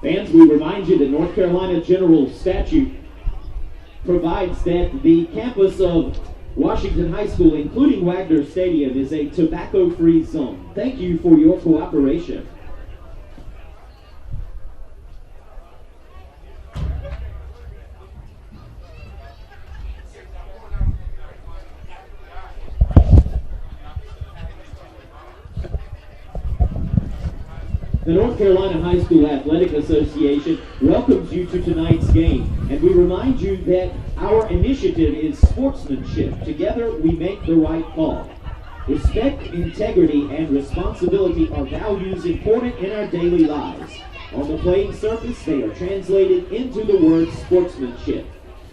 Fans, we remind you that North Carolina General Statute provides that the campus of Washington High School, including Wagner Stadium, is a tobacco-free zone. Thank you for your cooperation. The North Carolina High School Athletic Association welcomes you to tonight's game, and we remind you that our initiative is sportsmanship. Together, we make the right call. Respect, integrity, and responsibility are values important in our daily lives. On the playing surface, they are translated into the word sportsmanship.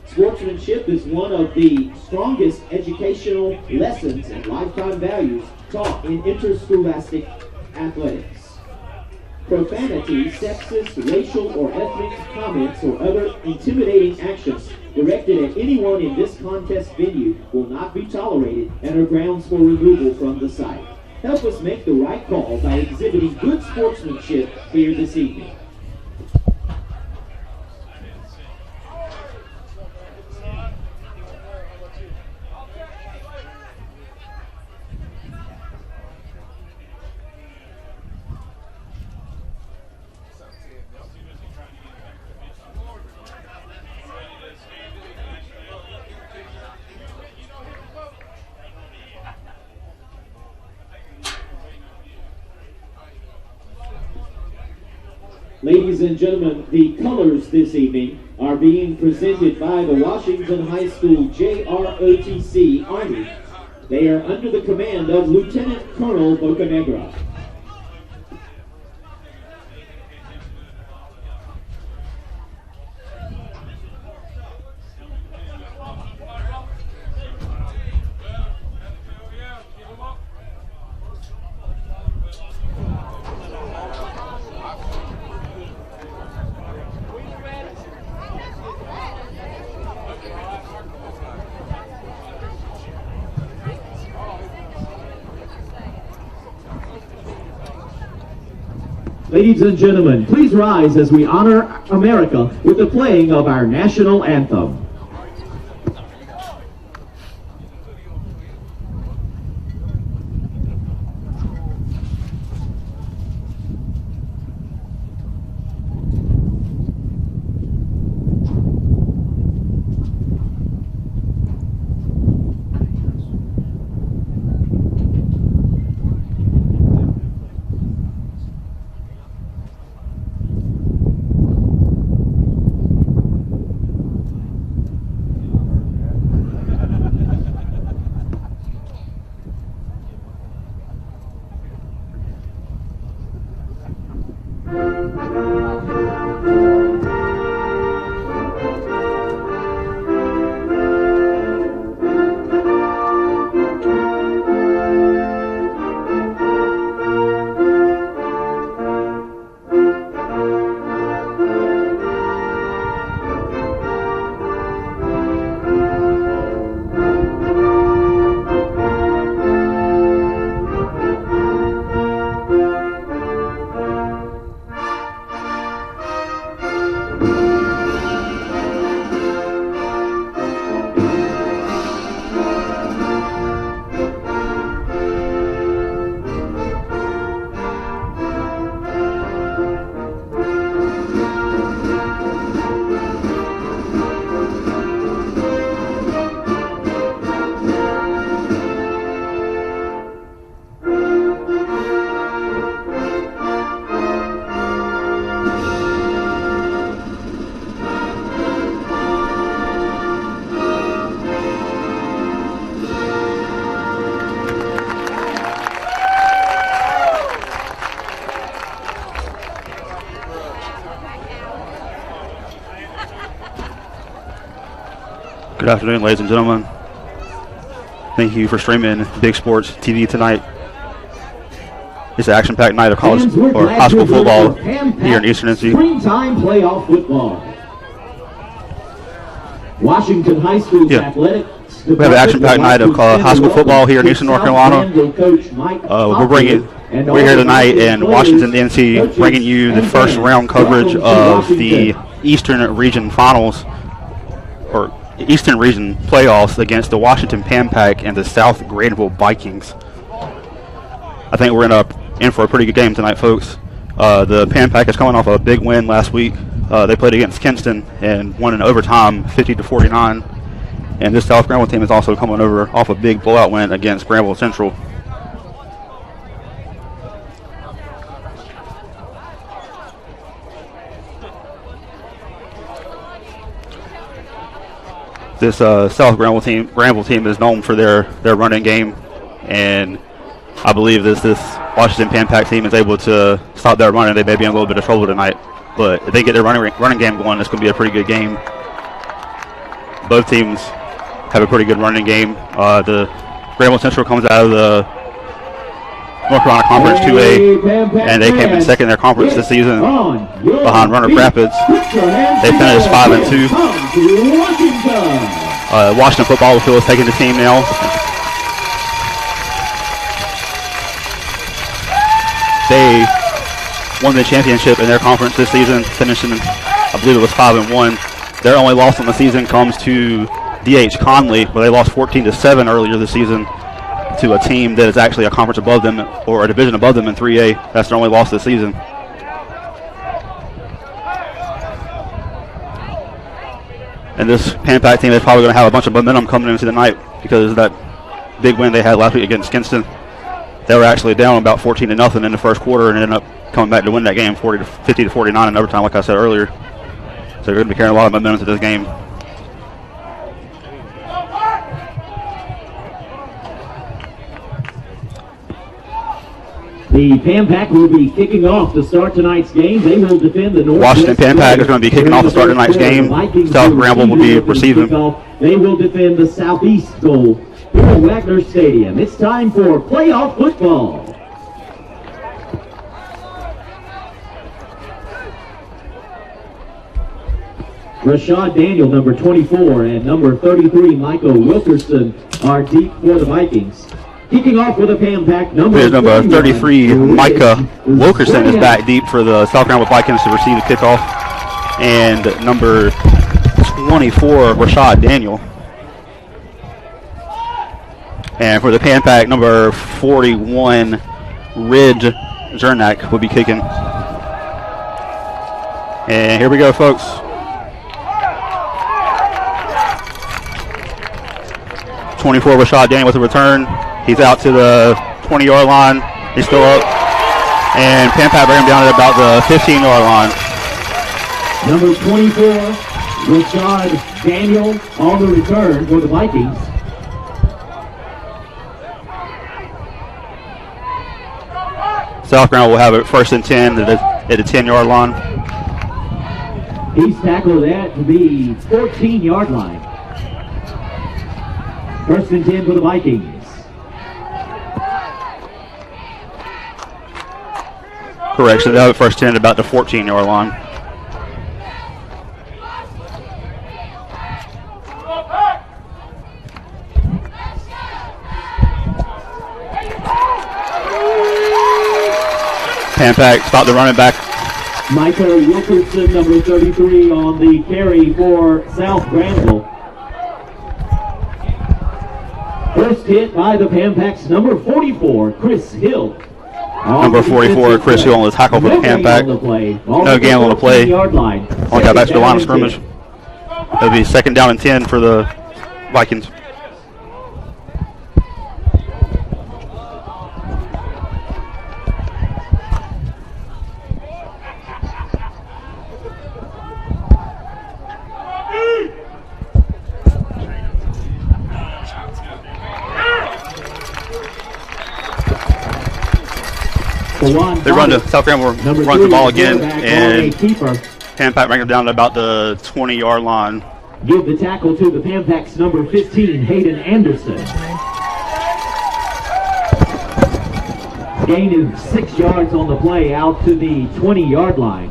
Sportsmanship is one of the strongest educational lessons and lifetime values taught in interscholastic athletics. Profanity, sexist, racial, or ethnic comments or other intimidating actions directed at anyone in this contest venue will not be tolerated and are grounds for removal from the site. Help us make the right call by exhibiting good sportsmanship here this evening. Ladies and gentlemen, the colors this evening are being presented by the Washington High School JROTC Army. They are under the command of Lieutenant Colonel Bocanegra. Ladies and gentlemen, please rise as we honor America with the playing of our national anthem. Good afternoon, ladies and gentlemen. Thank you for streaming Big Sports TV tonight. It's an action-packed night of college or high school football here in Eastern NC. Springtime playoff football. Washington High School's athletics. We have an action-packed night of high school football here in Eastern North Carolina. We're bringing We're here tonight in Washington, D.C., bringing you the first round coverage of the Eastern Region Finals, or Eastern Region Playoffs against the Washington Pan-Pac and the South Granville Vikings. I think we're in for a pretty good game tonight, folks. The Pan-Pac is coming off a big win last week. They played against Kinston and won in overtime, 50-49. And this South Granville team is also coming over off a big blowout win against Granville Central. This South Granville team is known for their running game, and I believe this Washington Pan-Pac team is able to stop their running. They may be in a little bit of trouble tonight, but if they get their running game going, it's going to be a pretty good game. Both teams have a pretty good running game. The Granville Central comes out of the North Carolina Conference 2A, and they came in second in their conference this season behind Roanoke Rapids. They finished 5-2. Washington football field is taking the team now. They won the championship in their conference this season, finishing, I believe it was 5-1. Their only loss on the season comes to D.H. Conley, where they lost 14-7 earlier this season to a team that is actually a conference above them, or a division above them in 3A. That's their only loss this season. And this Pan-Pac team is probably going to have a bunch of momentum coming into the night because of that big win they had last week against Kinston. They were actually down about 14-0 in the first quarter and ended up coming back to win that game 50-49 in overtime, like I said earlier. So they're going to be carrying a lot of momentum to this game. The Pan-Pac will be kicking off to start tonight's game. They will defend the North. Washington Pan-Pac is going to be kicking off to start tonight's game. South Granville will be receiving. They will defend the southeast goal here at Wagner Stadium. It's time for playoff football. Rashad Daniel, number 24, and number 33, Michael Wilkerson, are deep for the Vikings. Kicking off with a Pan-Pac, number 33, Micah Wilkerson is back deep for the South Granville Vikings to receive the kickoff. And number 24, Rashad Daniel. And for the Pan-Pac, number 41, Ridge Zernak will be kicking. And here we go, folks. '24 Rashad Daniel with a return. He's out to the 20-yard line. He's still up. And Pan-Pac bring him down at about the 15-yard line. Number 24, Rashad Daniel on the return for the Vikings. South Granville will have it 1st and 10 at the 10-yard line. He's tackled at the 14-yard line. 1st and 10 for the Vikings. Correction, they'll have it 1st 10 at about the 14-yard line. Pan-Pac stop the running back. Michael Wilkerson, number 33, on the carry for South Granville. First hit by the Pan-Pac's number 44, Chris Hill. Number 44, Chris Hill on the tackle for the Pan-Pac. No game on the play. Only got back to the line of scrimmage. It'll be 2nd down and 10 for the Vikings. They run to South Granville, runs the ball again, and Pan-Pac brings them down to about the 20-yard line. Give the tackle to the Pan-Pac's number 15, Hayden Anderson. Gain of 6 yards on the play out to the 20-yard line.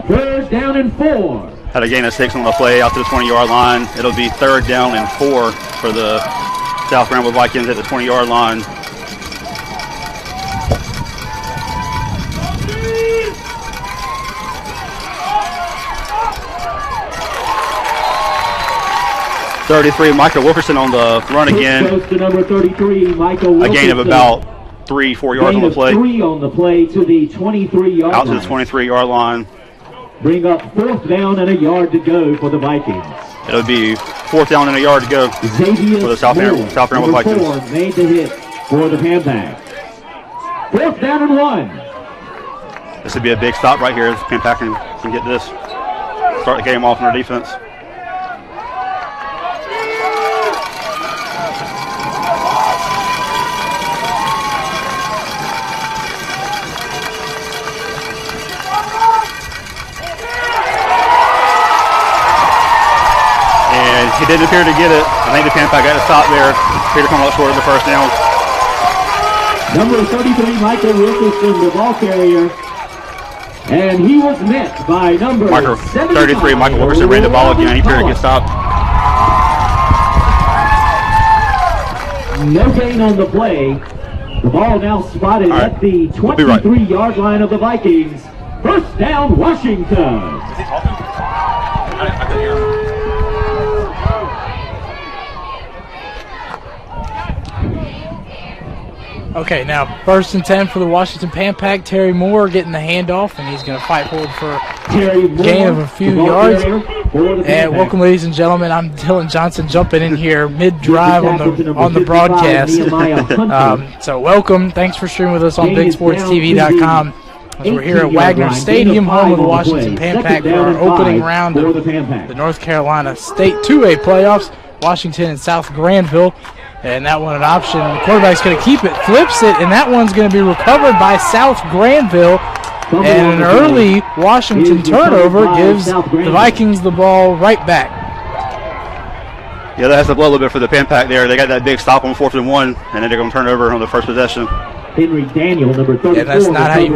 3rd down and 4. Had a gain of 6 on the play out to the 20-yard line. It'll be 3rd down and 4 for the South Granville Vikings at the 20-yard line. 33, Michael Wilkerson on the run again. Goes to number 33, Michael A gain of about 3-4 yards on the play. 3 on the play to the 23-yard line. Out to the 23-yard line. Bring up 4th down and a yard to go for the Vikings. It'll be 4th down and a yard to go for the South Granville Vikings. 4 made the hit for the Pan-Pack. 4th down and 1. This would be a big stop right here if Pan-Pack can get this. Start the game off on their defense. And he didn't appear to get it. I think the Pan-Pack got a stop there. Appeared to come up short of the first down. Number 33, Michael Wilkerson, the ball carrier. And he was met by number 33, Michael Wilkerson ran the ball again. He appeared to get stopped. No gain on the play. The ball now spotted at the 23-yard line of the Vikings. 1st down, Washington. Is he talking? I couldn't hear him. Okay, now 1st and 10 for the Washington Pan-Pack. Terry Moore getting the handoff, and he's going to fight forward for a gain of a few yards. And welcome, ladies and gentlemen. I'm Dylan Johnson jumping in here mid-drive on the broadcast. So welcome. Thanks for streaming with us on BigSportsTV.com. As we're here at Wagner Stadium, home of the Washington Pan-Pack for our opening round of the North Carolina State 2A playoffs. Washington and South Granville. And that one an option. The quarterback's going to keep it, flips it, and that one's going to be recovered by South Granville. And an early Washington turnover gives the Vikings the ball right back. Yeah, that has to blow a little bit for the Pan-Pack there. They got that big stop on 4th and 1, and then they're going to turn over on the first possession. Henry Daniel, number 34. And that's not how you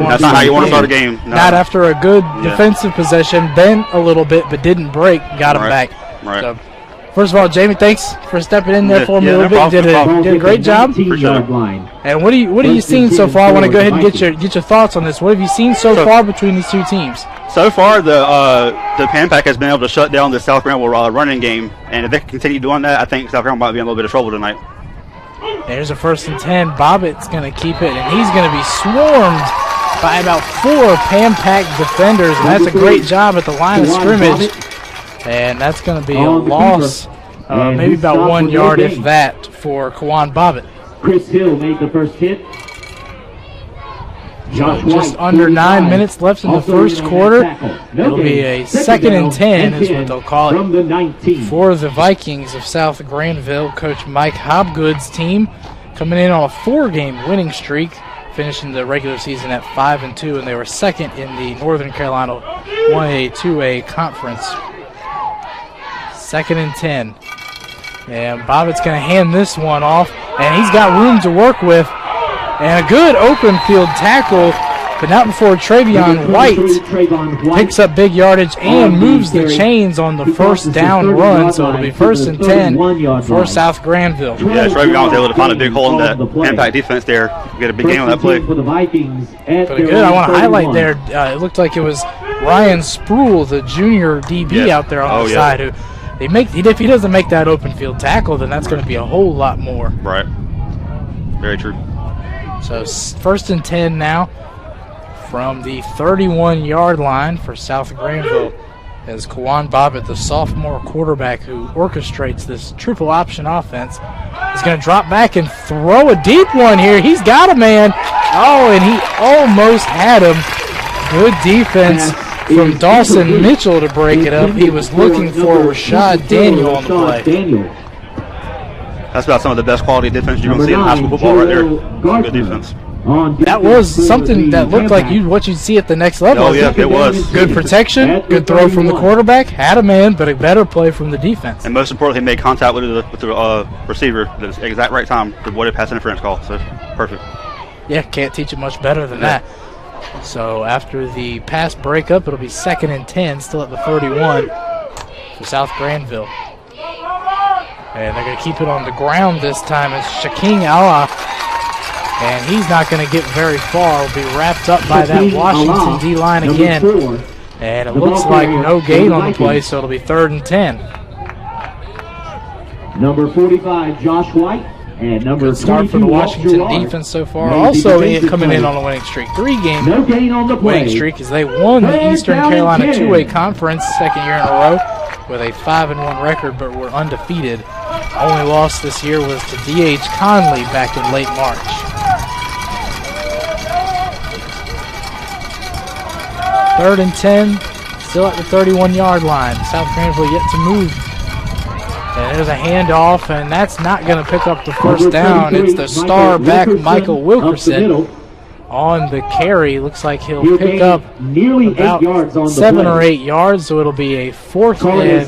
want to start a game. No. Not after a good defensive possession, bent a little bit, but didn't break, got him back. Right. So, first of all, Jamie, thanks for stepping in there for me a little bit. Did a great job. And what are you seeing so far? I want to go ahead and get your thoughts on this. What have you seen so far between these two teams? So far, the Pan-Pack has been able to shut down the South Granville running game, and if they continue doing that, I think South Granville might be in a little bit of trouble tonight. There's a 1st and 10. Bobbitt's going to keep it, and he's going to be swarmed by about 4 Pan-Pack defenders, and that's a great job at the line of scrimmage. And that's going to be a loss, maybe about 1 yard, if that, for Kawan Bobbitt. Chris Hill made the first hit. Just under 9 minutes left in the first quarter. It'll be a 2nd and 10, is what they'll call it, for the Vikings of South Granville. Coach Mike Hobgood's team coming in on a 4-game winning streak, finishing the regular season at 5-2, and they were 2nd in the Northern Carolina 1A, 2A conference. 2nd and 10. And Bobbitt's going to hand this one off, and he's got room to work with. And a good open field tackle, but not before Travion White picks up big yardage and moves the chains on the 1st down run. So it'll be 1st and 10 for South Granville. Yeah, Travion was able to find a big hole in that Pan-Pack defense there. Get a big game on that play. Pretty good. I want to highlight there, it looked like it was Ryan Spruill, the junior DB out there on the side, who if he doesn't make that open field tackle, then that's going to be a whole lot more. Right. Very true. So 1st and 10 now from the 31-yard line for South Granville, as Kawan Bobbitt, the sophomore quarterback who orchestrates this triple option offense, is going to drop back and throw a deep one here. He's got a man. Oh, and he almost had him. Good defense from Dawson Mitchell to break it up. He was looking for Rashad Daniel on the play. That's about some of the best quality defense you're going to see in high school football right there. Good defense. That was something that looked like what you'd see at the next level. Oh, yeah, it was. Good protection, good throw from the quarterback, had a man, but a better play from the defense. And most importantly, he made contact with the receiver at the exact right time to avoid a pass interference call. So, perfect. Yeah, can't teach it much better than that. So, after the pass breakup, it'll be 2nd and 10, still at the 31 for South Granville. And they're going to keep it on the ground this time. It's Shaking Allah, and he's not going to get very far. Will be wrapped up by that Washington D-line again. And it looks like no gain on the play, so it'll be 3rd and 10. Number 45, Josh White. And number Good start for the Washington defense so far. Also coming in on a winning streak. 3-game winning streak as they won the Eastern Carolina 2A Conference second year in a row with a 5-1 record, but were undefeated. Only loss this year was to D.H. Conley back in late March. Third and 10, still at the 31-yard line. South Granville yet to move. And there's a handoff, and that's not going to pick up the first down. It's the star back, Michael Wilkerson, on the carry. Looks like he'll pick up about 7 or 8 yards, so it'll be a 4th and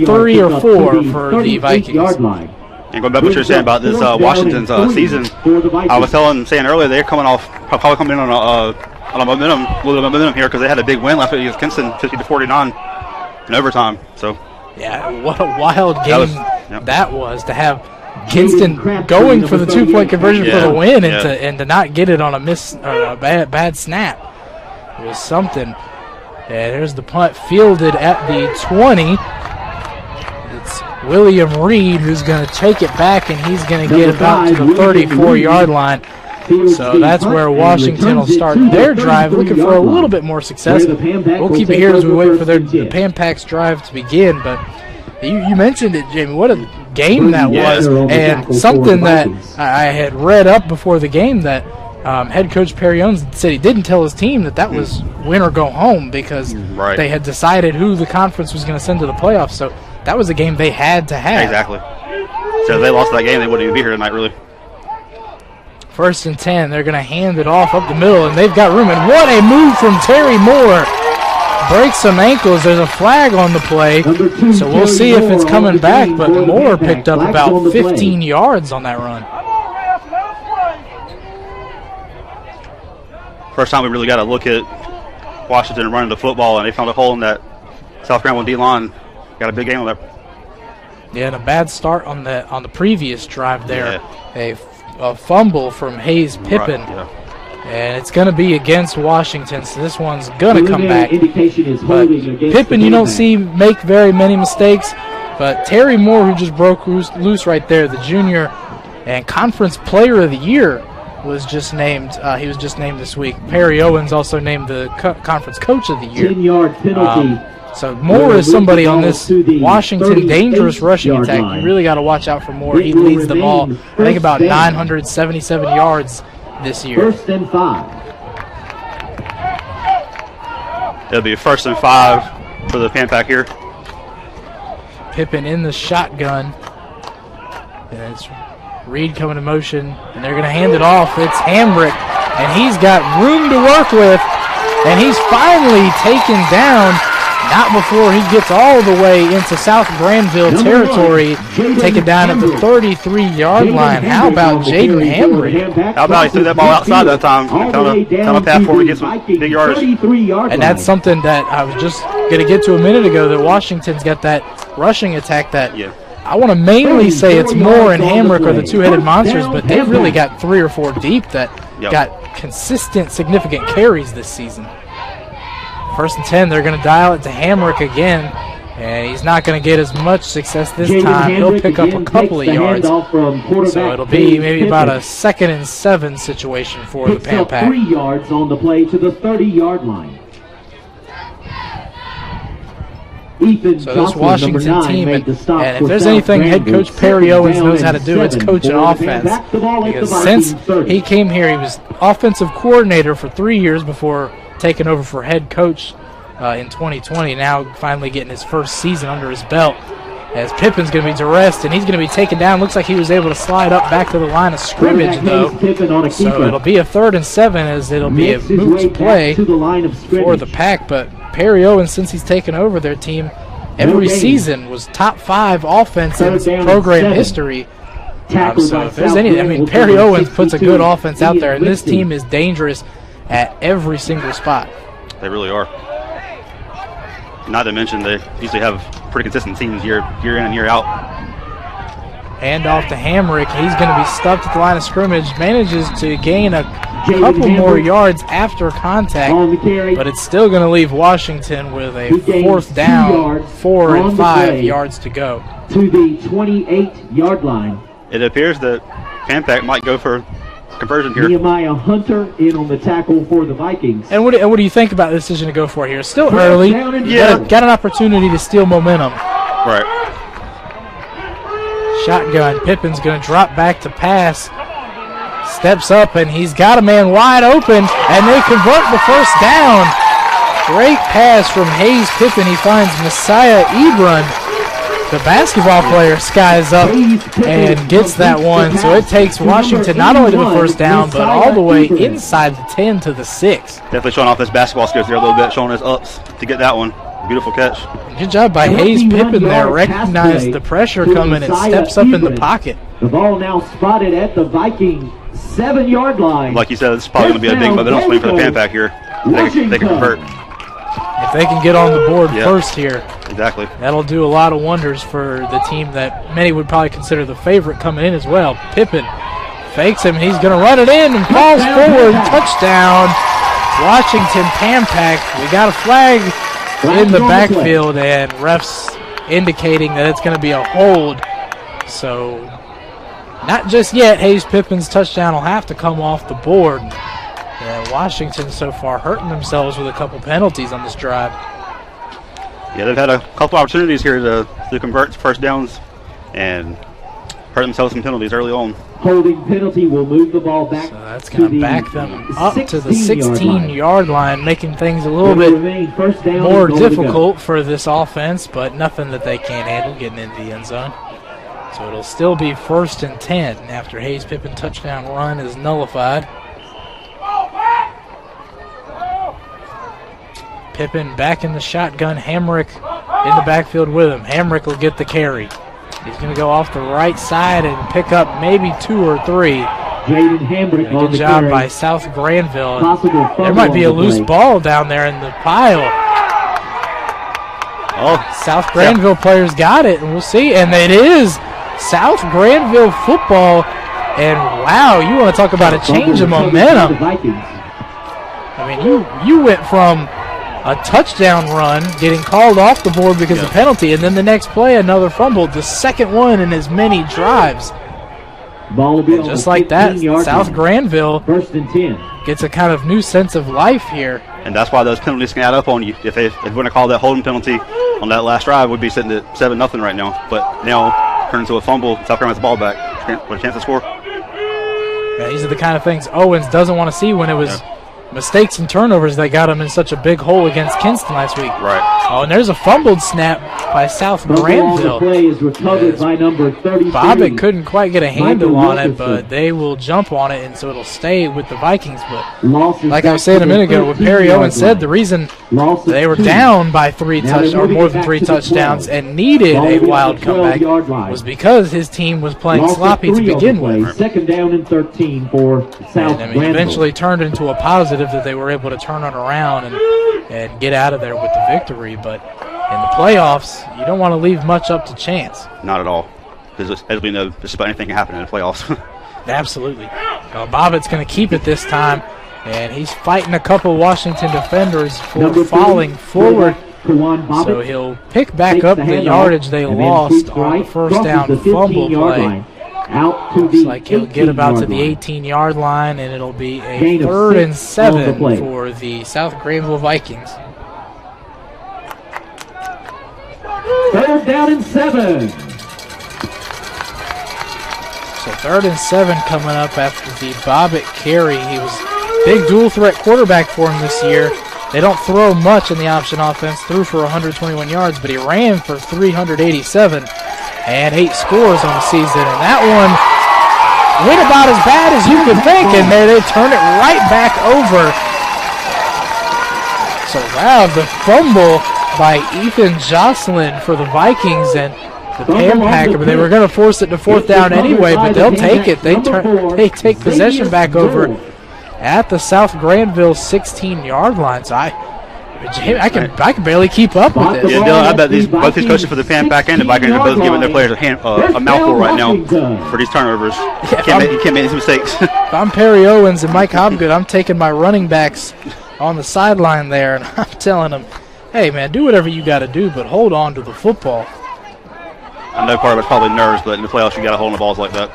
3 or 4 for the Vikings. And going back to what you're saying about this Washington's season, I was saying earlier they're probably coming in on a little bit of momentum here because they had a big win last week against Kinston, 50-49 in overtime. So. Yeah, what a wild game that was to have Kinston going for the 2-point conversion for the win and to not get it on a bad snap. It was something. And there's the punt fielded at the 20. It's William Reed who's going to take it back, and he's going to get it out to the 34-yard line. So that's where Washington will start their drive, looking for a little bit more success. We'll keep it here as we wait for the Pan Pac's drive to begin. But you mentioned it, Jamie. What a game that was, and something that I had read up before the game that head coach Perry Owens said he didn't tell his team that was win or go home because they had decided who the conference was going to send to the playoffs. So that was a game they had to have. Exactly. So if they lost that game, they wouldn't even be here tonight, really. 1st and 10, they're going to hand it off up the middle, and they've got room. And what a move from Terry Moore. Breaks some ankles. There's a flag on the play, so we'll see if it's coming back. But Moore picked up about 15 yards on that run. First time we really got to look at Washington running the football, and they found a hole in that South Granville D-line. Got a big game on that. Yeah, and a bad start on the previous drive there. Yeah. A fumble from Hayes Pippin, and it's going to be against Washington, so this one's going to come back. But Pippin, you don't see make very many mistakes, but Terry Moore, who just broke loose right there, the junior and conference player of the year, was just named. He was just named this week. Perry Owens also named the conference coach of the year. 10-yard penalty. So Moore is somebody on this Washington dangerous rushing attack. You really got to watch out for Moore. He leads them all, I think, about 977 yards this year. 1st and 5. It'll be 1st and 5 for the Pan Pac here. Pippin in the shotgun. And it's Reed coming to motion, and they're going to hand it off. It's Hambrick, and he's got room to work with, and he's finally taken down. Not before he gets all the way into South Granville territory, taken down at the 33-yard line. How about Jaden Hambrick? How about he threw that ball outside that time? Found a path for him to get some big yards. And that's something that I was just going to get to a minute ago, that Washington's got that rushing attack that I want to mainly say it's Moore and Hambrick are the two-headed monsters, but they've really got 3 or 4 deep that got consistent, significant carries this season. 1st and 10, they're going to dial it to Hamrick again, and he's not going to get as much success this time. He'll pick up a couple of yards, so it'll be maybe about a 2nd and 7 situation for the Pan Pac. 3 yards on the play to the 30-yard line. So this Washington team, and if there's anything head coach Perry Owens knows how to do, it's coach an offense. Because since he came here, he was offensive coordinator for 3 years before taking over for head coach in 2020. Now finally getting his first season under his belt. As Pippin's going to be duressed, and he's going to be taken down. Looks like he was able to slide up back to the line of scrimmage, though. So it'll be a 3rd and 7, as it'll be a moot play for the Pac. But Perry Owens, since he's taken over their team, every season was top 5 offense in program history. So if there's any, I mean, Perry Owens puts a good offense out there, and this team is dangerous at every single spot. They really are. Not to mention they usually have pretty consistent teams year in and year out. Hand off to Hamrick. He's going to be stuffed at the line of scrimmage. Manages to gain a couple more yards after contact, but it's still going to leave Washington with a fourth down, 4 and 5 yards to go. To the 28-yard line. It appears that Pan-Pac might go for conversion here. Nehemiah Hunter in on the tackle for the Vikings. And what do you think about the decision to go for it here? It's still early. Yeah. Got an opportunity to steal momentum. Right. Shotgun. Pippen's going to drop back to pass. Steps up, and he's got a man wide open, and they convert the first down. Great pass from Hayes Pippen. He finds Messiah Ebron. The basketball player skies up and gets that one. So it takes Washington not only to the first down, but all the way inside the 10 to the 6. Definitely showing off his basketball skills there a little bit, showing his ups to get that one. Beautiful catch. Good job by Hayes Pippen there. Recognized the pressure coming and steps up in the pocket. The ball now spotted at the Viking 7-yard line. Like you said, it's probably going to be a big momentum swing for the Pan-Pac here. They can convert. If they can get on the board first here, exactly, that'll do a lot of wonders for the team that many would probably consider the favorite coming in as well. Pippen fakes him. He's going to run it in and falls forward. Touchdown, Washington Pan-Pac. We got a flag in the backfield, and refs indicating that it's going to be a hold. So not just yet. Hayes Pippen's touchdown will have to come off the board. Yeah, Washington so far hurting themselves with a couple penalties on this drive. Yeah, they've had a couple opportunities here to convert first downs and hurt themselves some penalties early on. Holding penalty will move the ball back. So that's going to back them up to the 16-yard line, making things a little bit more difficult for this offense, but nothing that they can't handle getting into the end zone. So it'll still be 1st and 10 after Hayes Pippen touchdown run is nullified. Pippen back in the shotgun. Hamrick in the backfield with him. Hamrick will get the carry. He's going to go off the right side and pick up maybe 2 or 3. Jaden Hamrick on Good job by South Granville. There might be a loose ball down there in the pile. Oh, South Granville players got it, and we'll see. And it is South Granville football. And wow, you want to talk about a change of momentum. I mean, you went from a touchdown run getting called off the board because of penalty, and then the next play another fumble, the second one in as many drives. Ball will be and just like that, South Granville 1st and 10 gets a kind of new sense of life here. And that's why those penalties can add up on you. If they wouldn't have called that holding penalty on that last drive, we'd be sitting at 7-0 right now. But now turns into a fumble. South Carolina's the ball back with a chance to score. Yeah, these are the kind of things Owens doesn't want to see when it was mistakes and turnovers that got him in such a big hole against Kinston last week. Right. Oh, and there's a fumbled snap by South Granville. The play is recovered by number 33. Bobbitt couldn't quite get a handle on it, but they will jump on it, and so it'll stay with the Vikings. But like I was saying a minute ago, what Perry Owens said, the reason they were down by more than 3 touchdowns and needed a wild comeback was because his team was playing sloppy to begin with. 2nd down and 13 for South Granville. Eventually turned into a positive that they were able to turn it around and get out of there with the victory. But in the playoffs, you don't want to leave much up to chance. Not at all. Because as we know, just about anything can happen in the playoffs. Absolutely. Bobbitt's going to keep it this time, and he's fighting a couple Washington defenders for falling forward. So he'll pick back up the yardage they lost on the first down fumble play. Looks like he'll get about to the 18-yard line, and it'll be a 3rd and 7 for the South Granville Vikings. 3rd down and 7. So 3rd and 7 coming up after the Bobbitt carry. He was big dual threat quarterback for him this year. They don't throw much in the option offense. Threw for 121 yards, but he ran for 387 and 8 scores on the season. And that one went about as bad as you could think, and they turn it right back over. So wow, the fumble by Ethan Jocelyn for the Vikings, and the Pan-Pac, but they were going to force it to 4th down anyway, but they'll take it. They take possession back over at the South Granville 16-yard line. So I can barely keep up with this. Yeah, Dylan, I bet both these coaches for the Pan Pack and the Vikings are both giving their players a mouthful right now for these turnovers. You can't make these mistakes. If I'm Perry Owens and Mike Hobgood, I'm taking my running backs on the sideline there, and I'm telling them, hey, man, do whatever you got to do, but hold on to the football. I know part of it's probably nerves, but in the playoffs, you got to hold on the balls like that.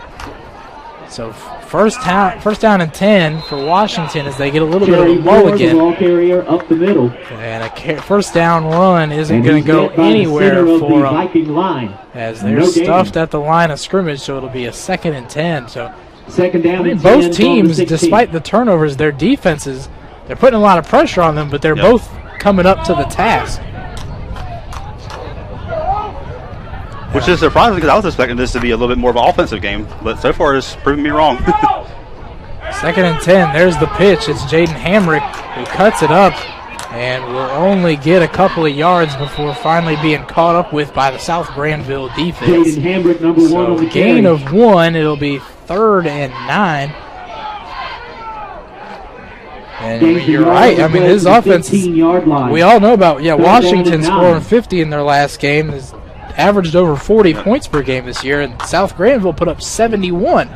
So first down and 10 for Washington as they get a little bit of a mulligan. Ball carrier up the middle. And a first down run isn't going to go anywhere for them Viking line. as they're stuffed at the line of scrimmage, so it'll be a 2nd and 10. So second down and both teams, despite the turnovers, their defenses, they're putting a lot of pressure on them, but they're both coming up to the task. Which is surprising because I was expecting this to be a little bit more of an offensive game, but so far it's proven me wrong. 2nd and 10. There's the pitch. It's Jaden Hamrick who cuts it up and will only get a couple of yards before finally being caught up with by the South Granville defense. Jaden Hamrick, number 1 on the gain of 1. It'll be 3rd and 9. And you're right. I mean, his offense, we all know about, Washington scoring 50 in their last game. Has averaged over 40 points per game this year, and South Granville put up 71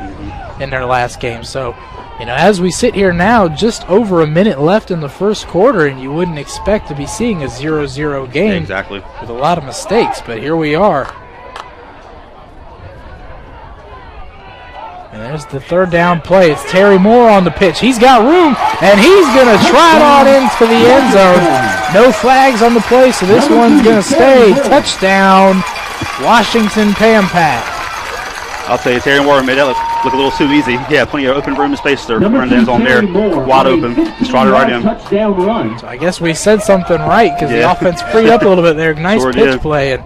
in their last game. So, as we sit here now, just over a minute left in the first quarter, and you wouldn't expect to be seeing a 0-0 game with a lot of mistakes, but here we are. And there's the 3rd down play. It's Terry Moore on the pitch. He's got room, and he's going to trot on into the end zone. No flags on the play, so this one's going to stay. Touchdown, Washington Pan Pack. I'll tell you, Terry Moore made that look a little too easy. Yeah, plenty of open room and space there. Run-ins on there, wide open. Just trotted right in. So I guess we said something right because the offense freed up a little bit there. Nice pitch play. And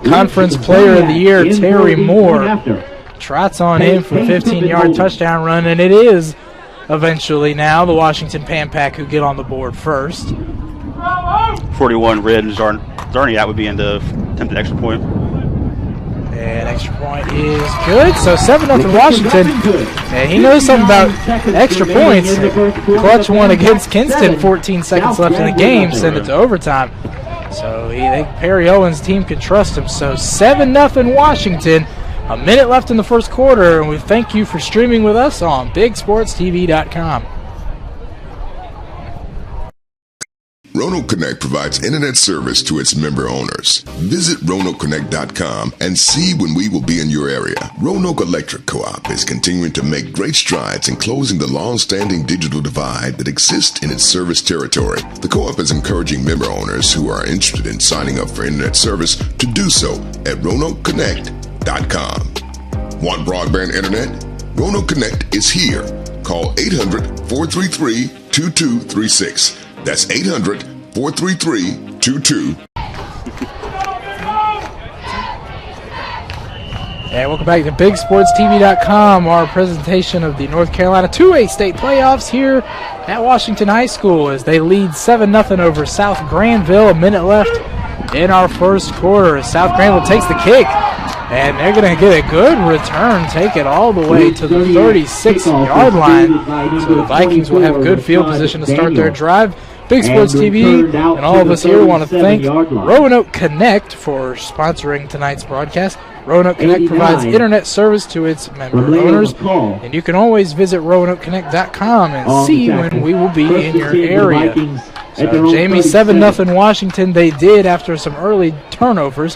Conference Player of the Year, Terry Moore, trots on in for a 15-yard touchdown run, and it is eventually now the Washington Pan Pack who get on the board first. 41 red, and Zarniak would be in the attempted extra point. And extra point is good, so 7-0 Washington. And he knows something about extra points. Clutch one against Kinston, 14 seconds left in the game, send it to overtime. So Perry Owens' team can trust him. So 7-0 Washington. A minute left in the first quarter, and we thank you for streaming with us on BigSportsTV.com. Roanoke Connect provides internet service to its member owners. Visit RoanokeConnect.com and see when we will be in your area. Roanoke Electric Co-op is continuing to make great strides in closing the long-standing digital divide that exists in its service territory. The co-op is encouraging member owners who are interested in signing up for internet service to do so at RoanokeConnect.com. Want broadband internet? Roanoke Connect is here. Call 800-433-2236. That's 800-433-2236. And welcome back to BigSportsTV.com, our presentation of the North Carolina 2A state playoffs here at Washington High School as they lead 7-0 over South Granville. A minute left in our first quarter. South Granville takes the kick. And they're going to get a good return, take it all the way to the 36-yard line. So the Vikings will have good field position to start their drive. Big Sports TV and all of us here want to thank Roanoke Connect for sponsoring tonight's broadcast. Roanoke Connect provides internet service to its member owners, and you can always visit RoanokeConnect.com and see when we will be in your area. So Jamie, 7-0 Washington. They did, after some early turnovers,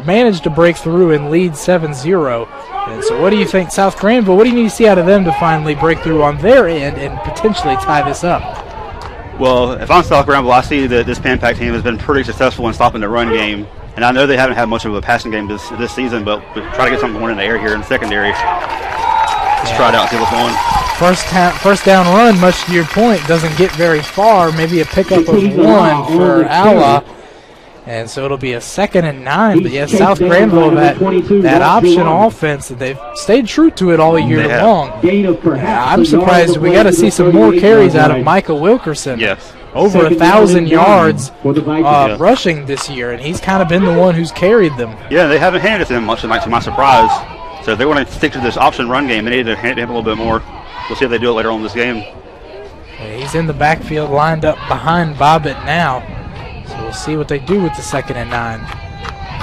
managed to break through and lead 7-0. And so what do you think, South Granville, what do you need to see out of them to finally break through on their end and potentially tie this up? Well, if I'm South Granville, I see that this Pan Pack team has been pretty successful in stopping the run game. And I know they haven't had much of a passing game this season, but we try to get something going in the air here in the secondary. Just try it out and see what's going. First down run, much to your point, doesn't get very far. Maybe a pickup of 1 for Allah. And so it'll be a 2nd and 9. But yes, South Granville, that option offense, they've stayed true to it all year long. I'm surprised. We got to see some more carries out of Michael Wilkerson. Yes. Over 1,000 yards rushing this year, and he's kind of been the one who's carried them. Yeah, they haven't handed it to him much tonight, to my surprise. So if they want to stick to this option run game, they need to hand it to him a little bit more. We'll see if they do it later on in this game. He's in the backfield lined up behind Bobbitt now. So we'll see what they do with the 2nd and 9.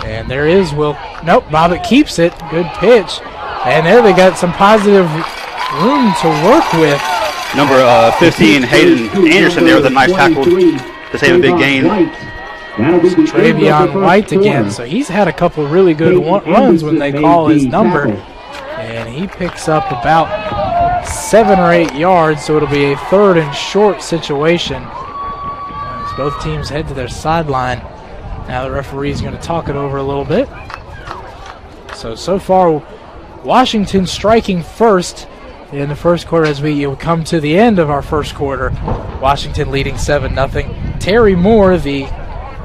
And there is nope, Bobbitt keeps it. Good pitch. And there they got some positive room to work with. Number 15, Hayden Anderson there with a nice tackle to save a big gain. Travion White again. So he's had a couple of really good runs when they call his number. And he picks up about 7 or 8 yards, so it'll be a 3rd and short situation. As both teams head to their sideline. Now the referee's going to talk it over a little bit. So far, Washington striking first in the first quarter as we come to the end of our first quarter. Washington leading 7-0. Terry Moore, the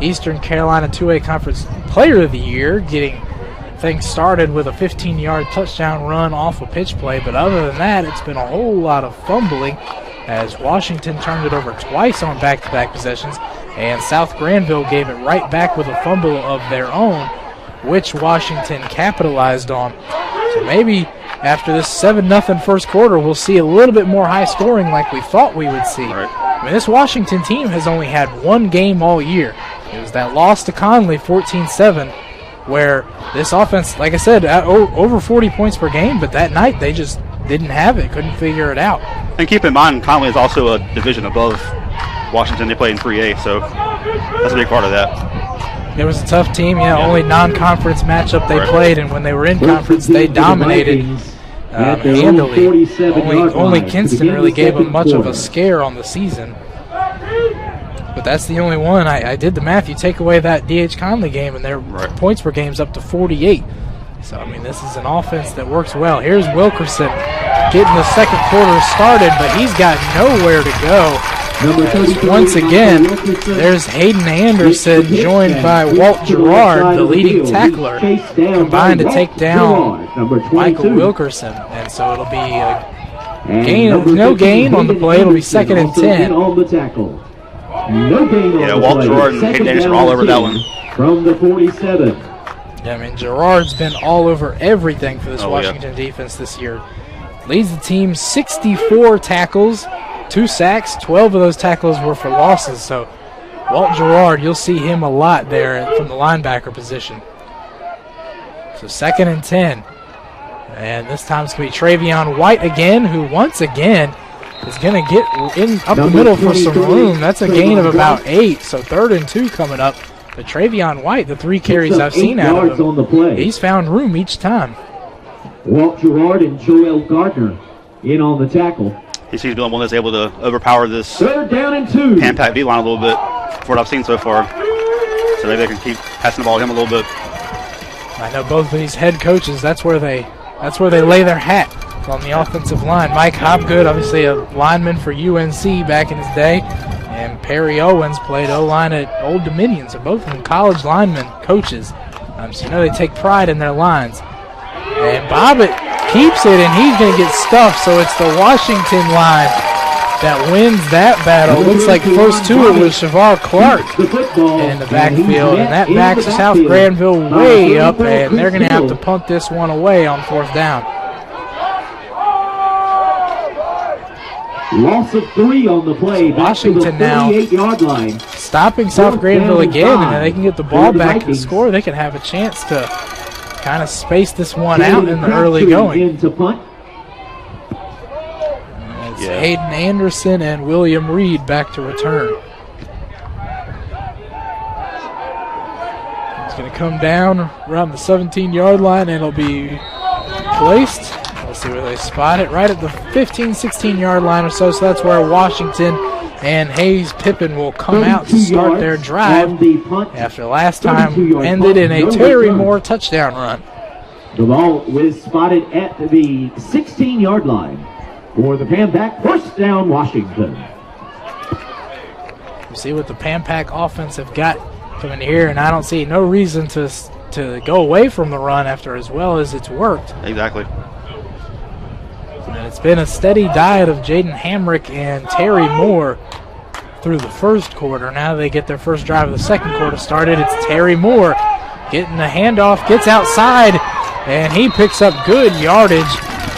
Eastern Carolina 2A Conference Player of the Year, getting things started with a 15-yard touchdown run off a pitch play. But other than that, it's been a whole lot of fumbling as Washington turned it over twice on back-to-back possessions, and South Granville gave it right back with a fumble of their own, which Washington capitalized on. So maybe after this 7-0 first quarter, we'll see a little bit more high scoring like we thought we would see. Right. I mean, this Washington team has only had one game all year. It was that loss to Conley, 14-7, where this offense, like I said, over 40 points per game, but that night they just didn't have it, couldn't figure it out. And keep in mind, Conley is also a division above Washington. They play in 3A, so that's a big part of that. It was a tough team, only non-conference matchup they played, and when they were in conference, they dominated handily. Only Kinston really gave them much of a scare on the season. But that's the only one. I did the math. You take away that D.H. Conley game, and their points per game is up to 48. So, I mean, this is an offense that works well. Here's Wilkerson getting the second quarter started, but he's got nowhere to go. Once again, there's Hayden Anderson joined by Walt Gerard, the leading tackler, combined to take down Michael Wilkerson. And so it'll be a no gain on the play. It'll be 2nd and 10. Yeah, Walt Gerard and Hayden Anderson are all over that one. From the 47. Yeah, I mean, Gerard's been all over everything for this Washington defense this year. Leads the team 64 tackles, 2 sacks. 12 of those tackles were for losses. So Walt Gerard, you'll see him a lot there from the linebacker position. So 2nd and 10. And this time it's going to be Travion White again, who once again is going to get up the middle for some room. That's a gain of about 8. So 3rd and 2 coming up. But Travion White, the 3 carries I've seen out of him, he's found room each time. Walt Gerard and Joel Gardner in on the tackle. He seems to be the one that's able to overpower this 3rd down and 2. Pan-Pac V-line a little bit for what I've seen so far. So maybe they can keep passing the ball to him a little bit. I know both of these head coaches, that's where they lay their hat on the offensive line. Mike Hopgood, obviously a lineman for UNC back in his day, and Perry Owens played O-line at Old Dominion, so both of them college linemen, coaches. So they take pride in their lines. And Bobbitt keeps it, and he's going to get stuffed, so it's the Washington line that wins that battle. Looks like close to it was Shavar Clark in the backfield, and that backs South Granville way up, and they're going to have to punt this one away on 4th down. Loss of 3 on the play. Washington now stopping South Granville again, and they can get the ball back and score. They can have a chance to kind of space this one out in the early going. It's Hayden Anderson and William Reed back to return. It's going to come down around the 17-yard line, and it'll be placed. Let's see where they spot it. Right at the 15, 16-yard line or so. So that's where Washington and Hayes Pippin will come out to start their drive after last time ended in a Terry Moore touchdown run. The ball was spotted at the 16-yard line for the Pan-Pac. 1st down, Washington. You see what the Pan-Pac offense have got coming here, and I don't see no reason to go away from the run after as well as it's worked. Exactly. And it's been a steady diet of Jaden Hamrick and Terry Moore through the first quarter. Now they get their first drive of the second quarter started. It's Terry Moore getting the handoff, gets outside, and he picks up good yardage.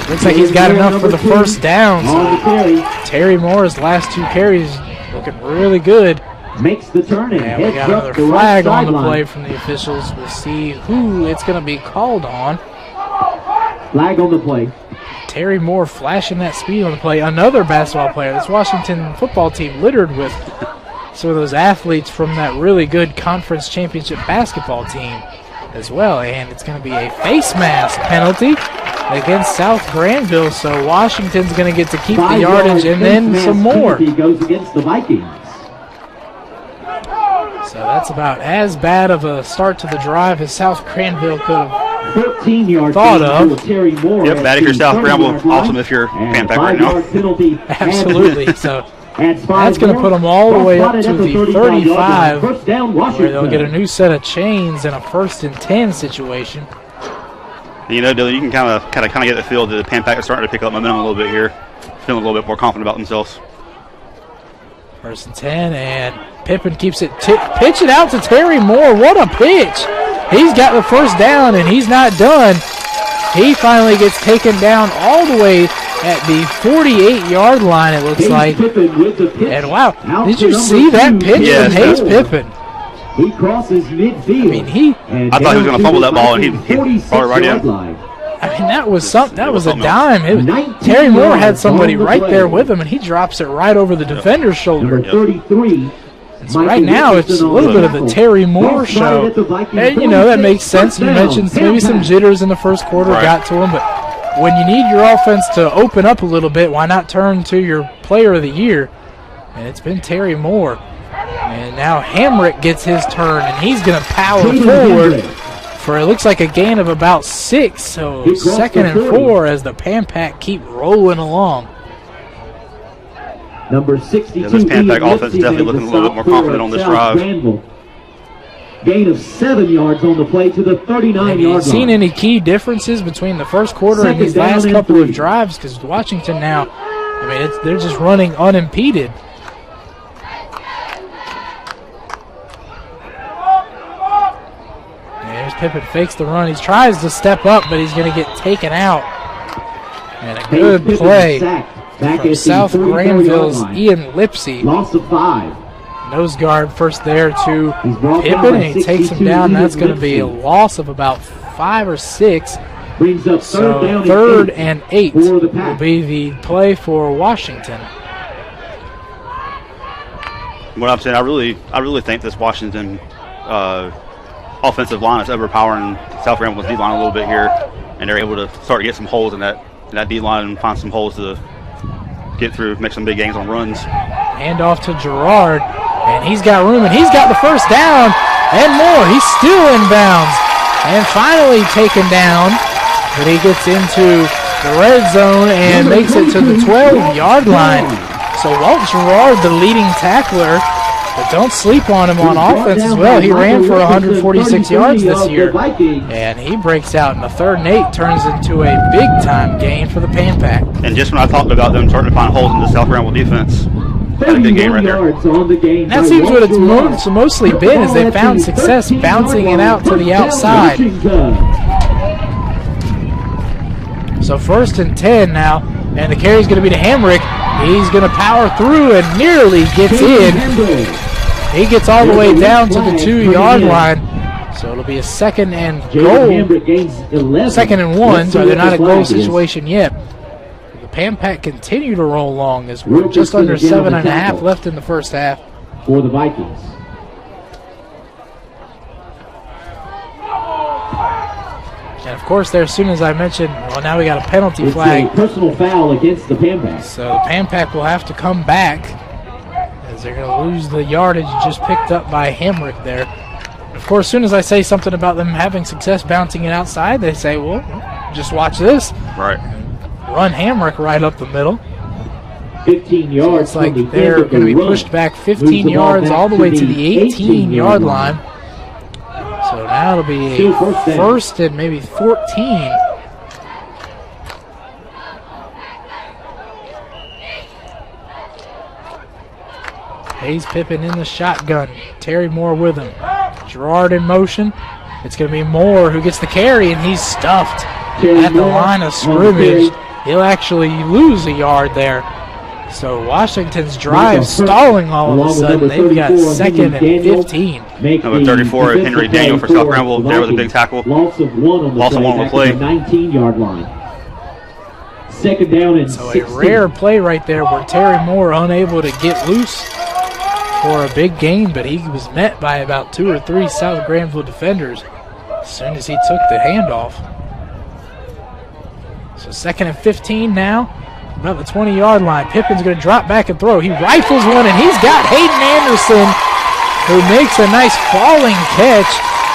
Looks like he's got enough for the 1st down. So Terry Moore's last 2 carries looking really good. makes the turn and we heads got up another the flag right on the sideline. play from the officials. We'll see who it's going to be called on. Flag on the play. Terry Moore flashing that speed on the play. Another basketball player. This Washington football team littered with some of those athletes from that really good conference championship basketball team as well. And it's going to be a face mask penalty against South Granville. So Washington's going to get to keep the yardage and then some more. He goes against the Vikings. So that's about as bad of a start to the drive as South Granville could have 13 yards thought of. Terry Moore. Yep, bad if you're South Granville. Awesome if you're Pan Pack right now. Absolutely. So that's going to put them all the way up to the 35, where they'll get a new set of chains in a 1st and 10 situation. You know, Dylan, you can kind of get the feel that the Pan Pack are starting to pick up momentum a little bit here, feeling a little bit more confident about themselves. 1st and 10, and Pippin keeps it, pitch it out to Terry Moore. What a pitch! He's got the first down, and he's not done. He finally gets taken down all the way at the 48-yard line, it looks like. And wow, did you see that pitch from Hayes Pippin? He crosses midfield. I mean, I thought he was going to fumble that ball, and he brought it right in. I mean, that was a dime. Terry Moore had somebody right there with him, and he drops it right over the defender's shoulder. 33. So right now, it's a little bit of the Terry Moore show. And, you know, that makes sense. You mentioned maybe some jitters in the first quarter got to him, but when you need your offense to open up a little bit, why not turn to your player of the year? And it's been Terry Moore. And now Hamrick gets his turn, and he's going to power forward for it looks like a gain of about 6. So 2nd and 4 as the Pan Pack keep rolling along. Number 62. Yeah, this Pan Pack offense is definitely looking a little bit more confident on this drive. Gain of 7 yards on the play to the 39-yard line. Have you seen any key differences between the first quarter and these last couple of drives? Because Washington now, I mean, they're just running unimpeded. There's Pippin, fakes the run. He tries to step up, but he's going to get taken out. And a good play from South Granville's Ian Lipsy. Loss of 5. Nose guard first there to Pippin, and he takes him down. That's going to be a loss of about 5 or 6. Brings up so 3rd and 8 will be the play for Washington. What I'm saying, I really think this Washington offensive line is overpowering South Granville's D-line a little bit here, and they're able to start to get some holes in that D-line and find some holes to get through, make some big gains on runs. Hand off to Gerard, and he's got room, and he's got the first down and more. He's still in bounds and finally taken down, but he gets into the red zone and makes it to the 12-yard line. So Walt Gerard, the leading tackler, but don't sleep on him on offense as well. He ran for 146 yards this year, and he breaks out in the 3rd and 8, turns into a big-time gain for the Pan Pack. And just when I talked about them starting to find holes in the South Granville defense, had a good game right there. And that seems what it's mostly been, is they found success bouncing it out to the outside. So 1st and 10 now, and the carry's going to be to Hamrick. He's going to power through and nearly gets in. He gets all the way down to the 2-yard line. So it'll be a 2nd and goal. 2nd and 1, so they're not a goal situation yet. The Pan Pack continue to roll along as we're just under 7.5 left in the first half. For the Vikings. And of course, there, as soon as I mentioned, well, now we got a penalty flag. A personal foul against the Pan Pack. So the Pan Pack will have to come back, as they're going to lose the yardage just picked up by Hamrick there. Of course, as soon as I say something about them having success bouncing it outside, they say, well, just watch this. Right. Run Hamrick right up the middle. 15 yards. So it's like they're going to be pushed back 15 yards all the way to the 18-yard line. So now it'll be a 1st and maybe 14. Hayes Pippin in the shotgun. Terry Moore with him. Gerard in motion. It's going to be Moore who gets the carry, and he's stuffed at the line of scrimmage. He'll actually lose a yard there. So Washington's drive stalling all of a sudden. They've got 2nd and 15. Number 34, Henry Daniel for South Granville. There was a big tackle. Loss of one on the play. 19-yard line. 2nd down and 16. So a rare play right there where Terry Moore unable to get loose for a big gain, but he was met by about 2 or 3 South Granville defenders as soon as he took the handoff. So 2nd and 15 now, about the 20-yard line. Pippen's going to drop back and throw. He rifles one, and he's got Hayden Anderson, who makes a nice falling catch,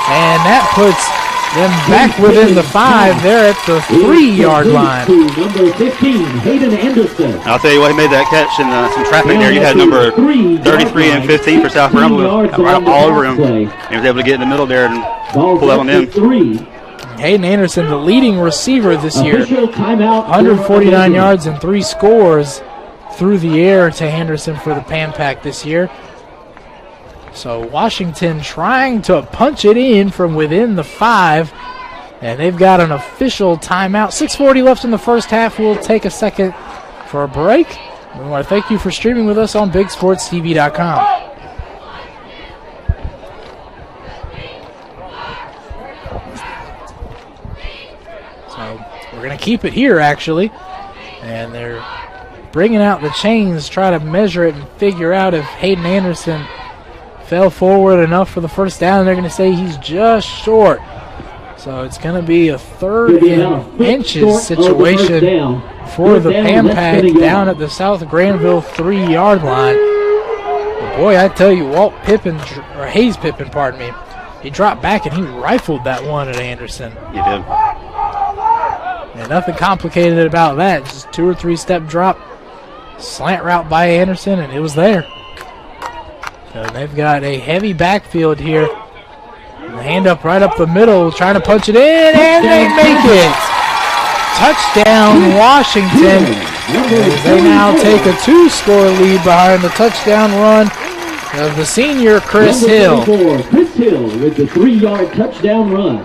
and that puts them back within the 5. They're at the 3-yard line. Number 15, Hayden Anderson. I'll tell you what, he made that catch in some traffic there. You had number 33 and 15 for South Granville right all over him. He was able to get in the middle there and pull that one in. Hayden Anderson, the leading receiver this year, 149 yards and 3 scores through the air to Anderson for the Pan Pack this year. So Washington trying to punch it in from within the 5, and they've got an official timeout. 6:40 left in the first half. We'll take a second for a break. We want to thank you for streaming with us on BigSportsTV.com. So we're going to keep it here, actually, and they're bringing out the chains, try to measure it and figure out if Hayden Anderson fell forward enough for the first down. They're going to say he's just short. So it's going to be a 3rd and inches situation for the Pan Pack down at the South Granville 3-yard line. But boy, I tell you, Hayes Pippen, pardon me, he dropped back and he rifled that one at Anderson. He did. And nothing complicated about that. Just 2 or 3 step drop, slant route by Anderson, and it was there. So they've got a heavy backfield here. And the hand up right up the middle, trying to punch it in, and they make it. Touchdown, Washington. As they now take a 2-score lead behind the touchdown run of the senior Chris Hill. Chris Hill with the 3-yard touchdown run.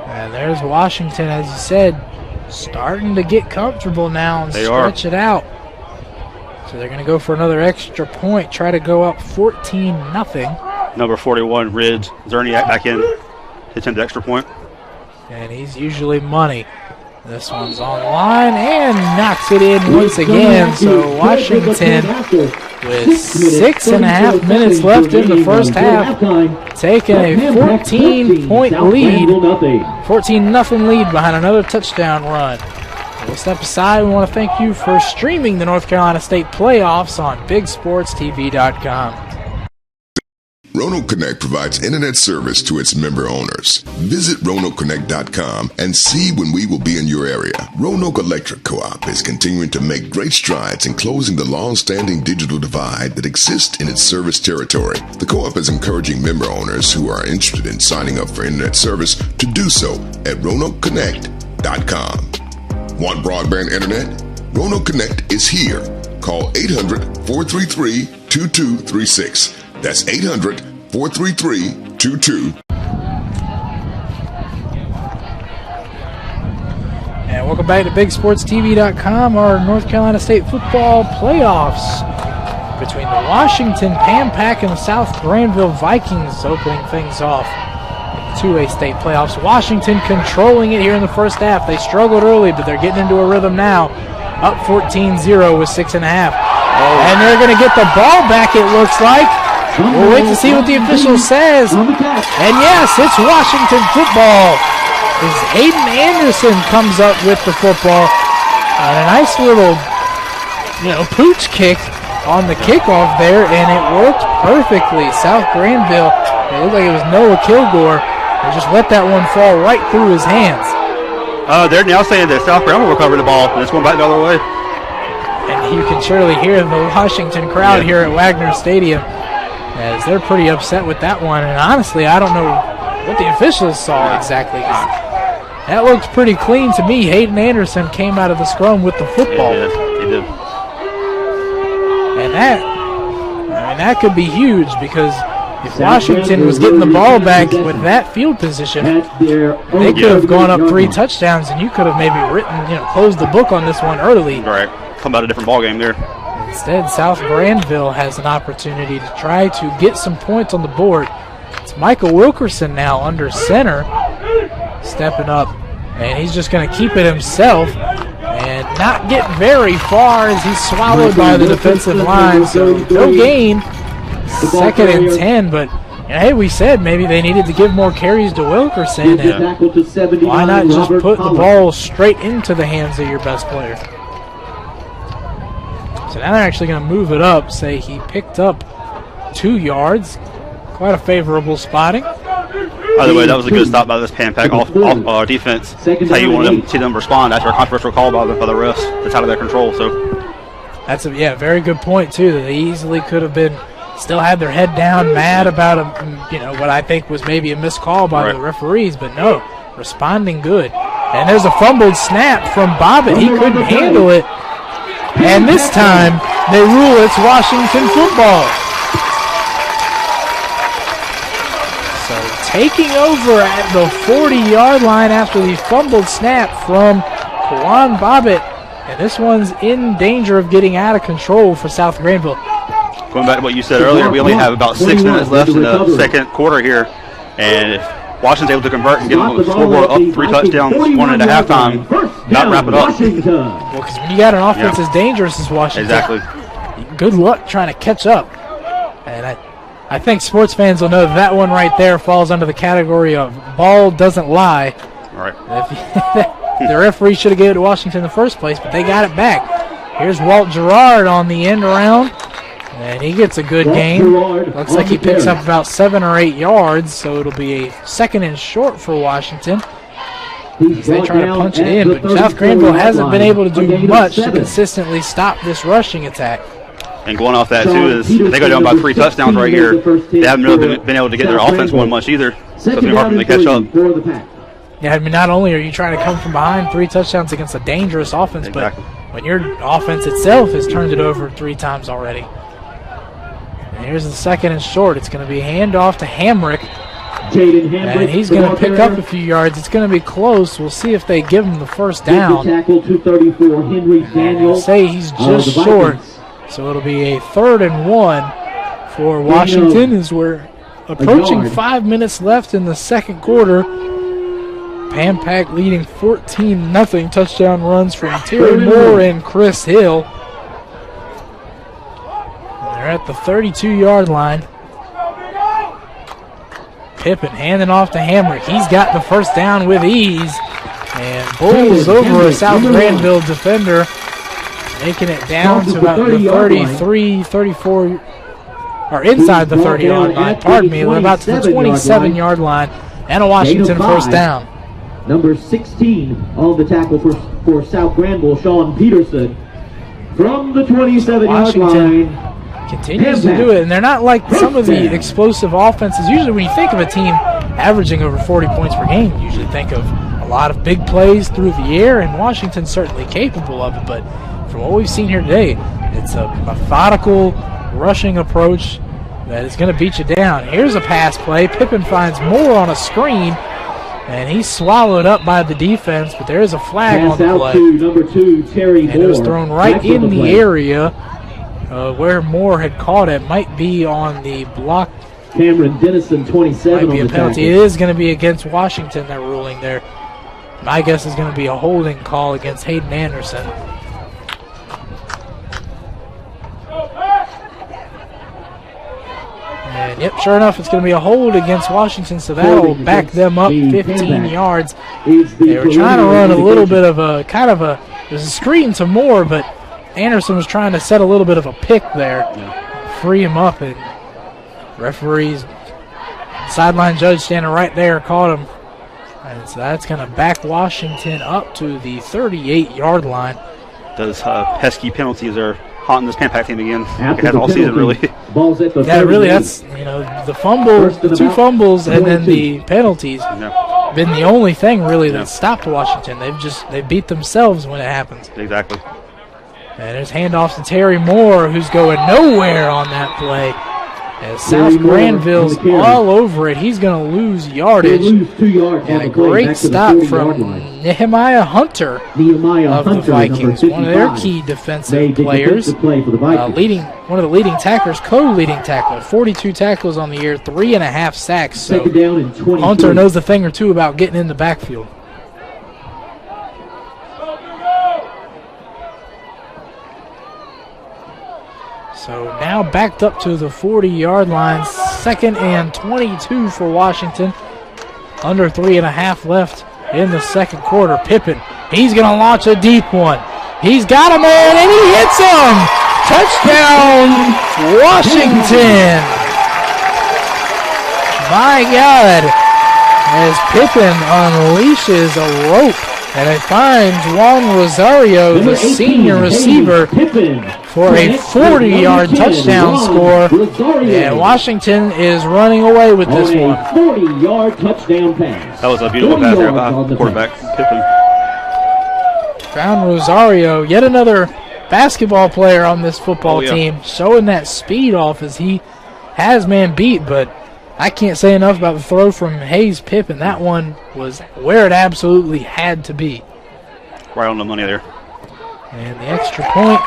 And there's Washington, as you said, starting to get comfortable now and stretch it out. So they're going to go for another extra point, try to go up 14-0. Number 41, Ridge Zerniak back in, hits him the extra point. And he's usually money. This one's on the line and knocks it in once again. So Washington, with 6.5 minutes left in the first half, taking a 14-point lead, 14-0 lead behind another touchdown run. We'll step aside. We want to thank you for streaming the North Carolina State playoffs on BigSportsTV.com. Roanoke Connect provides internet service to its member owners. Visit RoanokeConnect.com and see when we will be in your area. Roanoke Electric Co-op is continuing to make great strides in closing the long-standing digital divide that exists in its service territory. The co-op is encouraging member owners who are interested in signing up for internet service to do so at RoanokeConnect.com. Want broadband internet? Roanoke Connect is here. Call 800-433-2236. That's 800-433-2236. And welcome back to BigSportsTV.com, our North Carolina State football playoffs between the Washington Pan Pack and the South Granville Vikings opening things off. 2A state playoffs. Washington controlling it here in the first half. They struggled early, but they're getting into a rhythm now. Up 14-0 with 6.5. And they're going to get the ball back, it looks like. We'll wait to see what the official says. And yes, it's Washington football. As Hayden Anderson comes up with the football. And a nice little, pooch kick on the kickoff there, and it worked perfectly. South Granville, it looked like it was Noah Kilgore. They just let that one fall right through his hands. They're now saying that South Granville will recover the ball, and it's going back the other way. And you can surely hear the Washington crowd here at Wagner Stadium, as they're pretty upset with that one. And honestly, I don't know what the officials saw exactly. That looks pretty clean to me. Hayden Anderson came out of the scrum with the football. He did. And that could be huge, because if Washington was getting the ball back with that field position, they could have gone up 3 touchdowns, and you could have maybe closed the book on this one early. Right. Come out a different ball game there. Instead, South Granville has an opportunity to try to get some points on the board. It's Michael Wilkerson now under center, stepping up, and he's just going to keep it himself and not get very far as he's swallowed by the defensive line. So no gain, 2nd and 10, but hey, we said maybe they needed to give more carries to Wilkerson, and why not just put the ball straight into the hands of your best player? So now they're actually going to move it up, say he picked up 2 yards. Quite a favorable spotting. By the way, that was a good stop by this Pan-Pack defense. That's how you want to see them respond after a controversial call by the refs. That's out of their control. So that's a very good point too. That they easily could have been, still had their head down, mad about what I think was maybe a missed call by the referees, but no, responding good. And there's a fumbled snap from Bobbitt. He couldn't handle it, and this time they rule it's Washington football. Taking over at the 40-yard line after the fumbled snap from Kawan Bobbitt. And this one's in danger of getting out of control for South Granville. Going back to what you said earlier, we only have about 6 minutes left in the second quarter here. And if Washington's able to convert and get the scoreboard up 3 touchdowns, 1 at halftime, not wrap it up. Well, because when you got an offense as dangerous as Washington, exactly, good luck trying to catch up. And I think sports fans will know that one right there falls under the category of ball doesn't lie. Right. The referee should have given it to Washington in the first place, but they got it back. Here's Walt Gerard on the end around, and he gets a good gain. Looks like he picks up about 7 or 8 yards, so it'll be a 2nd and short for Washington as they try to punch it in. But South Granville hasn't been able to do much to consistently stop this rushing attack. And going off that, too, is if they go down by 3 touchdowns right here, they haven't really been able to get their offense going much either. So it's going to be hard for them to catch up. Yeah, I mean, not only are you trying to come from behind 3 touchdowns against a dangerous offense, but when your offense itself has turned it over 3 times already. And here's the 2nd and short. It's going to be a handoff to Hamrick. And he's going to pick up a few yards. It's going to be close. We'll see if they give him the first down. And say he's just short. So it'll be a 3rd and 1 for Washington as we're approaching 5 minutes left in the second quarter. Pan-Pack leading 14-0. Touchdown runs from Terry Moore and Chris Hill. And they're at the 32-yard line. Pippin handing off to Hamrick. He's got the first down with ease and bowls over a South Granville defender, making it down to about the 33, 34, or inside the 30-yard line, pardon me. We're about to the 27-yard line and a Washington first down. Number 16 on the tackle for South Granville, Sean Peterson. From the 27-yard line. Continues to do it, and they're not like some of the explosive offenses. Usually when you think of a team averaging over 40 points per game, you usually think of a lot of big plays through the air, and Washington's certainly capable of it, but from what we've seen here today, it's a methodical rushing approach that is going to beat you down. Here's a pass play. Pippin finds Moore on a screen, and he's swallowed up by the defense, but there is a flag on the play. Number 2, Terry Moore. And it was thrown right in the area where Moore had caught it. Might be on the block. Cameron Dennison, 27. Might be a penalty. It is going to be against Washington, that ruling there. My guess is going to be a holding call against Hayden Anderson. And yep, sure enough, it's going to be a hold against Washington, so that'll back them up 15 yards. They were trying to run a little bit of a, there's a screen to Moore, but Anderson was trying to set a little bit of a pick there, free him up, and referees, sideline judge standing right there, caught him. And so that's going to back Washington up to the 38-yard line. Those pesky penalties are haunting this Pan-Pack team again. It has all season, really. Yeah, really, that's, the fumble, the 2 fumbles, and then the penalties been the only thing, really, that stopped Washington. They beat themselves when it happens. Exactly. And there's handoffs to Terry Moore, who's going nowhere on that play. As South Granville's all over it. He's going to lose yardage. And a great stop from Nehemiah Hunter of the Vikings, one of their key defensive players. One of the leading tacklers, co-leading tackler. 42 tackles on the year, 3.5 sacks. So Hunter knows a thing or two about getting in the backfield. So now backed up to the 40-yard line, 2nd and 22 for Washington. Under 3.5 left in the second quarter. Pippen, he's going to launch a deep one. He's got a man, and he hits him. Touchdown, Washington. My God, as Pippen unleashes a rope, and it finds Juan Rosario, the senior receiver, for a 40-yard touchdown score. And Washington is running away with this one. 40-yard touchdown pass. That was a beautiful pass there by quarterback Pippen. Found Rosario, yet another basketball player on this football team, showing that speed off as he has man beat, but I can't say enough about the throw from Hayes Pippen. That one was where it absolutely had to be. Right on the money there. And the extra point,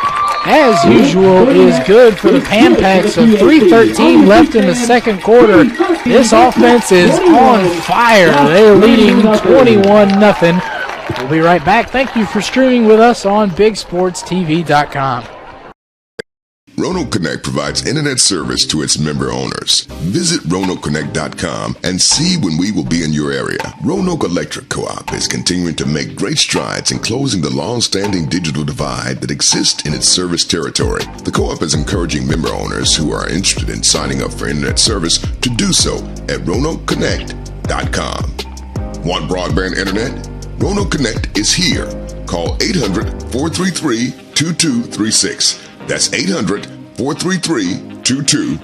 as usual, is good for the Pan Pack. So 3:13 left in the second quarter. This offense is on fire. They're leading 21-0. We'll be right back. Thank you for streaming with us on BigSportsTV.com. Roanoke Connect provides internet service to its member owners. Visit RoanokeConnect.com and see when we will be in your area. Roanoke Electric Co-op is continuing to make great strides in closing the long-standing digital divide that exists in its service territory. The co-op is encouraging member owners who are interested in signing up for internet service to do so at RoanokeConnect.com. Want broadband internet? Roanoke Connect is here. Call 800-433-2236. That's 800-433-2236.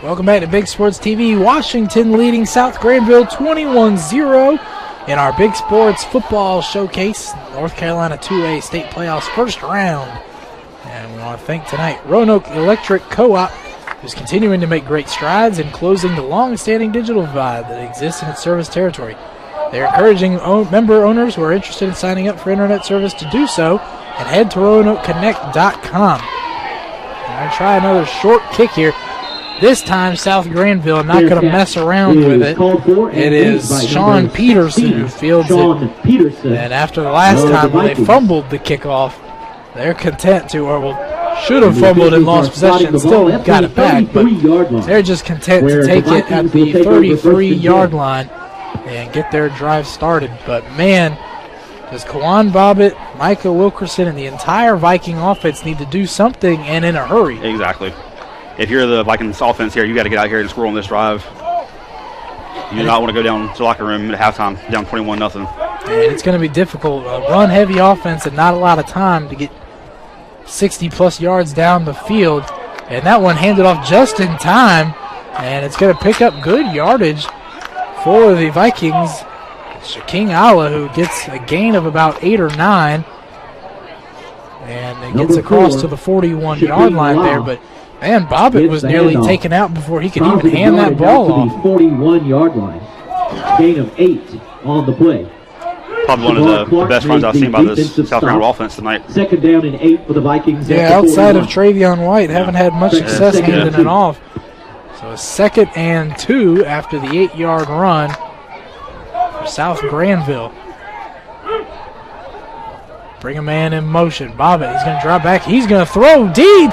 Welcome back to Big Sports TV. Washington leading South Granville 21-0 in our Big Sports Football Showcase. North Carolina 2A State Playoffs first round. And we want to thank tonight Roanoke Electric Co-op, who's continuing to make great strides in closing the long-standing digital divide that exists in its service territory. They're encouraging member owners who are interested in signing up for internet service to do so and head to RoanokeConnect.com. I'm going to try another short kick here. This time, South Granville not going to mess around with it. It is Sean Peterson who fields it. And after the last time when they fumbled the kickoff, they're content to, or should have fumbled and lost possession, still got it back, but they're just content to take it at the 33-yard line and get their drive started. But man, does Kawan Bobbitt, Micah Wilkerson, and the entire Viking offense need to do something, and in a hurry. Exactly. If you're the Vikings offense here, you got to get out here and score on this drive. You do not want to go down to the locker room at halftime down 21-0. And it's going to be difficult. A run-heavy offense and not a lot of time to get 60-plus yards down the field. And that one handed off just in time, and it's going to pick up good yardage for the Vikings. Shaking Allah, who gets a gain of about 8 or 9. And it gets across to the 41-yard line there. But, man, Bobbitt was nearly taken out before he could even hand that ball off. 41-yard line. Gain of 8 on the play. Probably one of the best runs I've seen by this South Carolina offense tonight. 2nd down and 8 for the Vikings. Yeah, outside of Travion White, haven't had much success handing it off. So a 2nd and 2 after the 8-yard run for South Granville. Bring a man in motion. Bobbitt, he's going to drop back. He's going to throw deep.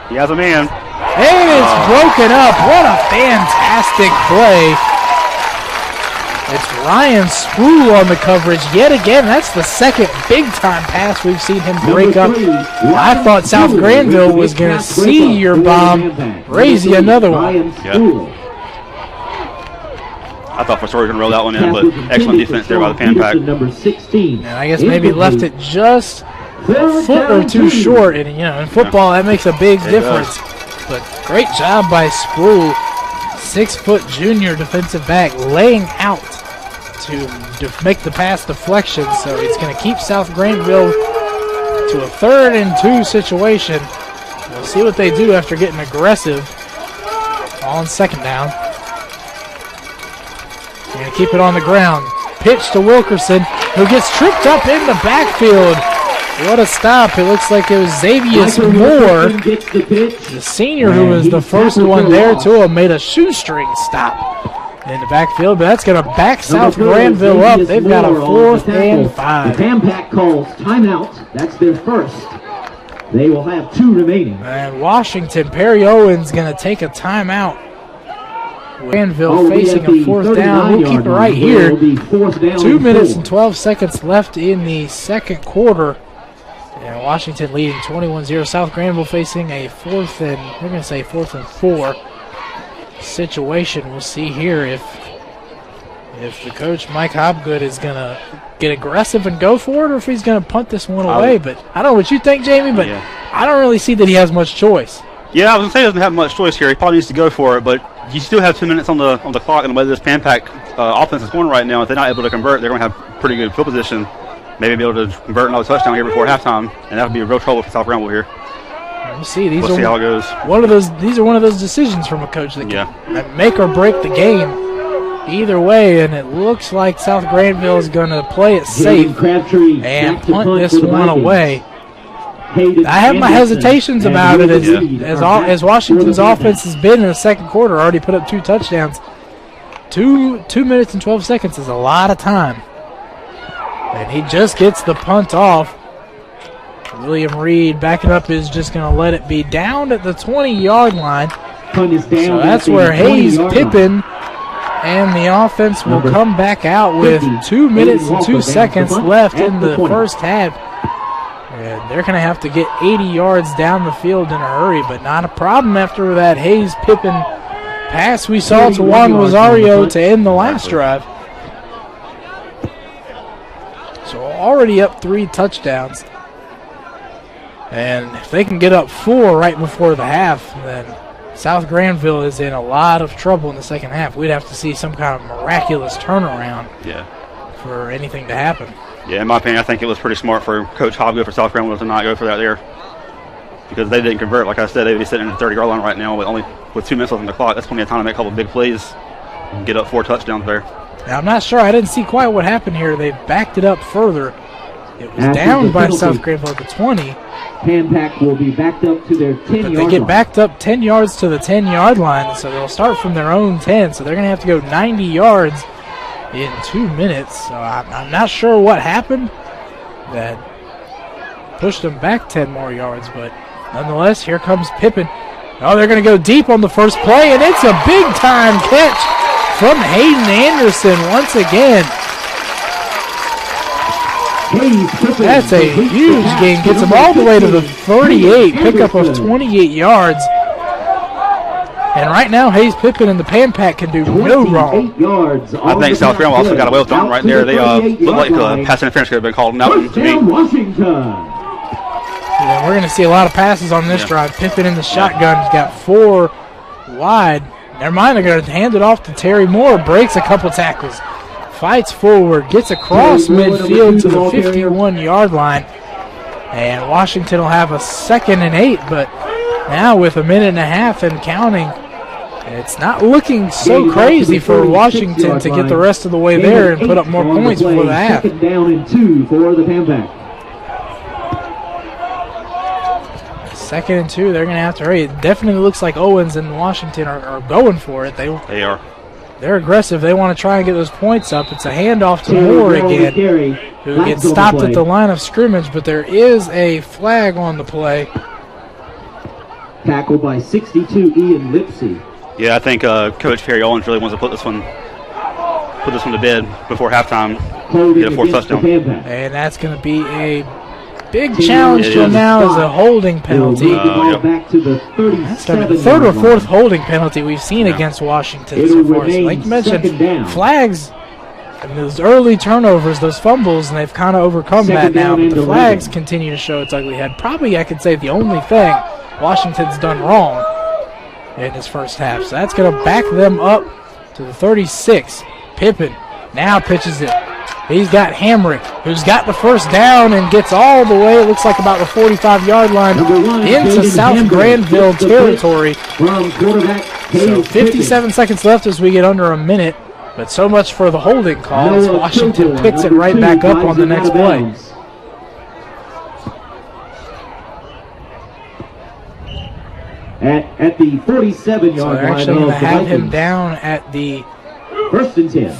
He has a man. And it's broken up. What a fantastic play. It's Ryan Sproul on the coverage yet again. That's the second big-time pass we've seen him break up. I thought South Granville was going to see your bomb, raise you another one. Yeah. I thought for sure he was going to roll that one in, but excellent defense there by the Pan Pack. And I guess maybe left it just a foot or two short. And, you know, in football, that makes a big difference. But great job by Sproul. 6-foot junior defensive back laying out to make the pass deflection. So it's going to keep South Granville to a 3rd and 2 situation. We'll see what they do after getting aggressive on 2nd down. They're going to keep it on the ground. Pitch to Wilkerson, who gets tripped up in the backfield. What a stop. It looks like it was Xavius Moore, the senior, who was the first one there to have made a shoestring stop in the backfield. But that's going to back South Granville up. They've got a 4th and 5. The Pampack calls timeout. That's their first. They will have 2 remaining. And Washington, Perry Owens going to take a timeout. Granville facing a 4th down. We'll keep it right here. 2 minutes and 12 seconds left in the 2nd quarter. And Washington leading 21-0. South Granville facing a 4th and, we're going to say 4th and 4 situation. We'll see here if the coach, Mike Hobgood, is going to get aggressive and go for it, or if he's going to punt this one away. But I don't know what you think, Jamie, but I don't really see that he has much choice. Yeah, I was going to say he doesn't have much choice here. He probably needs to go for it, but you still have 2 minutes on the clock, and the way this Pampack offense is going right now, if they're not able to convert, they're going to have pretty good field position. Maybe be able to convert another touchdown here before halftime, and that would be real trouble for South Granville here. We'll see. We'll see how it goes. These are one of those decisions from a coach that can make or break the game either way, and it looks like South Granville is going to play it safe and punt this one away. I have my hesitations about it as Washington's offense has been in the 2nd quarter, already put up 2 touchdowns. 2 minutes and 12 seconds is a lot of time. And he just gets the punt off. William Reed backing up is just going to let it be down at the 20-yard line. So that's where Hayes Pippin and the offense will come back out with 2 minutes and 2 seconds left in the first half. And they're going to have to get 80 yards down the field in a hurry, but not a problem after that Hayes Pippin pass we saw to Juan Rosario to end the last drive. So already up 3 touchdowns. And if they can get up 4 right before the half, then South Granville is in a lot of trouble in the second half. We'd have to see some kind of miraculous turnaround for anything to happen. Yeah, in my opinion, I think it was pretty smart for Coach Hobgood for South Granville to not go for that there, because they didn't convert. Like I said, they'd be sitting in the 30-yard line right now with 2 minutes left on the clock. That's plenty of time to make a couple of big plays and get up 4 touchdowns there. Now, I'm not sure. I didn't see quite what happened here. They backed it up further. It was down by South Granville at the 20. Pampack will be backed up to their 10-yard line. They get backed up 10 yards to the 10-yard line, so they'll start from their own 10. So they're going to have to go 90 yards in 2 minutes. So I'm not sure what happened that pushed them back 10 more yards, but nonetheless, here comes Pippin. Oh, they're going to go deep on the first play, and it's a big-time catch from Hayden Anderson once again. That's a huge gain. Gets him all the way to the 38, pickup of 28 yards. And right now, Hayes Pippin and the Pampack can do no wrong. I think South Granville also got away with something right there. They look like pass interference could have been called out to me. Yeah, we're going to see a lot of passes on this drive. Pippin in the shotgun. He's got 4 wide. Never mind, they're going to hand it off to Terry Moore. Breaks a couple tackles. Fights forward. Gets across midfield to the 51-yard line. And Washington will have a 2nd and 8. But now with a minute and a half and counting, it's not looking so crazy for Washington to get the rest of the way there and put up more points before the half. 2nd down and 2 for the Pampack. 2nd and 2, they're going to have to hurry. It definitely looks like Owens and Washington are going for it. They are. They're aggressive. They want to try and get those points up. It's a handoff to Moore again, who gets stopped at the line of scrimmage, but there is a flag on the play. Tackled by 62, Ian Lipsy. Yeah, I think Coach Perry Owens really wants to put this one to bed before halftime. Get a 4th touchdown. And that's going to be a big challenge to him now is a holding penalty. Back to the that's the 3rd or 4th holding penalty we've seen against Washington so far. So like you mentioned, flags and those early turnovers, those fumbles, and they've kind of overcome that now. But the flags continue to show its ugly head. Probably, I could say, the only thing Washington's done wrong in this first half. So that's going to back them up to the 36. Pippin now pitches it He's got Hamrick, who's got the first down and gets all the way, it looks like about the 45-yard line, into South Granville territory. So 57 seconds left as we get under a minute, but so much for the holding call as Washington picks it right back up on the next play. At the 47-yard line. So they're actually going to have him down at the 1st and 10.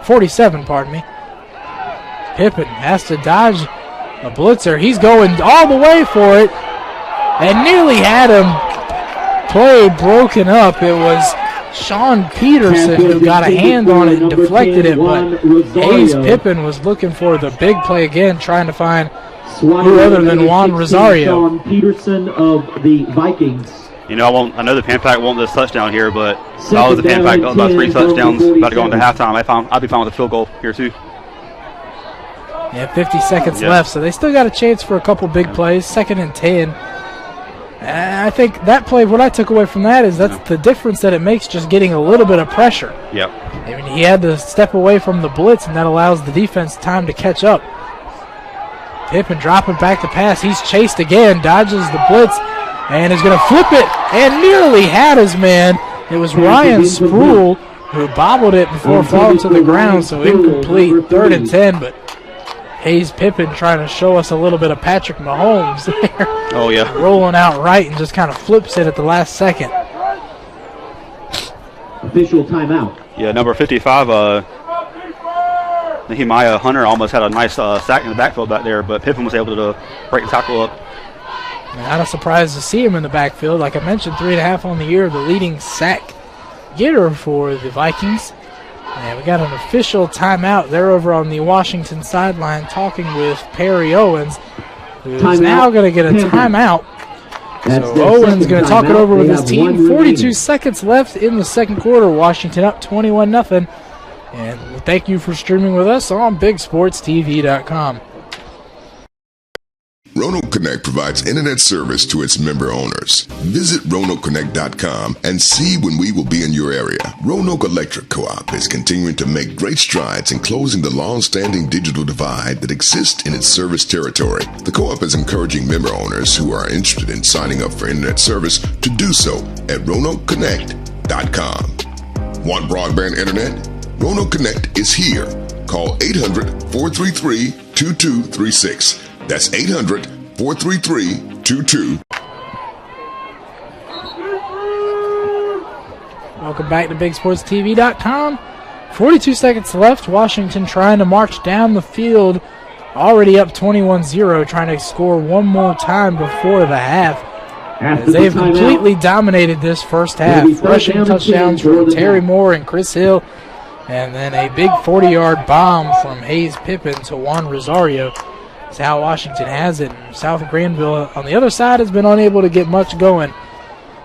47, pardon me. Pippen has to dodge a blitzer. He's going all the way for it and nearly had him. Play broken up. It was Sean Peterson who got a hand on it and deflected it, but Hayes Pippen was looking for the big play again, trying to find who other than Juan Rosario. Sean Peterson of the Vikings. You know, I know the Pan Pac won this touchdown here, but if I was the Pan Pac, about 3 touchdowns, about to go into halftime, I'd be fine with a field goal here too. Yeah, 50 seconds left, so they still got a chance for a couple big plays. 2nd and 10. I think that play, what I took away from that is that's the difference that it makes, just getting a little bit of pressure. Yep. I mean, he had to step away from the blitz, and that allows the defense time to catch up. Pippen dropping back to pass. He's chased again, dodges the blitz, and is going to flip it, and nearly had his man. It was Ryan Sproul who bobbled it before falling to the ground, so incomplete. 3rd and 10, but Hayes Pippen trying to show us a little bit of Patrick Mahomes there. Oh, yeah. Rolling out right and just kind of flips it at the last second. Official timeout. Yeah, number 55, Nehemiah Hunter almost had a nice sack in the backfield back there, but Pippen was able to break the tackle up. Not a surprise to see him in the backfield. Like I mentioned, 3.5 on the year, the leading sack getter for the Vikings. And we got an official timeout. They're over on the Washington sideline talking with Perry Owens, who's now going to get a timeout. So Owens going to talk it over with his team. 42 seconds left in the second quarter. Washington up 21-0. And thank you for streaming with us on BigSportsTV.com. Roanoke Connect provides internet service to its member owners. Visit RoanokeConnect.com and see when we will be in your area. Roanoke Electric Co-op is continuing to make great strides in closing the long-standing digital divide that exists in its service territory. The co-op is encouraging member owners who are interested in signing up for internet service to do so at RoanokeConnect.com. Want broadband internet? Roanoke Connect is here. Call 800-433-2236. That's 800-433-2236. Welcome back to BigSportsTV.com. 42 seconds left. Washington trying to march down the field. Already up 21-0, trying to score one more time before the half. As they've completely dominated this first half. Rushing touchdowns from Terry Moore and Chris Hill. And then a big 40-yard bomb from Hayes Pippen to Juan Rosario. That's how Washington has it. And South Granville on the other side has been unable to get much going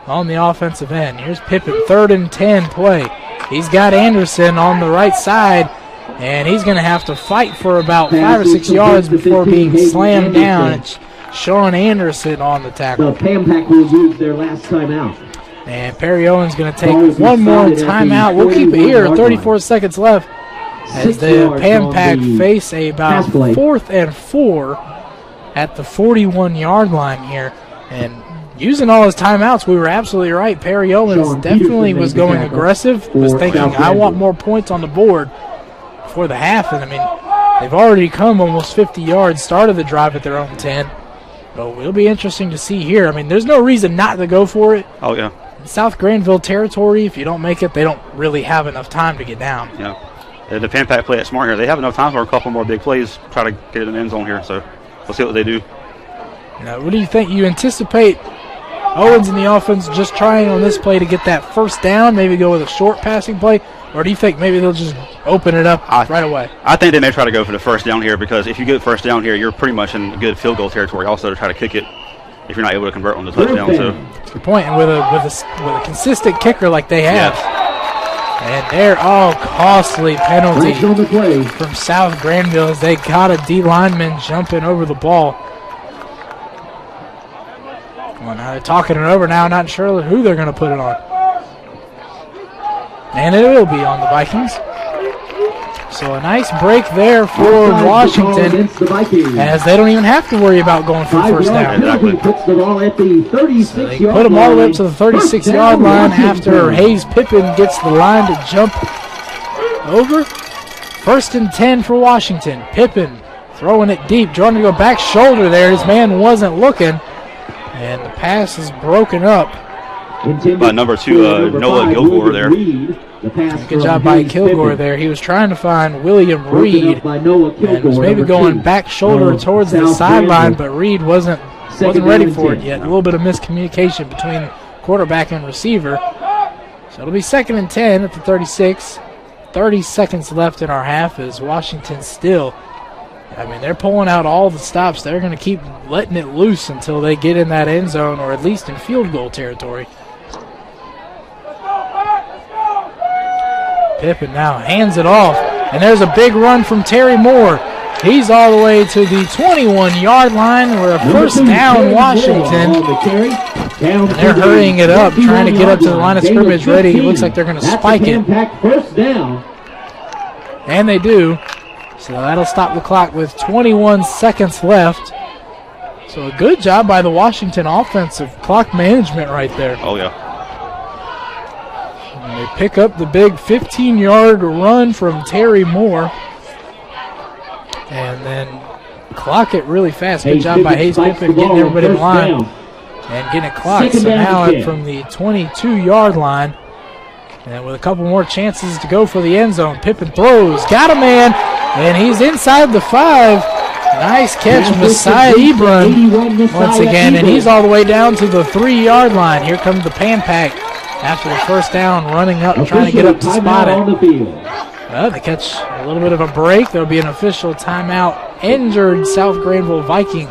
on the offensive end. Here's Pippen, 3rd and 10 play. He's got Anderson on the right side, and he's going to have to fight for about 5 or 6 yards before being slammed down. It's Sean Anderson on the tackle. The Pan Pac will use their last timeout. And Perry Owens going to take one more timeout. We'll keep it here. 34 seconds left as the Pan Pac face about 4th and 4 at the 41-yard line here. And using all his timeouts, we were absolutely right. Perry Owens definitely was going aggressive, was thinking, I want more points on the board before the half. And, I mean, they've already come almost 50 yards, started the drive at their own 10. But it'll be interesting to see here. I mean, there's no reason not to go for it. Oh, yeah. In South Granville territory, if you don't make it, they don't really have enough time to get down. Yeah. The Pan Pac play it smart here. They have enough time for a couple more big plays, try to get it in the end zone here. So we'll see what they do. Now, what do you think? You anticipate Owens in the offense just trying on this play to get that first down, maybe go with a short passing play? Or do you think maybe they'll just open it up right away? I think they may try to go for the first down here, because if you get first down here, you're pretty much in good field goal territory also to try to kick it if you're not able to convert on the touchdown. So good point. And with a consistent kicker like they have. Yes. And they're all costly penalty from South Granville as they got a D lineman jumping over the ball. Well, now they're talking it over now, not sure who they're going to put it on. And it will be on the Vikings. So a nice break there for Washington, as they don't even have to worry about going for first down. Exactly. Puts the ball at the 36-yard so they put them all the way up to the 36-yard line after Hayes Pippin gets the line to jump over. 1st and 10 for Washington. Pippin throwing it deep, trying to go back shoulder there. His man wasn't looking, and the pass is broken up. By number 2, Noah Gilmore there. Good job by Kilgore there. He was trying to find William Reed and was maybe going back shoulder towards the sideline, but Reed wasn't ready for it yet. A little bit of miscommunication between quarterback and receiver. So it'll be 2nd and 10 at the 36. 30 seconds left in our half as Washington still, they're pulling out all the stops. They're going to keep letting it loose until they get in that end zone or at least in field goal territory. Pippin now hands it off, and there's a big run from Terry Moore. He's all the way to the 21-yard line. We're a first down, Washington. And they're hurrying it up, trying to get up to the line of scrimmage ready. It looks like they're going to spike it. And they do. So that'll stop the clock with 21 seconds left. So a good job by the Washington offensive clock management right there. Oh, yeah. And they pick up the big 15-yard run from Terry Moore. And then clock it really fast. Good job by Hayes Pippin getting everybody in line and getting it clocked. So now from the 22-yard line, and with a couple more chances to go for the end zone, Pippin throws, got a man, and he's inside the 5. Nice catch, Messiah Ebron once again, and he's all the way down to the 3-yard line. Here comes the Pan Pack after the first down, running up, trying to get up to spot it. Well, they catch a little bit of a break. There'll be an official timeout. Injured South Granville Viking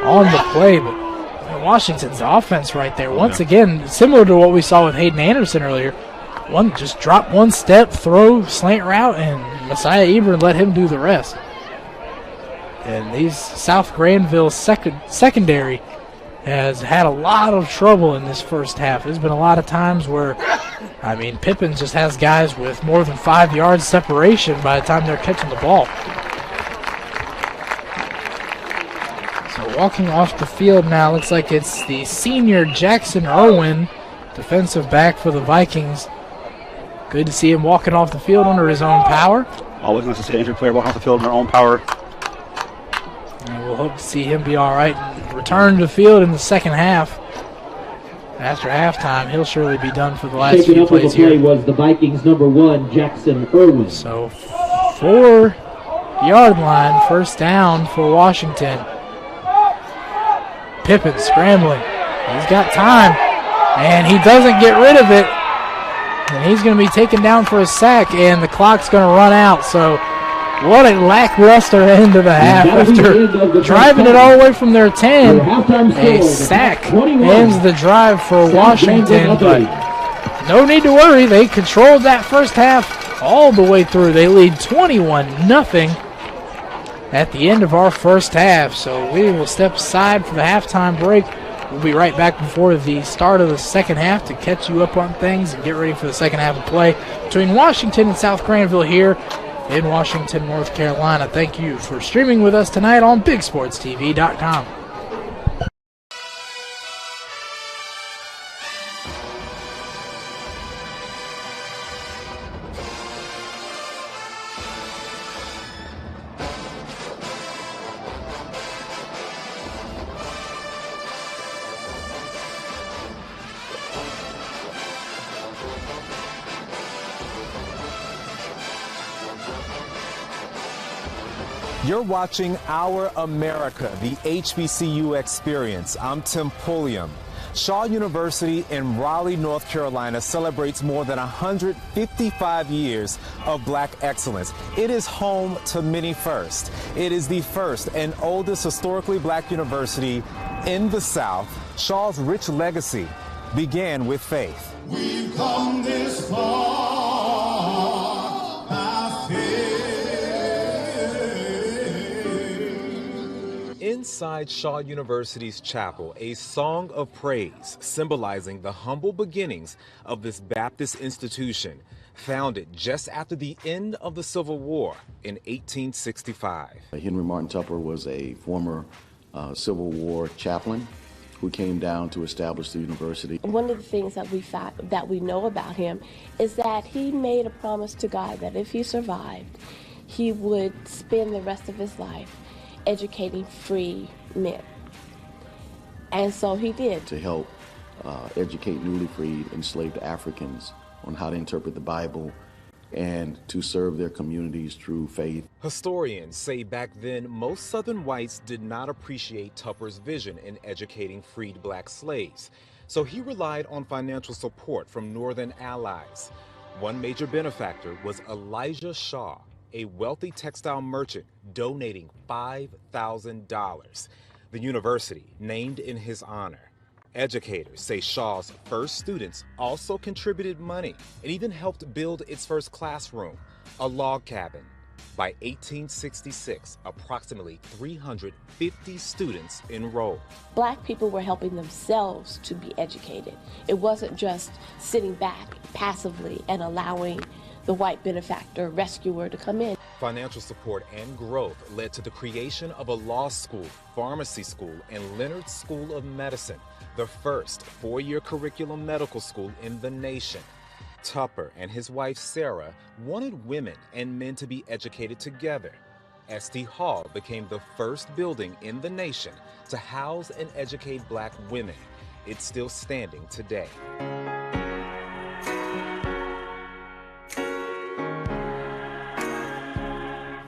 on the play, but Washington's offense right there. Once again, similar to what we saw with Hayden Anderson earlier. Just drop one step, throw, slant route, and Messiah Ebron let him do the rest. And these South Granville secondary has had a lot of trouble in this first half. There's been a lot of times where, Pippin just has guys with more than 5 yards separation by the time they're catching the ball. So walking off the field now, looks like it's the senior Jackson Irwin, defensive back for the Vikings. Good to see him walking off the field under his own power. Always nice to see an injured player walk off the field under their own power. And we'll hope to see him be all right and return to the field in the second half. After halftime, he'll surely be done for the last few plays here. Play was the Vikings' number 1, Jackson Irwin. So 4-yard line, first down for Washington. Pippin scrambling. He's got time, and he doesn't get rid of it. And he's going to be taken down for a sack, and the clock's going to run out. So what a lackluster end of the half. After driving it all the way from their 10, a sack ends the drive for Washington. But no need to worry. They controlled that first half all the way through. They lead 21-0 at the end of our first half. So we will step aside for the halftime break. We'll be right back before the start of the second half to catch you up on things and get ready for the second half of play between Washington and South Granville here in Washington, North Carolina. Thank you for streaming with us tonight on BigSportsTV.com. You're watching Our America, the HBCU experience. I'm Tim Pulliam. Shaw University in Raleigh, North Carolina celebrates more than 155 years of black excellence. It is home to many firsts. It is the first and oldest historically black university in the South. Shaw's rich legacy began with faith. We've come this far by faith. In inside Shaw University's chapel, a song of praise symbolizing the humble beginnings of this Baptist institution, founded just after the end of the Civil War in 1865. Henry Martin Tupper was a former Civil War chaplain who came down to establish the university. One of the things that we know about him is that he made a promise to God that if he survived, he would spend the rest of his life educating free men. And so he did. To help educate newly freed enslaved Africans on how to interpret the Bible and to serve their communities through faith. Historians say back then, most Southern whites did not appreciate Tupper's vision in educating freed black slaves, so he relied on financial support from Northern allies. One major benefactor was Elijah Shaw, a wealthy textile merchant, donating $5,000. The university named in his honor. Educators say Shaw's first students also contributed money and even helped build its first classroom, a log cabin. By 1866, approximately 350 students enrolled. Black people were helping themselves to be educated. It wasn't just sitting back passively and allowing the white benefactor, rescuer to come in. Financial support and growth led to the creation of a law school, pharmacy school, and Leonard School of Medicine, the first four-year curriculum medical school in the nation. Tupper and his wife Sarah wanted women and men to be educated together. St. Hall became the first building in the nation to house and educate black women. It's still standing today.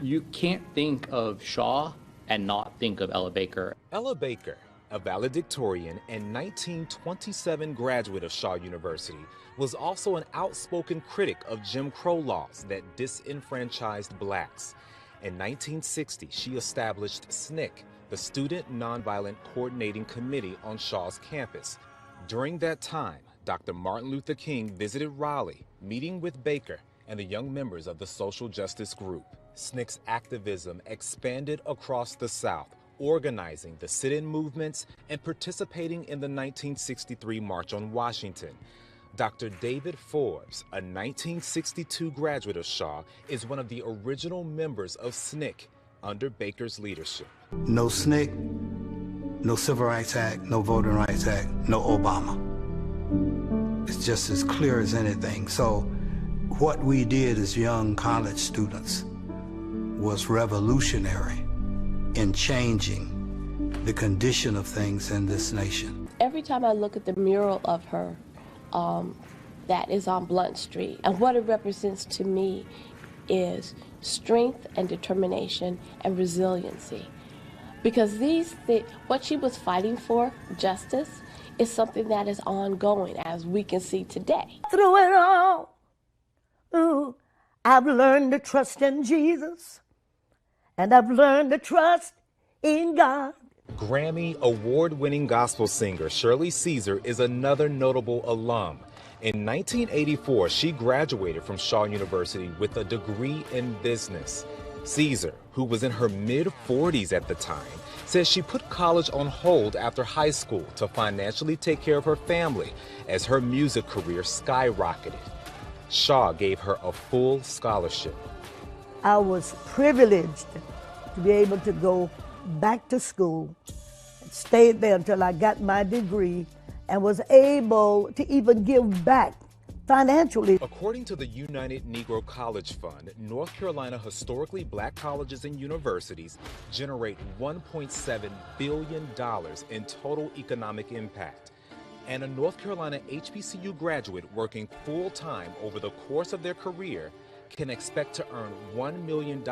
You can't think of Shaw and not think of Ella Baker. Ella Baker, a valedictorian and 1927 graduate of Shaw University, was also an outspoken critic of Jim Crow laws that disenfranchised blacks. In 1960, she established SNCC, the Student Nonviolent Coordinating Committee on Shaw's campus. During that time, Dr. Martin Luther King visited Raleigh, meeting with Baker and the young members of the social justice group. SNCC's activism expanded across the South, organizing the sit-in movements and participating in the 1963 March on Washington. Dr. David Forbes, a 1962 graduate of Shaw, is one of the original members of SNCC under Baker's leadership. No SNCC, no Civil Rights Act, no Voting Rights Act, no Obama. It's just as clear as anything. So what we did as young college students was revolutionary in changing the condition of things in this nation. Every time I look at the mural of her that is on Blunt Street, and what it represents to me is strength and determination and resiliency. Because what she was fighting for, justice, is something that is ongoing, as we can see today. Through it all, ooh, I've learned to trust in Jesus, and I've learned to trust in God. Grammy award-winning gospel singer Shirley Caesar is another notable alum. In 1984, she graduated from Shaw University with a degree in business. Caesar, who was in her mid-40s at the time, says she put college on hold after high school to financially take care of her family as her music career skyrocketed. Shaw gave her a full scholarship. I was privileged to be able to go back to school, stayed there until I got my degree, and was able to even give back financially. According to the United Negro College Fund, North Carolina historically black colleges and universities generate $1.7 billion in total economic impact. And a North Carolina HBCU graduate working full-time over the course of their career can expect to earn $1 million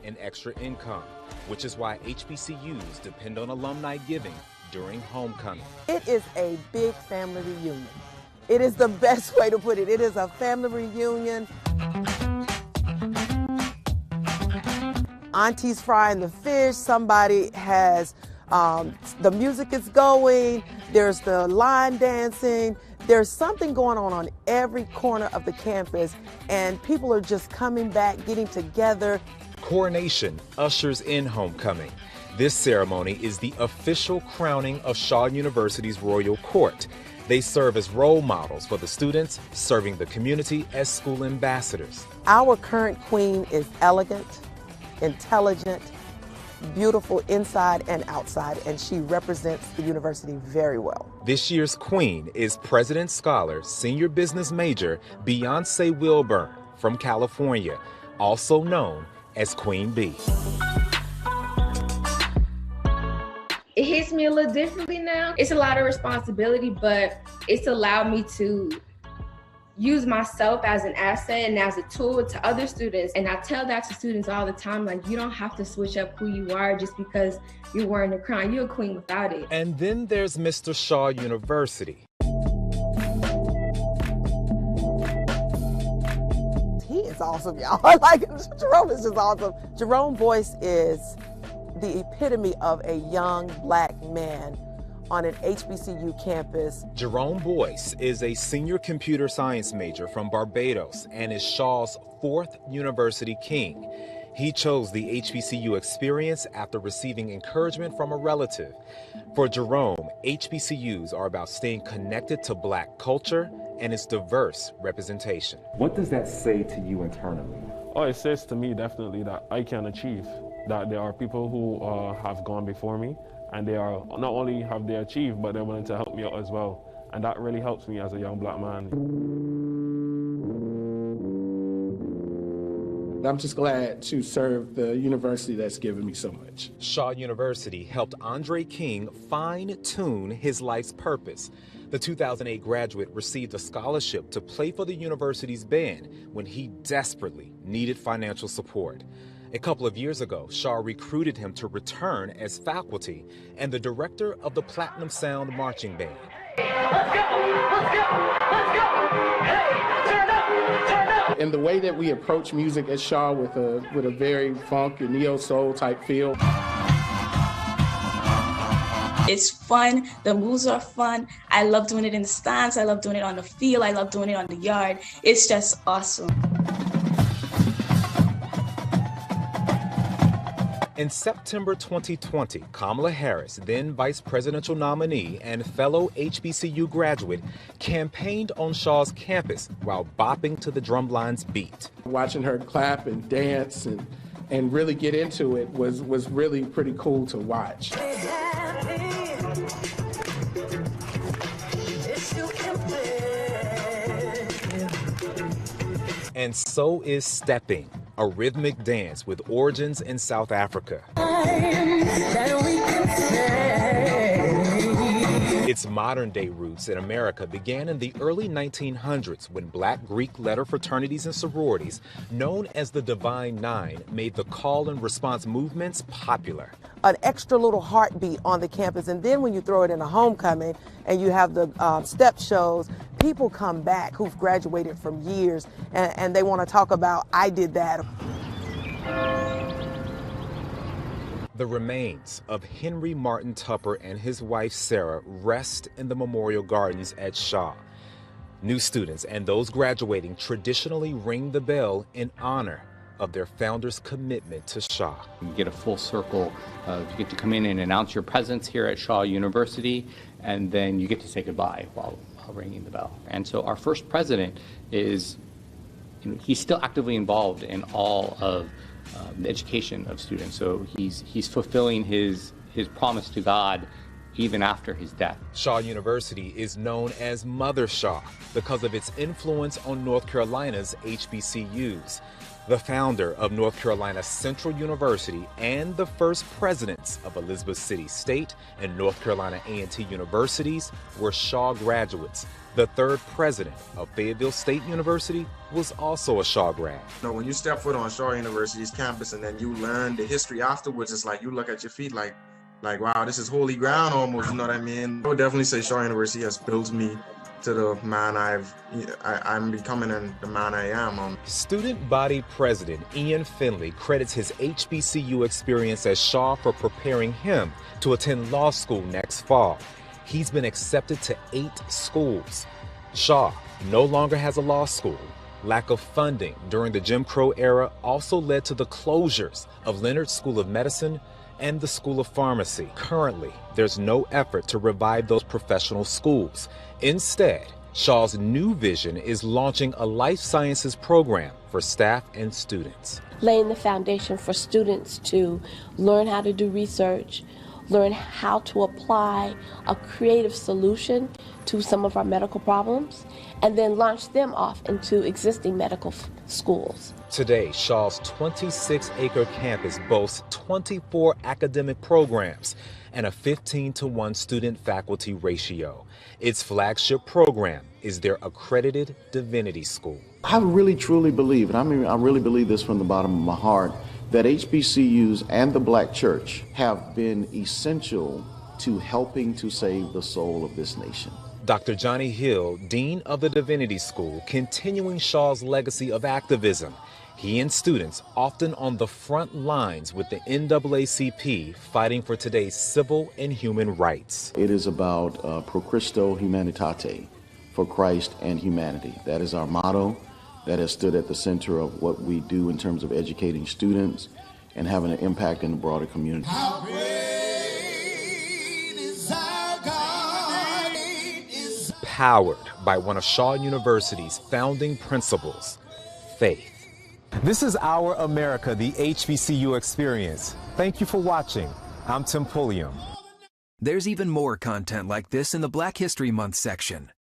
in extra income, which is why HBCUs depend on alumni giving during homecoming. It is a big family reunion. It is the best way to put it. It is a family reunion. Auntie's frying the fish. Somebody has, the music is going. There's the line dancing. There's something going on every corner of the campus, and people are just coming back, getting together. Coronation ushers in homecoming. This ceremony is the official crowning of Shaw University's Royal Court. They serve as role models for the students, serving the community as school ambassadors. Our current queen is elegant, intelligent, beautiful inside and outside, and she represents the university very well. This year's queen is President Scholar, senior business major Beyonce Wilburn from California, also known as Queen Bee. It hits me a little differently now. It's a lot of responsibility, but it's allowed me to use myself as an asset and as a tool to other students. And I tell that to students all the time, like, you don't have to switch up who you are just because you're wearing a crown. You're a queen without it. And then there's Mr. Shaw University. He is awesome, y'all. Like, Jerome is just awesome. Jerome Boyce is the epitome of a young black man on an HBCU campus. Jerome Boyce is a senior computer science major from Barbados and is Shaw's 4th university king. He chose the HBCU experience after receiving encouragement from a relative. For Jerome, HBCUs are about staying connected to black culture and its diverse representation. What does that say to you internally? Oh, it says to me definitely that I can achieve, that there are people who have gone before me, and they are not only have they achieved, but they're willing to help me out as well. And that really helps me as a young black man. I'm just glad to serve the university that's given me so much. Shaw University helped Andre King fine-tune his life's purpose. The 2008 graduate received a scholarship to play for the university's band when he desperately needed financial support. A couple of years ago, Shaw recruited him to return as faculty and the director of the Platinum Sound Marching Band. Let's go! Let's go! Let's go! Hey, turn up! Turn up! And the way that we approach music at Shaw with a very funk and neo-soul type feel. It's fun. The moves are fun. I love doing it in the stands. I love doing it on the field. I love doing it on the yard. It's just awesome. In September 2020, Kamala Harris, then vice presidential nominee and fellow HBCU graduate, campaigned on Shaw's campus while bopping to the drumline's beat. Watching her clap and dance and really get into it was really pretty cool to watch. And so is stepping, a rhythmic dance with origins in South Africa. Its modern-day roots in America began in the early 1900s when black Greek letter fraternities and sororities, known as the Divine Nine, made the call and response movements popular. An extra little heartbeat on the campus, and then when you throw it in a homecoming and you have the step shows, people come back who've graduated from years and they want to talk about, I did that. The remains of Henry Martin Tupper and his wife Sarah rest in the Memorial Gardens at Shaw. New students and those graduating traditionally ring the bell in honor of their founders' commitment to Shaw. You get a full circle. You get to come in and announce your presence here at Shaw University, and then you get to say goodbye while ringing the bell. And so our first president is, he's still actively involved in all of the education of students. So he's fulfilling his promise to God even after his death. Shaw University is known as Mother Shaw because of its influence on North Carolina's HBCUs. The founder of North Carolina Central University and the first presidents of Elizabeth City State and North Carolina A&T universities were Shaw graduates. The third president of Fayetteville State University was also a Shaw grad. When you step foot on Shaw University's campus and then you learn the history afterwards, it's like you look at your feet like wow, this is holy ground almost, you know what I mean? I would definitely say Shaw University has built me to the man I'm becoming and the man I am. Student body president Ian Finley credits his HBCU experience at Shaw for preparing him to attend law school next fall. He's been accepted to 8 schools. Shaw no longer has a law school. Lack of funding during the Jim Crow era also led to the closures of Leonard School of Medicine and the School of Pharmacy. Currently, there's no effort to revive those professional schools. Instead, Shaw's new vision is launching a life sciences program for staff and students. Laying the foundation for students to learn how to do research, learn how to apply a creative solution to some of our medical problems, and then launch them off into existing medical schools. Today, Shaw's 26-acre campus boasts 24 academic programs and a 15-to-1 student-faculty ratio. Its flagship program is their accredited divinity school. I really truly believe, and I really believe this from the bottom of my heart, that HBCUs and the Black church have been essential to helping to save the soul of this nation. Dr. Johnny Hill, Dean of the Divinity School, continuing Shaw's legacy of activism. He and students often on the front lines with the NAACP fighting for today's civil and human rights. It is about pro Christo humanitate, for Christ and humanity. That is our motto. That has stood at the center of what we do in terms of educating students and having an impact in the broader community. Powered by one of Shaw University's founding principles, faith. This is Our America, the HBCU experience. Thank you for watching. I'm Tim Pulliam. There's even more content like this in the Black History Month section.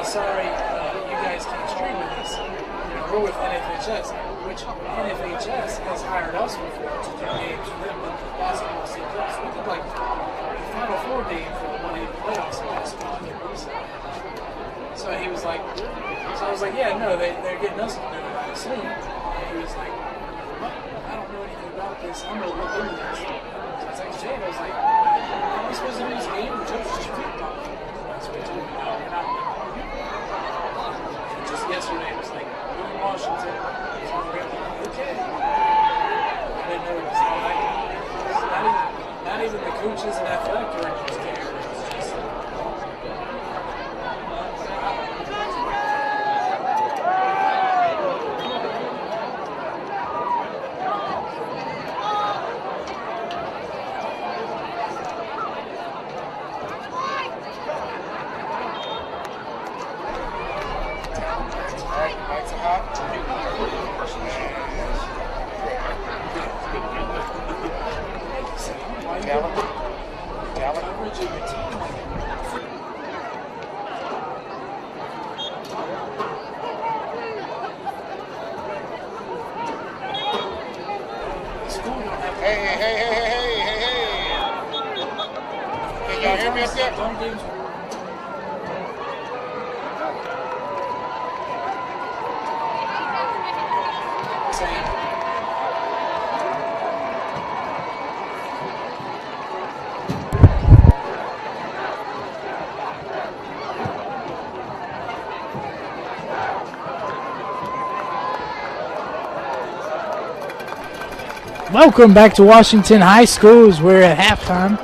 Sorry, you guys can't stream with us. We're with NFHS, which NFHS has hired us before to do games for them with basketball C+. We did like the Final Four game for the Monday playoffs in basketball. So he was like, I was like, yeah, no, they're getting us to do it soon. And he was like, what? I don't know anything about this. I'm going to look into this. So I was like, Jade, I was like, how are we supposed to do this game? The judge just flipped on me. That's what he told me. Yesterday it was like, we're in Washington. So I'm like, okay. I didn't know it was all like, not even the coaches and athletic directors care. It's just, Can y'all hear me up there? Welcome back to Washington High Schools. We're at halftime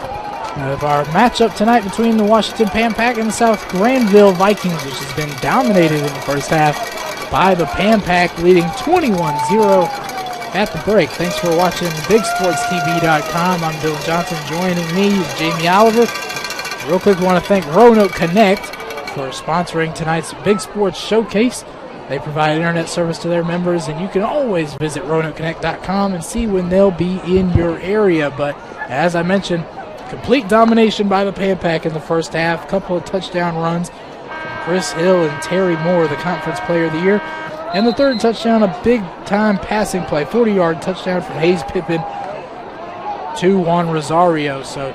of our matchup tonight between the Washington Pan Pack and the South Granville Vikings, which has been dominated in the first half by the Pan Pack, leading 21-0 at the break. Thanks for watching BigSportsTV.com. I'm Dylan Johnson. Joining me is Jamie Oliver. Real quick, we want to thank Roanoke Connect for sponsoring tonight's Big Sports Showcase. They provide internet service to their members, and you can always visit RoanokeConnect.com and see when they'll be in your area. But as I mentioned, complete domination by the Pan Pack in the first half. A couple of touchdown runs from Chris Hill and Terry Moore, the Conference Player of the Year. And the third touchdown, a big-time passing play, 40-yard touchdown from Hayes Pippin to Juan Rosario. So,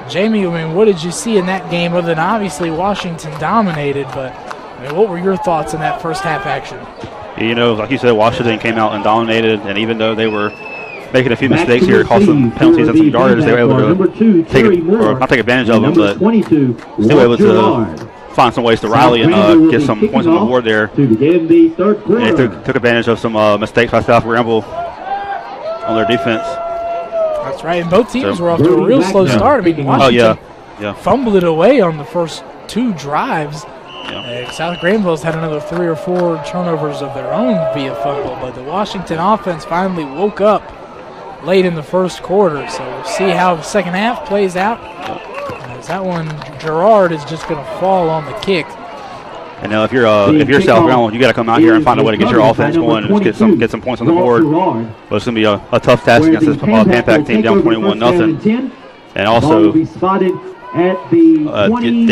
Jamie, I mean, what did you see in that game other than obviously Washington dominated, but I mean, what were your thoughts in that first half action? You know, like you said, Washington came out and dominated, and even though they were making a few mistakes here, cost them penalties and some yardage, they were able to not take advantage of them, but still able to find some ways to rally and get some points on the board there. And they took advantage of some mistakes by South Granville on their defense. That's right, and both teams were off to a real slow start. I mean, Washington fumbled it away on the first two drives. South Granville's had another 3 or 4 turnovers of their own via fumble, but the Washington offense finally woke up late in the first quarter. So we'll see how the second half plays out. As that one, Gerard is just going to fall on the kick. And now if you're South Granville, you got to come out here and find a way to get your offense going and get some points on the board. But it's going to be a tough task against this Pan-Pac team down 21-0. And also, they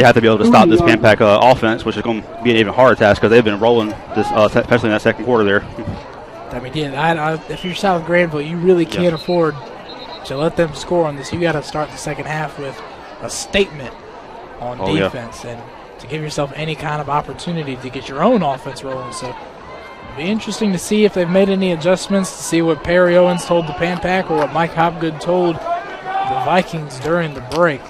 have to be able to stop this Pan-Pac offense, which is going to be an even harder task because they've been rolling this, especially in that second quarter there. I mean, if you're South Granville, you really can't afford to let them score on this. You got to start the second half with a statement on defense and to give yourself any kind of opportunity to get your own offense rolling. So it'll be interesting to see if they've made any adjustments, to see what Perry Owens told the Pan-Pac or what Mike Hopgood told the Vikings during the break.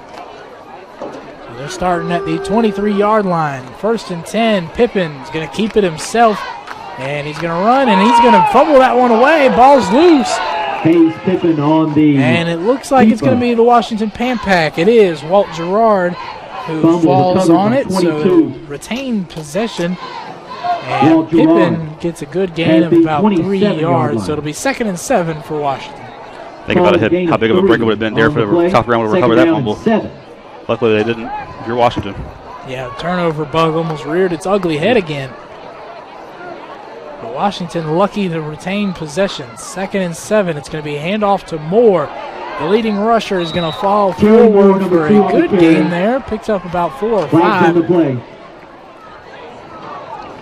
So they're starting at the 23-yard line. 1st and 10. Pippen's going to keep it himself, and he's going to run, and he's going to fumble that one away. Ball's loose. Hayes Pippen on the and it looks like it's going to be the Washington Pan-Pac. It is Walt Gerard who falls on it, so retain possession. And Pippen gets a good gain of about 3 yards, so it'll be 2nd and 7 for Washington. Think about how big of a break it would have been there for South Granville to recover that fumble. Luckily they didn't. If you're Washington. Yeah, turnover bug almost reared its ugly head again. But Washington lucky to retain possession. 2nd and 7. It's going to be a handoff to Moore. The leading rusher is going to fall forward for a good gain there. Picks up about 4 or 5.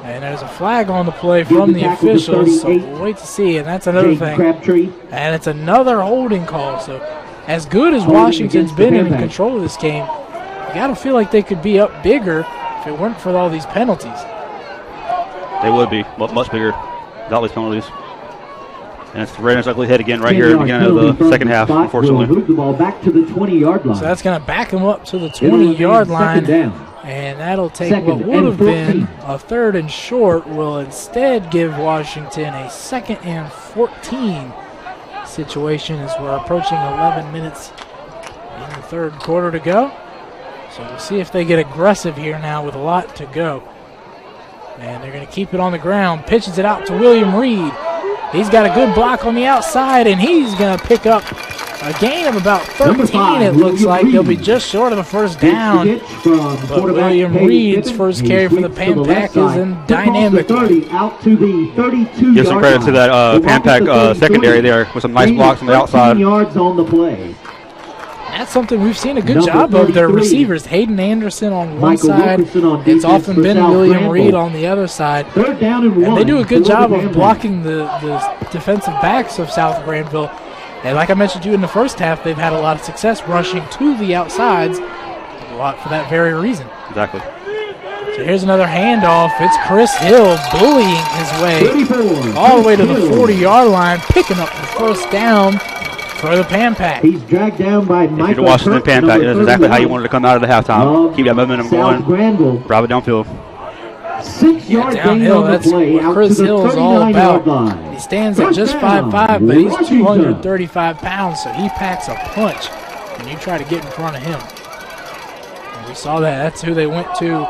And there's a flag on the play from the officials, so we'll wait to see. And that's another thing. And it's another holding call. So as good as Washington's been in control of this game, you got to feel like they could be up bigger if it weren't for all these penalties. They would be much bigger without these penalties. And it's rearing its ugly head again right here at the beginning of the second half, unfortunately. Move the ball back to the 20-yard line. So that's going to back him up to the 20-yard line. And that'll take what would have been a 3rd and short, will instead give Washington a 2nd and 14 situation as we're approaching 11 minutes in the third quarter to go. So we'll see if they get aggressive here now with a lot to go. And they're going to keep it on the ground. Pitches it out to William Reed. He's got a good block on the outside, and he's going to pick up a gain of about 13, it looks like. He'll be just short of a first down. But William Reed's first carry for the Pan-Pac is in dynamic. Give some credit to that Pan-Pac secondary there with some nice blocks on the outside. Yards on the play. That's something we've seen a good job of. Their receivers, Hayden Anderson on one side. It's often been William Reed on the other side. And they do a good job of blocking the defensive backs of South Granville. And like I mentioned to you in the first half, they've had a lot of success rushing to the outsides, a lot for that very reason. Exactly. So here's another handoff. It's Chris Hill bullying his way all the way to the 40-yard line, picking up the first down for the Pan-Pac. He's dragged down by Michael. If you're the Washington Pan-Pac, that's exactly how you wanted to come out of the halftime. Keep that momentum going. Drive it downfield. 6-yard downhill, that's what Chris Hill is all about. He stands at just 5'5", but he's 235 pounds, so he packs a punch when you try to get in front of him. And we saw that. That's who they went to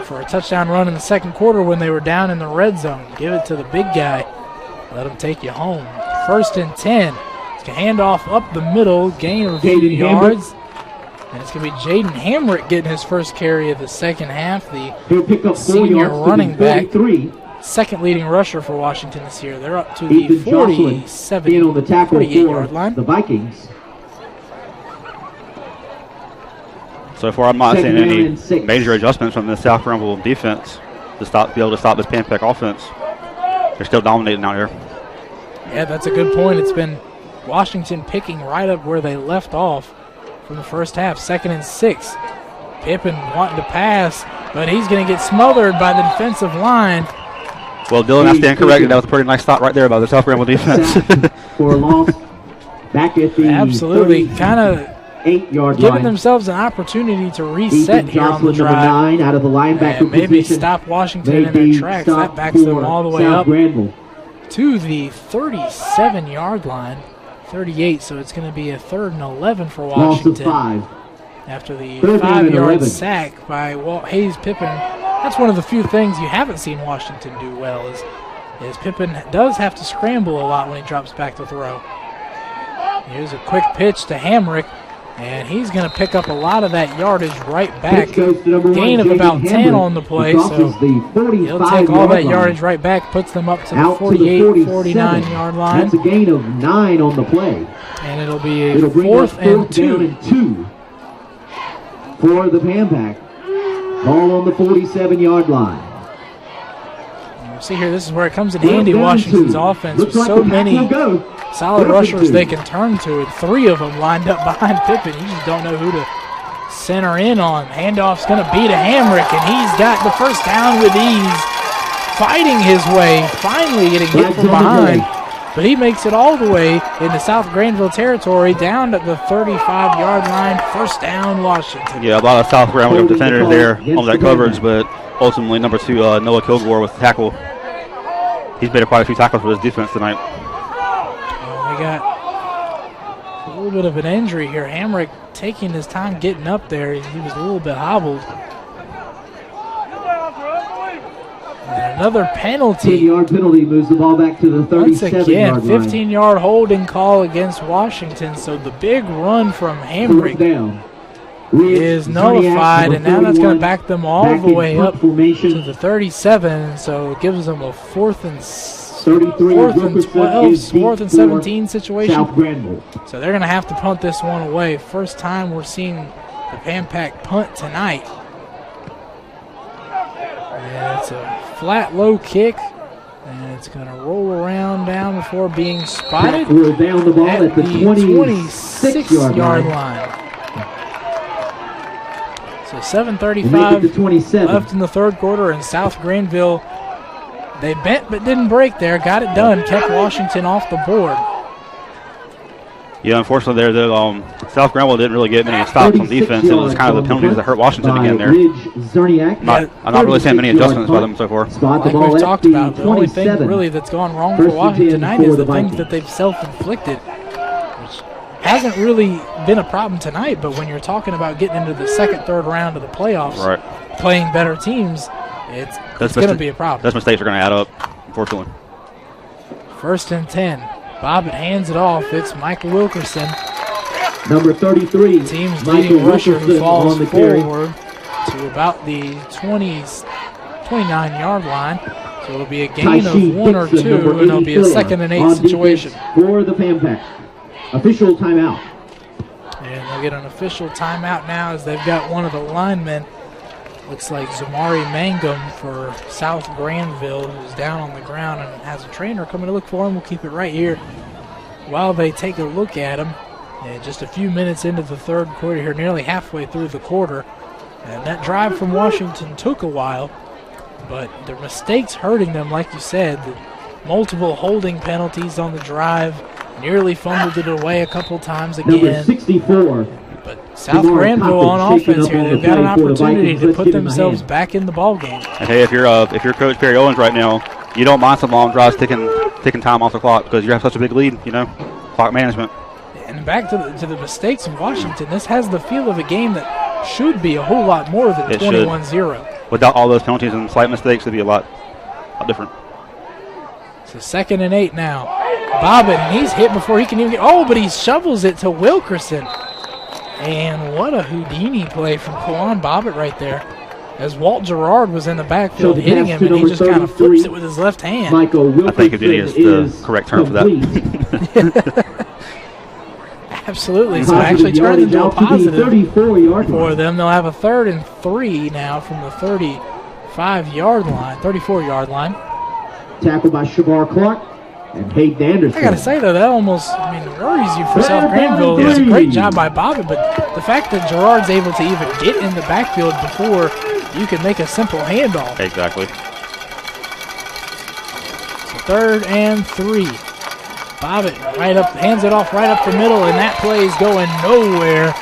for a touchdown run in the second quarter when they were down in the red zone. Give it to the big guy. Let him take you home. 1st and 10. It's a handoff up the middle, gain of a few yards. And it's going to be Jaden Hamrick getting his first carry of the second half. The senior running back, second leading rusher for Washington this year. They're up to the 48-yard line. The Vikings. So far, I'm not seeing any major adjustments from the South Granville defense to be able to stop this Pan-Pac offense. They're still dominating out here. Yeah, that's a good point. It's been Washington picking right up where they left off from the first half. 2nd and 6. Pippen wanting to pass, but he's going to get smothered by the defensive line. Well, Dylan, I stand corrected. That was a pretty nice stop right there by the South Granville defense. For a loss back at the absolutely, kind of 8-yard giving line. themselves an opportunity to reset here on the drive. 9 out of the linebacker and maybe position. Stop Washington in their tracks. That backs them all the way South up Granville. to the 37-yard line. 38, so it's going to be a 3rd and 11 for Washington. Loss of 5. After the 5-yard sack by Hayes Pippen That's one of the few things you haven't seen Washington do well is Pippen does have to scramble a lot when he drops back to throw. Here's a quick pitch to Hamrick, and he's going to pick up a lot of that yardage right back. Gain of about 10 on the play, so he'll take all that yardage right back, puts them up to the 48, 49 yard line. That's a gain of 9 on the play. And it'll be a 4th and 2 for the Pan Pack. Ball on the 47-yard line. See here, this is where it comes in handy, Washington's offense, with so many solid rushers they can turn to, and 3 of them lined up behind Pippen. You just don't know who to center in on. Handoff's going to be to Hamrick, and he's got the first down with ease, fighting his way, finally getting hit from behind, but he makes it all the way into South Granville territory, down at the 35-yard line. First down, Washington. Yeah, a lot of South Granville defenders there on that coverage, but ultimately number 2, Noah Kilgore with the tackle. He's made quite a few tackles for this defense tonight. Well, we got a little bit of an injury here. Hamrick taking his time getting up there. He was a little bit hobbled. And another penalty. 10-yard penalty moves the ball back to the 37-yard line. Once again, 15-yard holding call against Washington. So the big run from Hamrick is nullified, and now that's going to back them all the way up to the 37. So it gives them a 4th and 12, 4th and 17 situation. So they're going to have to punt this one away. First time we're seeing the Pan Pack punt tonight. And it's a flat, low kick, and it's going to roll around down before being spotted down the ball at the 26-yard line. So 7:35 left in the third quarter, and South Granville, they bent but didn't break there. Got it done, kept Washington off the board. Yeah, unfortunately there, South Granville didn't really get many stops on defense. It was kind of the penalties that hurt Washington again there. I'm not really seeing many adjustments by them so far. Like we've talked about, the only thing really that's gone wrong for Washington tonight is the things that they've self-inflicted, which hasn't really been a problem tonight, but when you're talking about getting into the second, third round of the playoffs, playing better teams, it's going to be a problem. Those mistakes are going to add up, unfortunately. 1st and 10. Bobbitt hands it off. It's Michael Wilkerson. Number 33. Team's leading rusher who falls forward to about the 29-yard line. So it'll be a gain of 1 or 2, and it'll be a 2nd and 8 situation. For the Pan Pack. Official timeout. And they'll get an official timeout now as they've got one of the linemen. Looks like Zamari Mangum for South Granville, who's down on the ground and has a trainer coming to look for him. We'll keep it right here while they take a look at him. And just a few minutes into the third quarter here, nearly halfway through the quarter. And that drive from Washington took a while, but their mistakes hurting them, like you said. The multiple holding penalties on the drive, nearly fumbled it away a couple times again. Number 64. But South Granville on offense here, they've got an opportunity to put themselves back in the ball game. And hey, if you're Coach Perry Owens right now, you don't mind some long drives taking time off the clock because you have such a big lead, clock management. And back to the mistakes in Washington, this has the feel of a game that should be a whole lot more than 21-0. Without all those penalties and slight mistakes, it'd be a lot different. So 2nd and 8 now. Bobbitt, and he's hit before he can even get, but he shovels it to Wilkerson. And what a Houdini play from Kwan Bobbitt right there. As Walt Gerard was in the backfield hitting him, and he just kind of flips it with his left hand. I think Houdini is the correct term for that. Absolutely. So actually turned into a positive for them. They'll have a 3rd and 3 now from the 34-yard line. Tackled by Shabar Clark and Hayden Anderson. I got to say, though, that almost worries you for South Granville. It was a great job by Bobbitt, but the fact that Gerard's able to even get in the backfield before you can make a simple handoff. Exactly. So 3rd and 3. Bobbitt hands it off right up the middle, and that play is going nowhere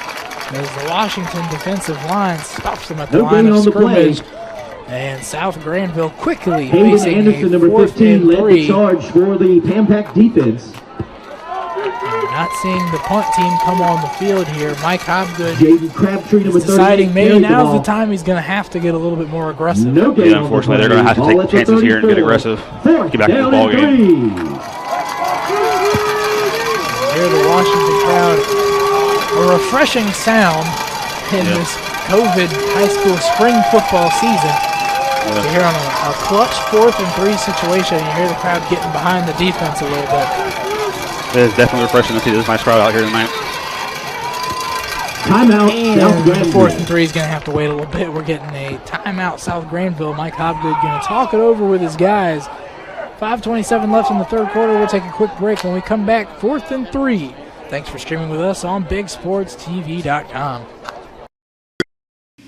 as the Washington defensive line stops them at the line of scrimmage. And South Granville quickly facing Anderson, number 15, led the charge for the Pan Pack defense. And Not seeing the punt team come on the field here. Mike Hobgood is deciding maybe now's the time he's going to have to get a little bit more aggressive. Yeah, unfortunately, they're going to have to take chances here and get aggressive. Get back in the ball game. Hear the Washington crowd. A refreshing sound in this COVID high school spring football season. So here on a clutch 4th and 3 situation, you hear the crowd getting behind the defense a little bit. It is definitely refreshing to see this nice crowd out here tonight. Timeout, South And Granville. 4th and 3 is going to have to wait a little bit. We're getting a timeout, South Granville. Mike Hobgood going to talk it over with his guys. 5:27 left in the third quarter. We'll take a quick break. When we come back, 4th and 3. Thanks for streaming with us on BigSportsTV.com.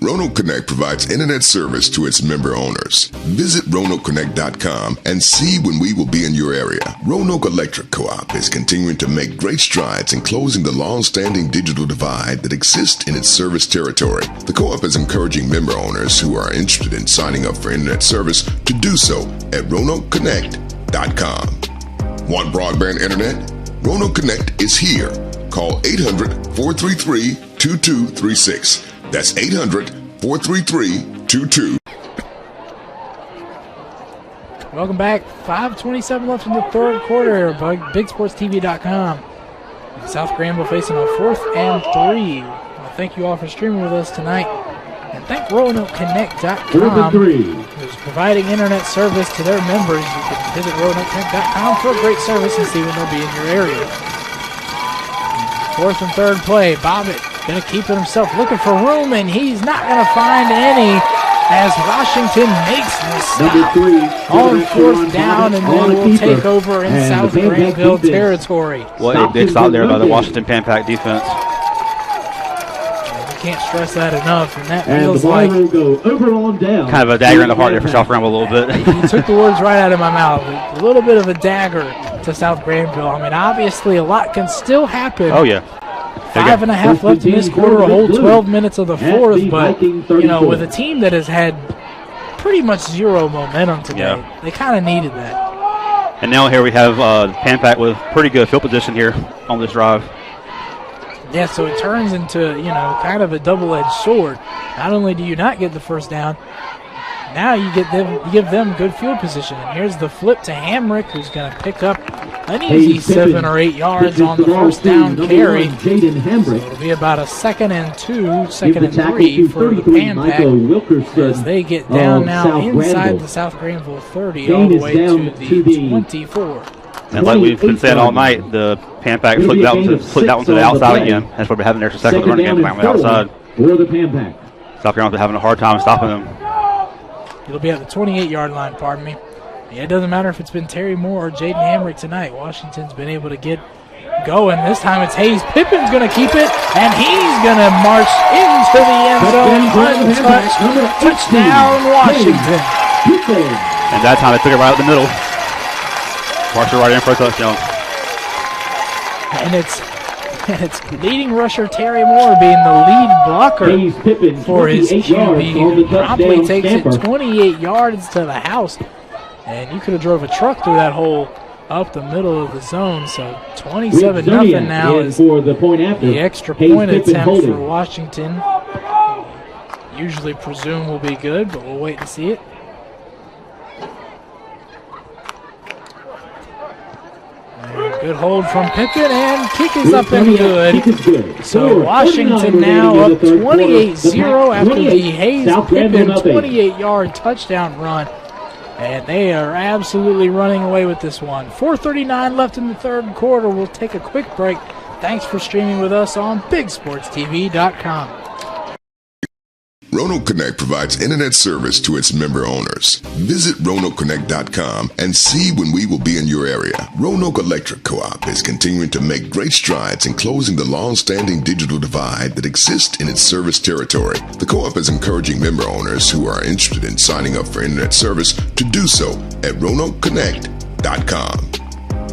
Roanoke Connect provides internet service to its member owners. Visit RoanokeConnect.com and see when we will be in your area. Roanoke Electric Co-op is continuing to make great strides in closing the long-standing digital divide that exists in its service territory. The co-op is encouraging member owners who are interested in signing up for internet service to do so at RoanokeConnect.com. Want broadband internet? Roanoke Connect is here. Call 800-433-2236. That's 800-433-2236. Welcome back. 5:27 left in the third quarter here, BigSportsTV.com. South Granville facing a 4th and 3. Well, thank you all for streaming with us tonight. And thank RoanokeConnect.com, who's providing internet service to their members. You can visit RoanokeConnect.com for a great service and see when they'll be in your area. 4th and 3rd play. Bobbitt going to keep it himself, looking for room, and he's not going to find any as Washington makes the stop on 4th down, and then will take over in South Granville territory. What a big stop there by the Washington Pan-Pac defense. You can't stress that enough, and that feels like kind of a dagger in the heart there for South Granville a little bit. you took the words right out of my mouth. A little bit of a dagger to South Granville. I mean, obviously a lot can still happen. Oh, yeah. 5.5 left in this quarter, a whole 12 minutes of the 4th, but, you know, with a team that has had pretty much zero momentum today, they kind of needed that. And now here we have Pan-Pac with pretty good field position here on this drive. Yeah, so it turns into, you know, kind of a double-edged sword. Not only do you not get the first down, now you give them good field position. And here's the flip to Hamrick, who's going to pick up an easy 7 or 8 yards on the first down carry. So it'll be about a 2nd and 2, 2nd and 3 for the Pan-Pac as they get down now inside the South Granville 30 all the way to the 24. And like we've been saying all night, the Pan-Pac flipped that one to the outside again. That's what we're having there for second running game playing on the outside. South Granville having a hard time stopping them. It'll be at the 28-yard line, pardon me. Yeah, it doesn't matter if it's been Terry Moore or Jaden Hamrick tonight. Washington's been able to get going. This time it's Hayes Pippin's going to keep it, and he's going to march into the end zone untouched. Touchdown, Washington. And that time they took it right out the middle. Marched it right in for a touchdown. And it's leading rusher Terry Moore being the lead blocker for his QB, who promptly takes it 28 yards to the house. And you could have drove a truck through that hole up the middle of the zone. So 27-0 now is the extra point attempt for Washington. Usually presume will be good, but we'll wait and see it. Good hold from Pippin, and kick is up and good. So Washington now up 28-0 after the Hayes Pippin 28-yard touchdown run. And they are absolutely running away with this one. 4:39 left in the third quarter. We'll take a quick break. Thanks for streaming with us on BigSportsTV.com. Roanoke Connect provides internet service to its member owners. Visit RoanokeConnect.com and see when we will be in your area. Roanoke Electric Co-op is continuing to make great strides in closing the long-standing digital divide that exists in its service territory. The co-op is encouraging member owners who are interested in signing up for internet service to do so at RoanokeConnect.com.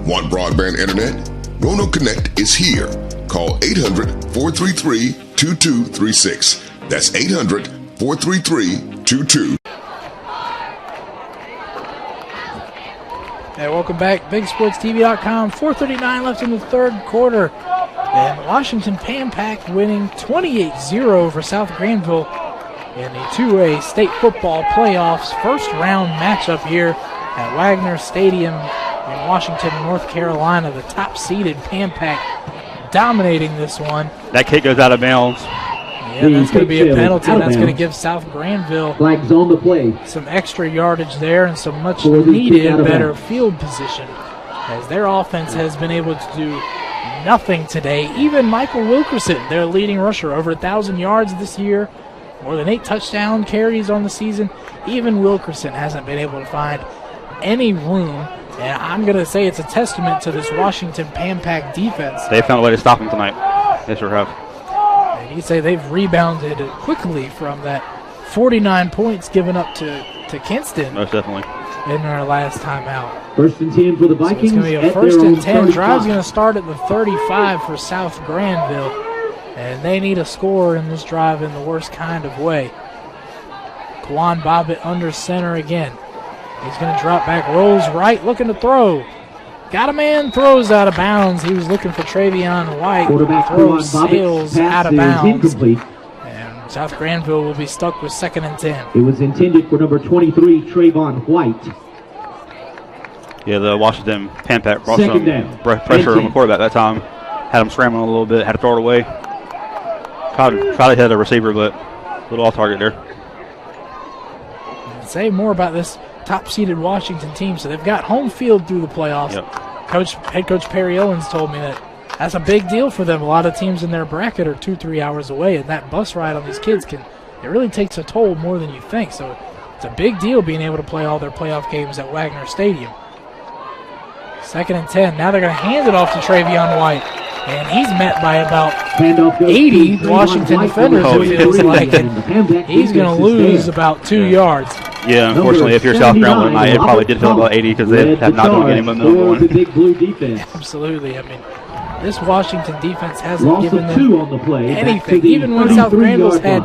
Want broadband internet? Roanoke Connect is here. Call 800-433-2236. That's 800-433-2236. Hey, welcome back. BigSportsTV.com. 4:39 left in the third quarter. And Washington Pan Pac winning 28-0 over South Granville in the 2A state football playoffs. First round matchup here at Wagner Stadium in Washington, North Carolina. The top seeded Pan Pac dominating this one. That kick goes out of bounds. Yeah, that's going to be a penalty. That's going to give South Granville flags on the play. Some extra yardage there and some much needed better field position, as their offense has been able to do nothing today. Even Michael Wilkerson, their leading rusher, over 1,000 yards this year, more than 8 touchdown carries on the season. Even Wilkerson hasn't been able to find any room, and I'm going to say it's a testament to this Washington Pan Pac defense. They found a way to stop him tonight. They sure have. And you say they've rebounded quickly from that 49 points given up to Kinston. Most definitely. In their last time out. 1st and 10 for the Vikings. So it's going to be a 1st and 10. Drive's going to start at the 35 for South Granville. And they need a score in this drive in the worst kind of way. Kwan Bobbitt under center again. He's going to drop back, rolls right, looking to throw. Got a man, throws out of bounds. He was looking for Travion White. Throw sails out of bounds. And South Granville will be stuck with 2nd and 10. It was intended for number 23, Trayvon White. Yeah, the Washington Pan Pac brought some pressure on the quarterback that time. Had him scrambling a little bit, had to throw it away. Tried to hit a receiver, but a little off target there. Say more about this top-seeded Washington team. So they've got home field through the playoffs. Yep. Head coach Perry Owens told me that that's a big deal for them. A lot of teams in their bracket are 2-3 hours away, and that bus ride on these kids it really takes a toll more than you think. So it's a big deal being able to play all their playoff games at Wagner Stadium. 2nd and 10. Now they're going to hand it off to Travion White. And he's met by about 80 Washington defenders, it feels like. And he's going to lose about 2 yards. Yeah, unfortunately, if you're South Granville tonight, it probably did feel about 80 because they have not done any momentum going. Absolutely. I mean, this Washington defense hasn't given them anything. Even when South Granville's had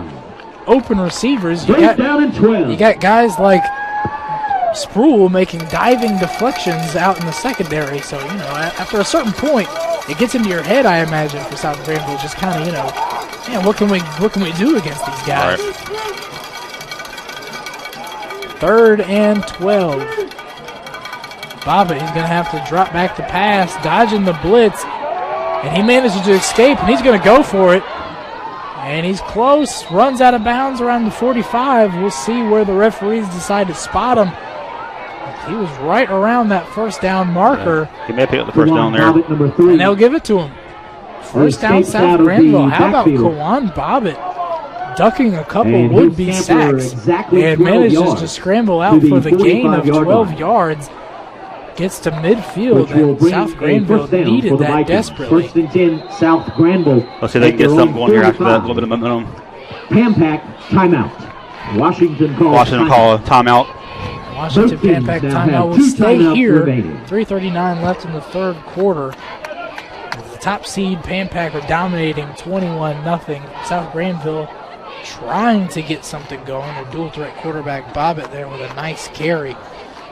open receivers, you got guys like Sproul making diving deflections out in the secondary. So, after a certain point, it gets into your head, I imagine, for South Granville, just kind of, man, what can we do against these guys? Right. 3rd and 12. Bobbitt, he's going to have to drop back to pass, dodging the blitz, and he manages to escape, and he's going to go for it. And he's close, runs out of bounds around the 45. We'll see where the referees decide to spot him. He was right around that first down marker. Yeah. He may pick up the first down there. And they'll give it to him. First down, South Granville. How about Kawan Bobbitt ducking a couple would-be sacks and manages to scramble out for the gain of 12 yards. Gets to midfield, and South Granville needed that desperately. 1st and 10, South Granville. Let's see if they can get something going here after that. A little bit of momentum. Pan Pac timeout. Washington call a timeout. Washington Pan Pac timeout will stay here. 3:39 left in the third quarter. The top seed Pan Pac are dominating 21-0. South Granville trying to get something going. Their dual threat quarterback Bobbitt there with a nice carry.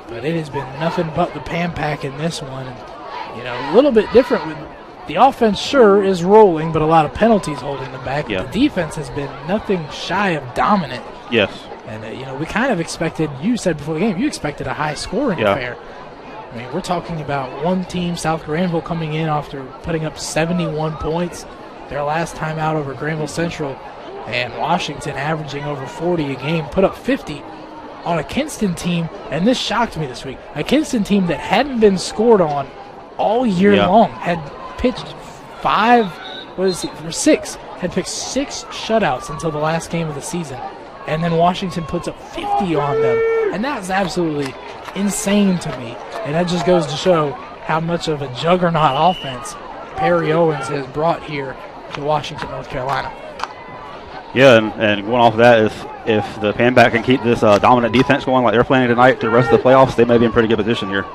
But it has been nothing but the Pan Pac in this one. And, a little bit different with the offense, sure, is rolling, but a lot of penalties holding them back. Yeah. The defense has been nothing shy of dominant. Yes. And, we kind of expected, you said before the game, you expected a high-scoring affair. I mean, we're talking about one team, South Granville, coming in after putting up 71 points their last time out over Granville Central, and Washington averaging over 40 a game, put up 50 on a Kinston team, and this shocked me this week, a Kinston team that hadn't been scored on all year long, had pitched 6, had picked 6 shutouts until the last game of the season. And then Washington puts up 50 on them. And that's absolutely insane to me. And that just goes to show how much of a juggernaut offense Perry Owens has brought here to Washington, North Carolina. Yeah, and going off of that, if the Pan Pac can keep this dominant defense going like they're playing tonight to the rest of the playoffs, they may be in pretty good position here.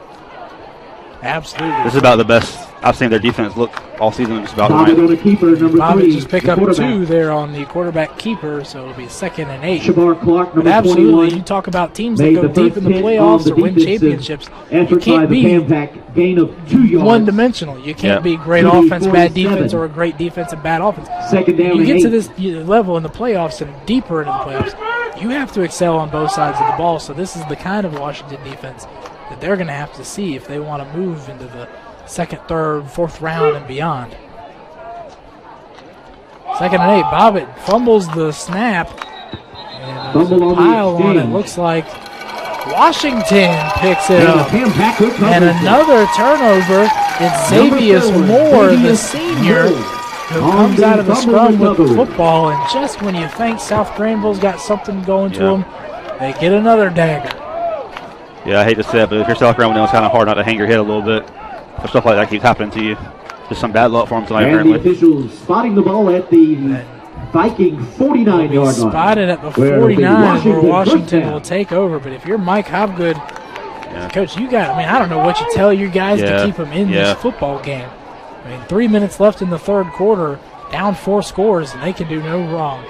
Absolutely. This is about the best I've seen their defense look all season just about Bobbitt on tonight. a keeper, number Bobbitt 3. just pick the up quarterback. 2 there on the quarterback keeper, so it'll be 2nd and 8. Shabar Clark, But number absolutely, 21. you talk about teams that made go the deep first in the hit playoffs on or win defensive championships. effort You can't by the be Pan-Pac, gain of 2 yards. one-dimensional. You can't be great TD offense, bad 47. defense, or a great defense and bad offense. 2nd down You and get 8. to this level in the playoffs and deeper into the playoffs, you have to excel on both sides of the ball. So this is the kind of Washington defense that they're going to have to see if they want to move into the 2nd, 3rd, 4th round and beyond. 2nd and 8. Bobbitt fumbles the snap. And there's a pile on. It looks like Washington picks it up. And another turnover. It's Xavius Moore, the senior, who comes out of the scrum with the football. And just when you think South Granville's got something going to them, they get another dagger. Yeah, I hate to say it, but if you're South Granville, it's kind of hard not to hang your head a little bit if stuff like that keeps happening to you. Just some bad luck for them tonight, And apparently. the officials spotting the ball at the Viking 49-yard line. Spotted at the 49 where Washington will take over. But if you're Mike Hobgood, Coach, you got, I don't know what you tell your guys to keep them in this football game. 3 minutes left in the 3rd quarter, down 4 scores, and they can do no wrong.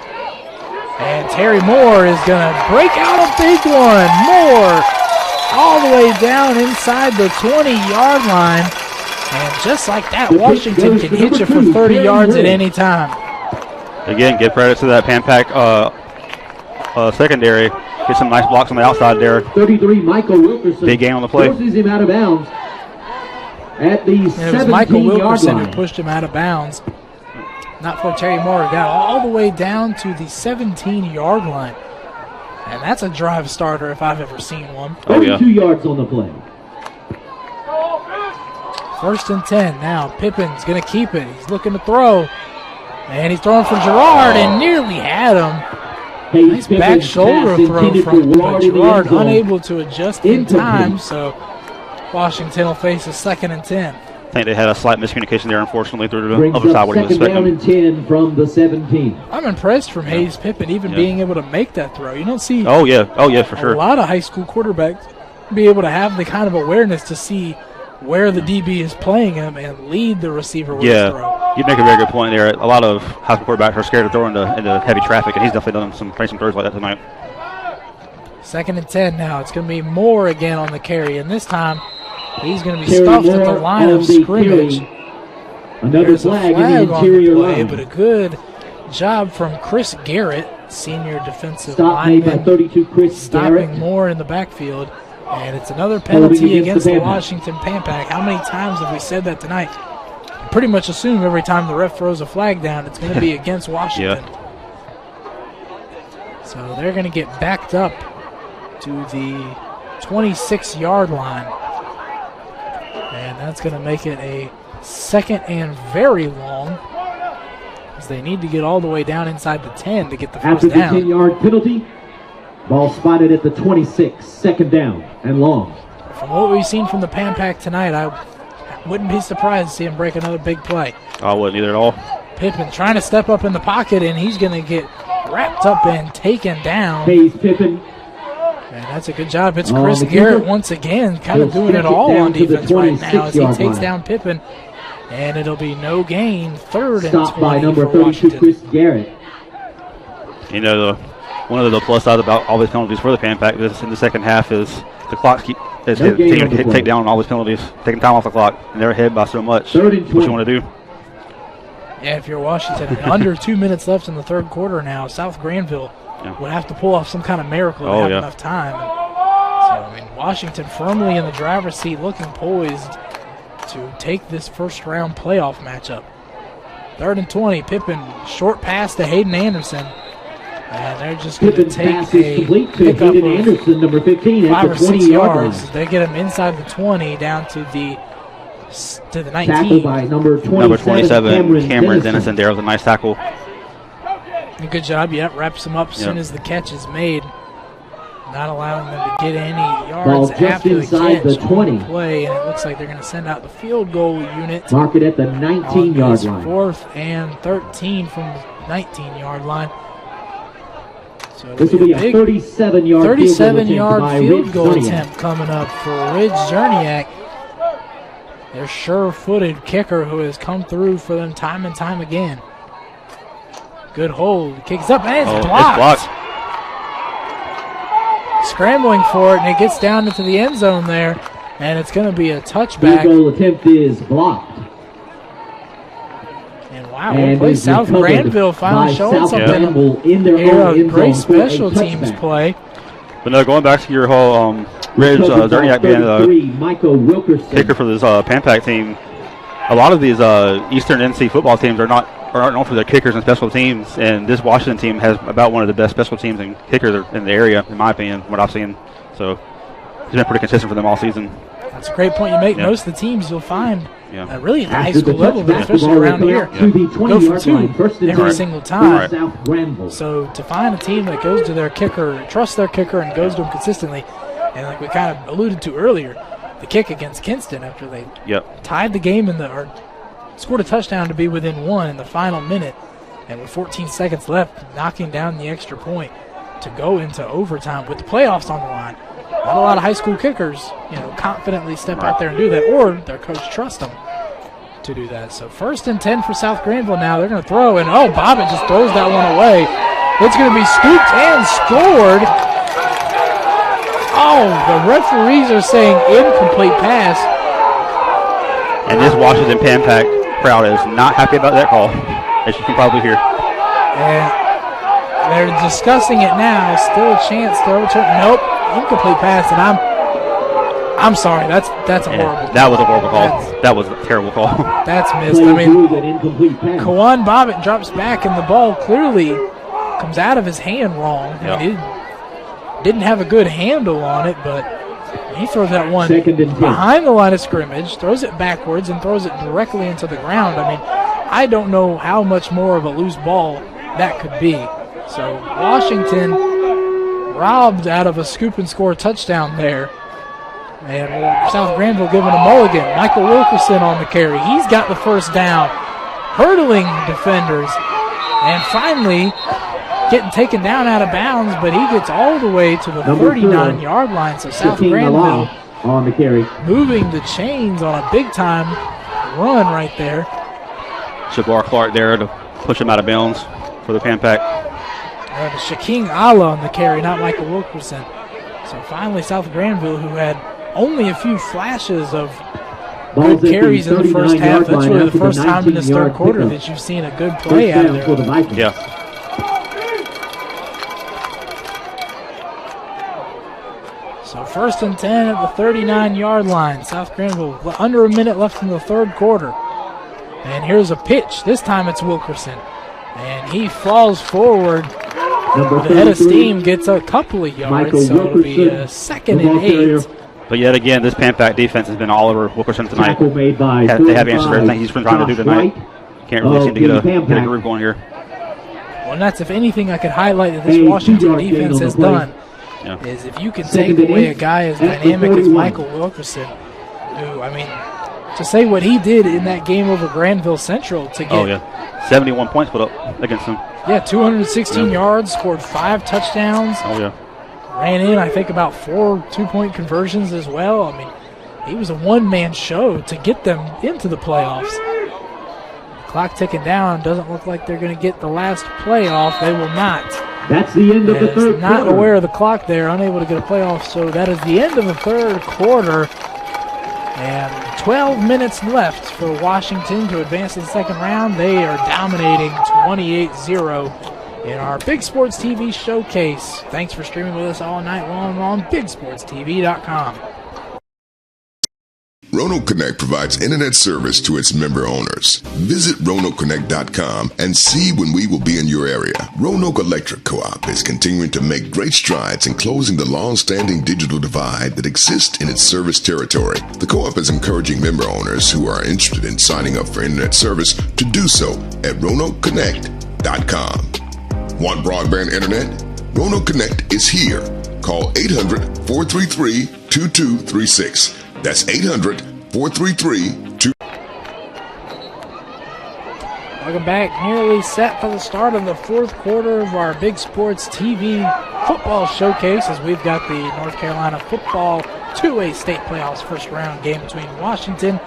And Terry Moore is going to break out a big one. Moore all the way down inside the 20-yard line. And just like that, Washington can hit you for 30 yards at any time. Again, give credit to that Pan-Pac secondary. Get some nice blocks on the outside there. 33, Michael Wilkerson. Big gain on the play. Forces him out of bounds at the 17-yard line. It was Michael Wilkerson who pushed him out of bounds. Not for Terry Moore. Got all the way down to the 17-yard line. And that's a drive starter if I've ever seen one. 32 yards on the play. 1st and 10 now. Pippen's going to keep it. He's looking to throw. And he's throwing for Gerard and nearly had him. Nice back shoulder throw from him, but Gerard unable to adjust in time, so Washington will face a 2nd and 10. I think they had a slight miscommunication there, unfortunately, through the Brings other side. up What he was 2nd down expecting. and 10 from the 17. I'm impressed from Hayes Pippen even being able to make that throw. You don't see Oh, yeah, for sure. a lot of high school quarterbacks be able to have the kind of awareness to see where the DB is playing him and lead the receiver with his throw. You make a very good point there. A lot of high school quarterbacks are scared to throw into heavy traffic, and he's definitely done some throws like that tonight. 2nd and 10 now. It's going to be Moore again on the carry, and this time he's going to be stuffed at the line of scrimmage. Another There's flag a in the interior on the play, line. but a good job from Chris Garrett, senior defensive Stop made by lineman, 32, Chris stopping Garrett. Moore in the backfield. And it's another penalty against the Pan-Pac. Washington Pan-Pac. How many times have we said that tonight? Pretty much assume every time the ref throws a flag down, it's going to be against Washington. So they're going to get backed up to the 26-yard line. And that's going to make it a 2nd and very long, as they need to get all the way down inside the 10 to get the After first the down. 10-yard penalty, ball spotted at the 26, 2nd down and long. From what we've seen from the Pan-Pac tonight, I wouldn't be surprised to see him break another big play. I wouldn't either at all. Pippen trying to step up in the pocket, and he's going to get wrapped up and taken down. Hayes Pippen. And that's a good job. It's Chris Garrett once again, kind of doing it all on defense right now as he takes down Pippen. And it'll be no gain, 3rd and 20 Stopped by number for 32, Washington. Chris Garrett. You know, one of the plus sides about all these penalties for the Pan-Pac is in the second half is the clock is No gain on the play. take down all these penalties, taking time off the clock, and they're ahead by so much. 3rd and What 20. you want to do? Yeah, if you're Washington, under 2 minutes left in the 3rd quarter now, South Granville would have to pull off some kind of miracle to have enough time. So, Washington firmly in the driver's seat, looking poised to take this first-round playoff matchup. 3rd and 20, Pippen, short pass to Hayden Anderson. And they're just going to Pippen's take pass is a complete to pickup Hayden of Anderson, number 15, at 5 the or 6 20-yard yards. line. They get him inside the 20 down to the 19. Tackled by number 27, Number 27, Cameron Dennison. Dennison there with a nice tackle. A good job. Wraps him up as soon as the catch is made. Not allowing them to get any yards Ball just after the inside catch the 20. on the play, and it looks like they're going to send out the field goal unit. Mark it at the 19-yard line. 4th and 13 from the 19-yard line. So This will be a 37-yard field goal attempt by field Ridge goal Zerniak. attempt coming up for Ridge Zerniak. their sure-footed kicker who has come through for them time and time again. Good hold. Kicks up, and it's blocked. Scrambling for it, and it gets down into the end zone there, and it's going to be a touchback. Field goal attempt is blocked. And wow, we'll play South Granville finally showing something here. Great special teams play. But no, going back to your whole Ridge Zerniak being the kicker for this Pan-Pac team, a lot of these Eastern NC football teams are not known for their kickers and special teams, and this Washington team has about one of the best special teams and kickers in the area, in my opinion, what I've seen. So it's been pretty consistent for them all season. That's a great point you make. Yeah. Most of the teams you'll find really at the high After school the level, but touchback, especially the ball around will here, go out to the go 20-yard for line. two First and every 10 single time. South Granville. So to find a team that goes to their kicker, trusts their kicker, and goes to him consistently, and like we kind of alluded to earlier, the kick against Kinston after they tied the game or scored a touchdown to be within one in the final minute, and with 14 seconds left, knocking down the extra point to go into overtime with the playoffs on the line. Not a lot of high school kickers, confidently step out there and do that, or their coach trusts them to do that. So 1st and 10 for South Granville now. They're going to throw, and Bobbitt just throws that one away. It's going to be scooped and scored. The referees are saying incomplete pass. And this Washington Pan-Pac crowd is not happy about that call, as you can probably hear. And they're discussing it now. Still a chance to overturn. Nope, incomplete pass. And I'm sorry. That's a horrible. That was a horrible call. That was a terrible call. That's missed. I mean, Kawan Bobbitt drops back, and the ball clearly comes out of his hand wrong. I mean, he didn't have a good handle on it, but he throws that one behind the line of scrimmage, throws it backwards, and throws it directly into the ground. I mean, I don't know how much more of a loose ball that could be. So Washington robbed out of a scoop and score touchdown there. And South Granville giving a mulligan. Michael Wilkerson on the carry. He's got the first down, hurdling defenders, and finally getting taken down out of bounds, but he gets all the way to the 39-yard line. So South Granville on the carry, moving the chains on a big-time run right there. Shabar Clark there to push him out of bounds for the Pan-Pac. Shaking Allah on the carry, not Michael Wilkerson. So finally South Granville, who had only a few flashes of good carries in the first half. That's really the first time in this third quarter that you've seen a good play out of there. Yeah. So 1st and 10 at the 39-yard line. South Granville under a minute left in the third quarter. And here's a pitch. This time it's Wilkerson. And he falls forward. The head of steam gets a couple of yards, so it'll be a 2nd and 8. But yet again, this Pan-Pac defense has been all over Wilkerson tonight. They have answered everything he's been trying to do tonight. Can't really seem to get a groove going here. Well, and that's, if anything, I could highlight that this Washington defense has done, is if you can take away a guy as dynamic as Michael Wilkerson, who, I mean, to say what he did in that game over Granville Central to get 71 points put up against him. 216 yards, scored 5 touchdowns. Ran in, I think, about 4 two-point conversions as well. I mean, he was a one-man show to get them into the playoffs. The clock ticking down. Doesn't look like they're going to get the last playoff. They will not. That's the end of the third not quarter. aware of the clock there, unable to get a playoff. So that is the end of the third quarter. And 12 minutes left for Washington to advance to the second round. They are dominating 28-0 in our Big Sports TV showcase. Thanks for streaming with us all night long on BigSportsTV.com. Roanoke Connect provides internet service to its member owners. Visit RoanokeConnect.com and see when we will be in your area. Roanoke Electric Co-op is continuing to make great strides in closing the long-standing digital divide that exists in its service territory. The co-op is encouraging member owners who are interested in signing up for internet service to do so at RoanokeConnect.com. Want broadband internet? Roanoke Connect is here. Call 800-433-2236. That's 800-433-2236. Welcome back. Nearly set for the start of the fourth quarter of our Big Sports TV football showcase, as we've got the North Carolina football 2A state playoffs first round game between Washington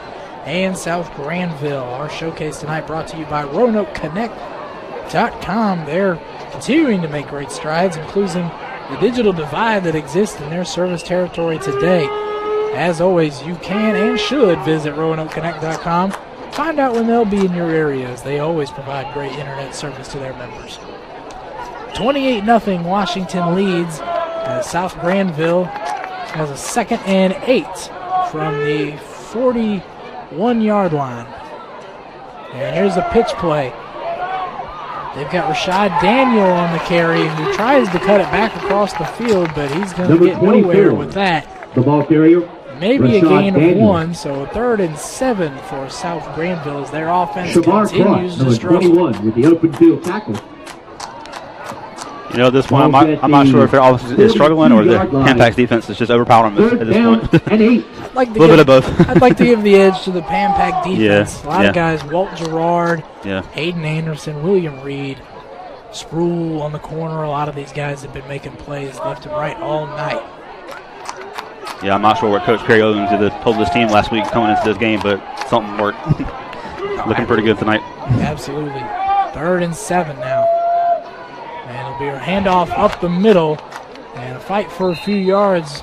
and South Granville. Our showcase tonight brought to you by RoanokeConnect.com. They're continuing to make great strides, including the digital divide that exists in their service territory today. As always, you can and should visit RoanokeConnect.com. Find out when they'll be in your areas. They always provide great internet service to their members. 28-0 Washington leads as South Granville has a 2nd and 8 from the 41-yard line. And here's the pitch play. They've got Rashad Daniel on the carry who tries to cut it back across the field, but he's going to get nowhere with that. The ball carrier. Maybe Rashad a gain of Daniel. 1, so 3rd and 7 for South Granville as their offense Shavar continues Cross, to number struggle. 21, with the open field tackle. You know, at this point, I'm not sure if their offense is struggling or the Pampak's defense is just overpowering them at this point. I'd like to a little bit of both. I'd like to give the edge to the Pampak defense. Yeah, A lot of guys, Walt Gerard, Yeah. Hayden Anderson, William Reed, Sproul on the corner. A lot of these guys have been making plays left and right all night. Yeah, I'm not sure what Coach Perry Owens told this team last week coming into this game, but something worked. Looking pretty good tonight. Absolutely. 3rd and 7 now. And it'll be a handoff up the middle and a fight for a few yards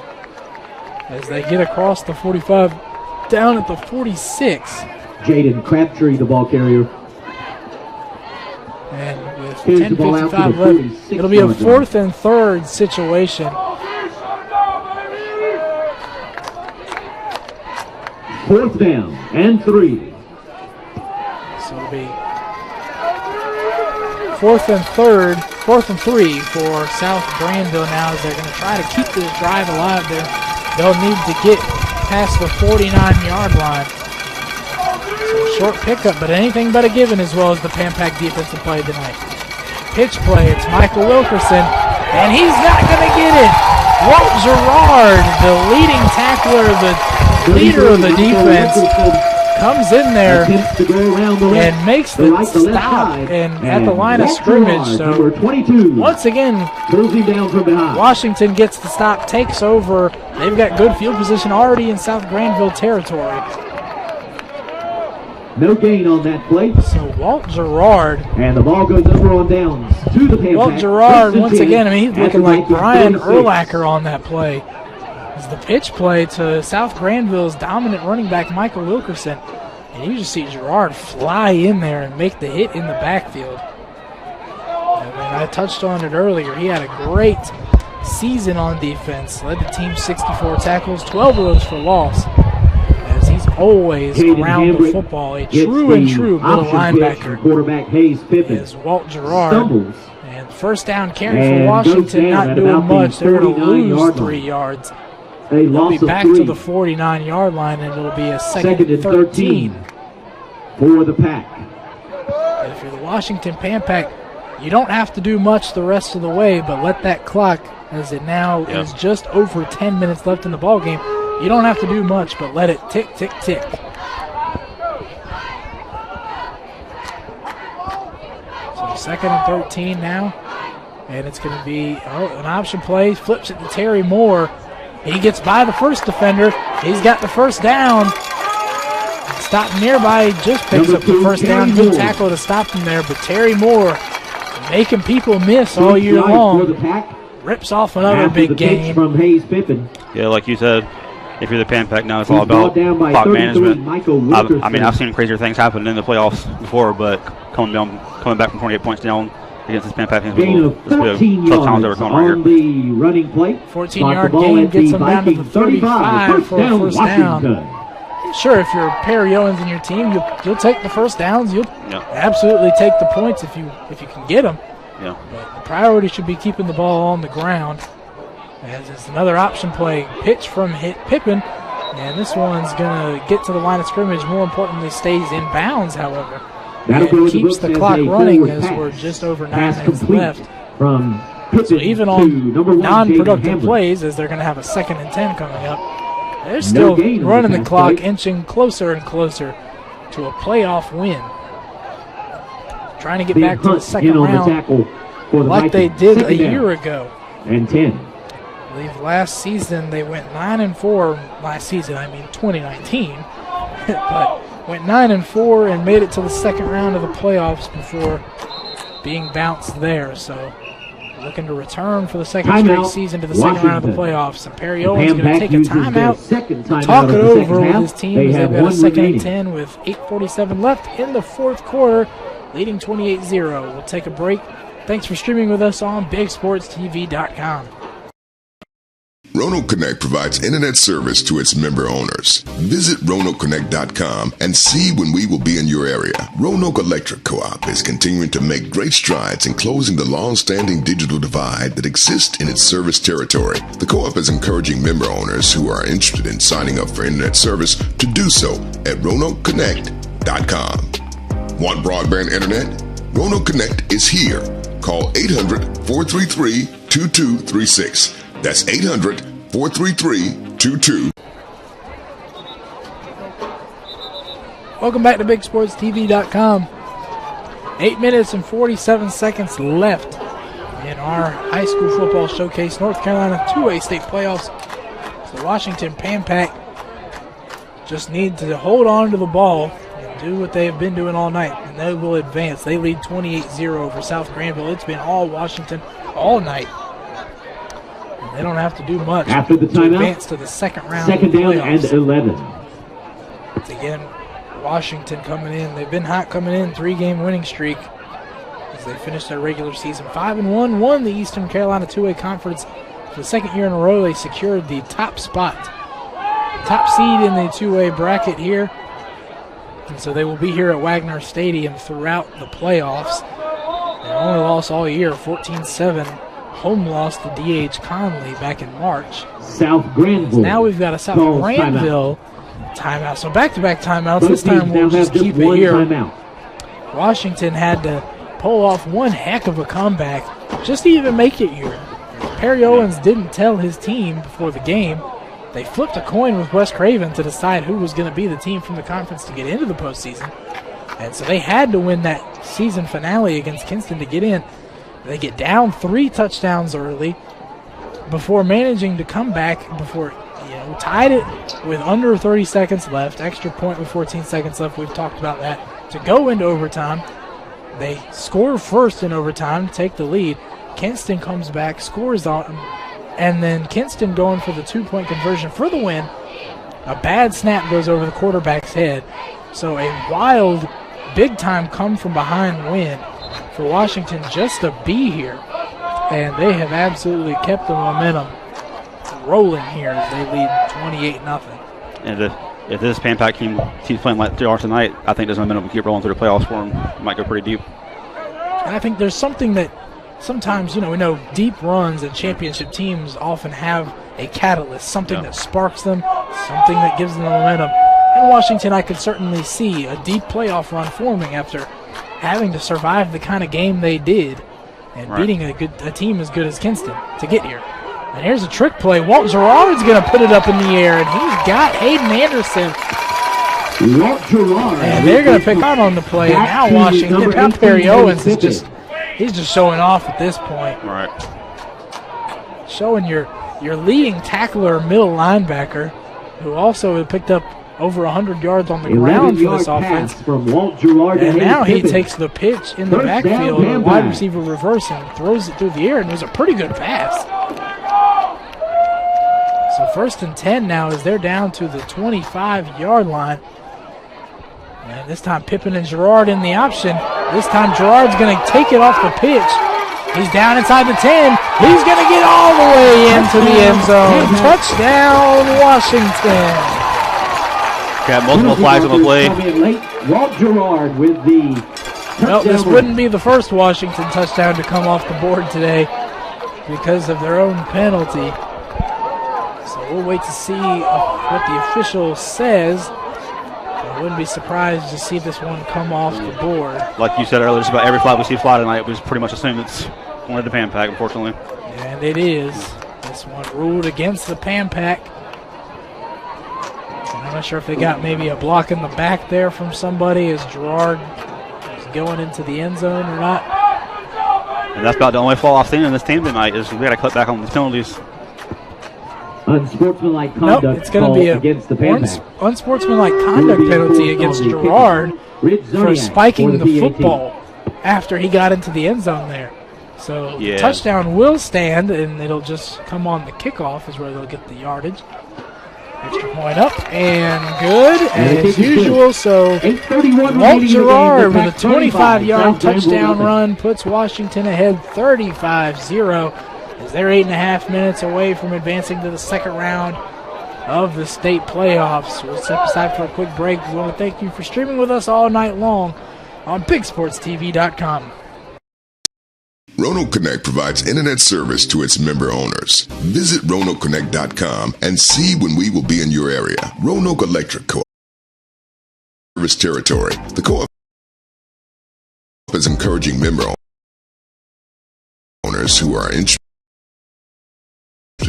as they get across the 45 down at the 46. Jaden Crabtree, the ball carrier. And with Here's the ball out to 10:55 the left, 46 it'll be a yard 4th and 3rd situation. 4th down and 3. So it'll be 4th and 3 for South Granville now as they're going to try to keep this drive alive. They'll need to get past the 49-yard line. So short pickup, but anything but a given as well as the Pampak defensive play tonight. Pitch play, it's Michael Wilkerson, and he's not going to get it. Walt Gerard, the leading tackler, the leader of the defense, comes in there and makes the stop and at the line of scrimmage. So once again, Washington gets the stop, takes over. They've got good field position already in South Granville territory. No gain on that play. So Walt Gerard. And the ball goes over on downs to the Pampak. Walt Gerard, once again, I mean, he's At looking the like Vikings Brian 36. Urlacher on that play. As the pitch play to South Granville's dominant running back, Michael Wilkerson. And you just see Gerard fly in there and make the hit in the backfield. And I touched on it earlier. He had a great season on defense. Led the team 64 tackles, 12 of those for loss. As he's always around the football, a true and true middle linebacker. Quarterback Hayes Pippin is Walt Gerard. stumbles. And first down carry And for Washington, goes down not at doing about the much. They're going to 49-yard lose line. 3 yards. A They'll loss be of back 3. to the 49-yard line, and it'll be a second Second and and 13. for the Pack. And if you're the Washington Pampak, you don't have to do much the rest of the way, but let that clock, as it now is just over 10 minutes left in the ball game, you don't have to do much, but let it tick, tick, tick. So 2nd and 13 now, and it's going to be an option play. Flips it to Terry Moore. He gets by the first defender. He's got the first down. Stop nearby, just picks up the first down. Good tackle to stop him there, but Terry Moore making people miss all year long. Rips off another big gain. From Hayes Pippin. Yeah, like you said, if you're the Pampak now, it's all about clock management. I mean, I've seen crazier things happen in the playoffs before, but coming back from 28 points down against this Pampak team, Gain of 14 yards times ever going right on the running play. 14-yard gain gets them down to the 35 for a first down. Sure, if you're Perry Owens in your team, you'll take the first downs. You'll absolutely take the points if you can get them. Yeah. But the priority should be keeping the ball on the ground. As it's another option play, pitch from Pippin, and this one's going to get to the line of scrimmage. More importantly, stays in bounds, however. And keeps the clock running as we're just over 9 minutes left. From so even on non-productive plays, as they're going to have a 2nd and 10 coming up, they're still running the clock, inching closer and closer to a playoff win. Trying to get back to the second round like they did a year ago. And 10. I believe last season they went 9-4. Last season, I mean 2019. But went 9-4 and made it to the second round of the playoffs before being bounced there. So looking to return for the second straight season to the second round of the playoffs. And Perry Owens going to take a timeout, talk it over with his team as they've got a 2nd and 10 with 8:47 left in the fourth quarter, leading 28-0. We'll take a break. Thanks for streaming with us on BigSportsTV.com. Roanoke Connect provides internet service to its member owners. Visit RoanokeConnect.com and see when we will be in your area. Roanoke Electric Co-op is continuing to make great strides in closing the long-standing digital divide that exists in its service territory. The co-op is encouraging member owners who are interested in signing up for internet service to do so at RoanokeConnect.com. Want broadband internet? Roanoke Connect is here. Call 800-433-2236. That's 800-433-2236. Welcome back to BigSportsTV.com. 8 minutes and 47 seconds left in our high school football showcase. North Carolina 2A state playoffs. So Washington Pan-Pack just need to hold on to the ball and do what they've been doing all night, and they will advance. They lead 28-0 over South Granville. It's been all Washington all night. They don't have to do much after the timeout, to advance to the second round. Second down and 11. Again, Washington coming in. They've been hot coming in, 3-game winning streak as they finished their regular season 5-1, won the Eastern Carolina 2A Conference for the second year in a row. They secured the top spot, top seed in the 2A bracket here. And so they will be here at Wagner Stadium throughout the playoffs. They only lost all year, 14-7. Home loss to D.H. Conley back in March. South Granville. Now we've got a South Granville timeout. So back-to-back timeouts. This time we'll just keep it here. Timeout. Washington had to pull off one heck of a comeback just to even make it here. Perry Owens didn't tell his team before the game. They flipped a coin with West Craven to decide who was going to be the team from the conference to get into the postseason. And so they had to win that season finale against Kinston to get in. They get down 3 touchdowns early before managing to come back before, tied it with under 30 seconds left, extra point with 14 seconds left. We've talked about that. To go into overtime, they score first in overtime to take the lead. Kinston comes back, scores on them, and then Kinston going for the 2-point conversion for the win. A bad snap goes over the quarterback's head. So a wild, big-time come-from-behind win for Washington just to be here, and they have absolutely kept the momentum rolling here as they lead 28-0. And if this Pan-Pack team keeps playing like they are tonight, I think there's momentum to keep rolling through the playoffs for them. It might go pretty deep. And I think there's something that sometimes, we know deep runs and championship teams often have a catalyst, something that sparks them, something that gives them the momentum. In Washington, I could certainly see a deep playoff run forming after having to survive the kind of game they did and beating a team as good as Kinston to get here. And here's a trick play. Walt Gerard's going to put it up in the air, and he's got Hayden Anderson. Walt Gerard. And they're going to pick on the play. And now Washington, now Perry Owens is just showing off at this point. Right. Showing your leading tackler, middle linebacker, who also picked up over 100 yards on the ground for this offense. From Walt Gerard, and now he takes the pitch in the backfield, a wide receiver reverse, and throws it through the air, and it was a pretty good pass. So 1st and 10 now as they're down to the 25-yard line. And this time Pippen and Gerard in the option. This time Gerard's going to take it off the pitch. He's down inside the 10. He's going to get all the way into the end zone. Touchdown, Washington. Got multiple flags on the play. Walt Gerard with the Well, this wouldn't be the first Washington touchdown to come off the board today because of their own penalty. So we'll wait to see what the official says. I wouldn't be surprised to see this one come off the board. Like you said earlier, just about every flag we see fly tonight was pretty much assumed it's one of the Pan-Pack, unfortunately. And it is. This one ruled against the Pan-Pack. I'm not sure if they got maybe a block in the back there from somebody as Gerard is going into the end zone or not. And that's about the only flaw I've seen in this team tonight is we got to cut back on these penalties. Unsportsmanlike conduct it's going to be against the Pan-Pack. unsportsmanlike conduct penalty against Gerard for spiking the football after he got into the end zone there. So the touchdown will stand, and it'll just come on the kickoff is where they'll get the yardage. Extra point up and good as usual. So Walt Gerard with a 25-yard touchdown run puts Washington ahead 35-0 as they're 8.5 minutes away from advancing to the second round of the state playoffs. We'll step aside for a quick break. We want to thank you for streaming with us all night long on BigSportsTV.com. Roanoke Connect provides internet service to its member owners. Visit RoanokeConnect.com and see when we will be in your area. Roanoke Electric Co-op service territory. The co-op is encouraging member owners who are interested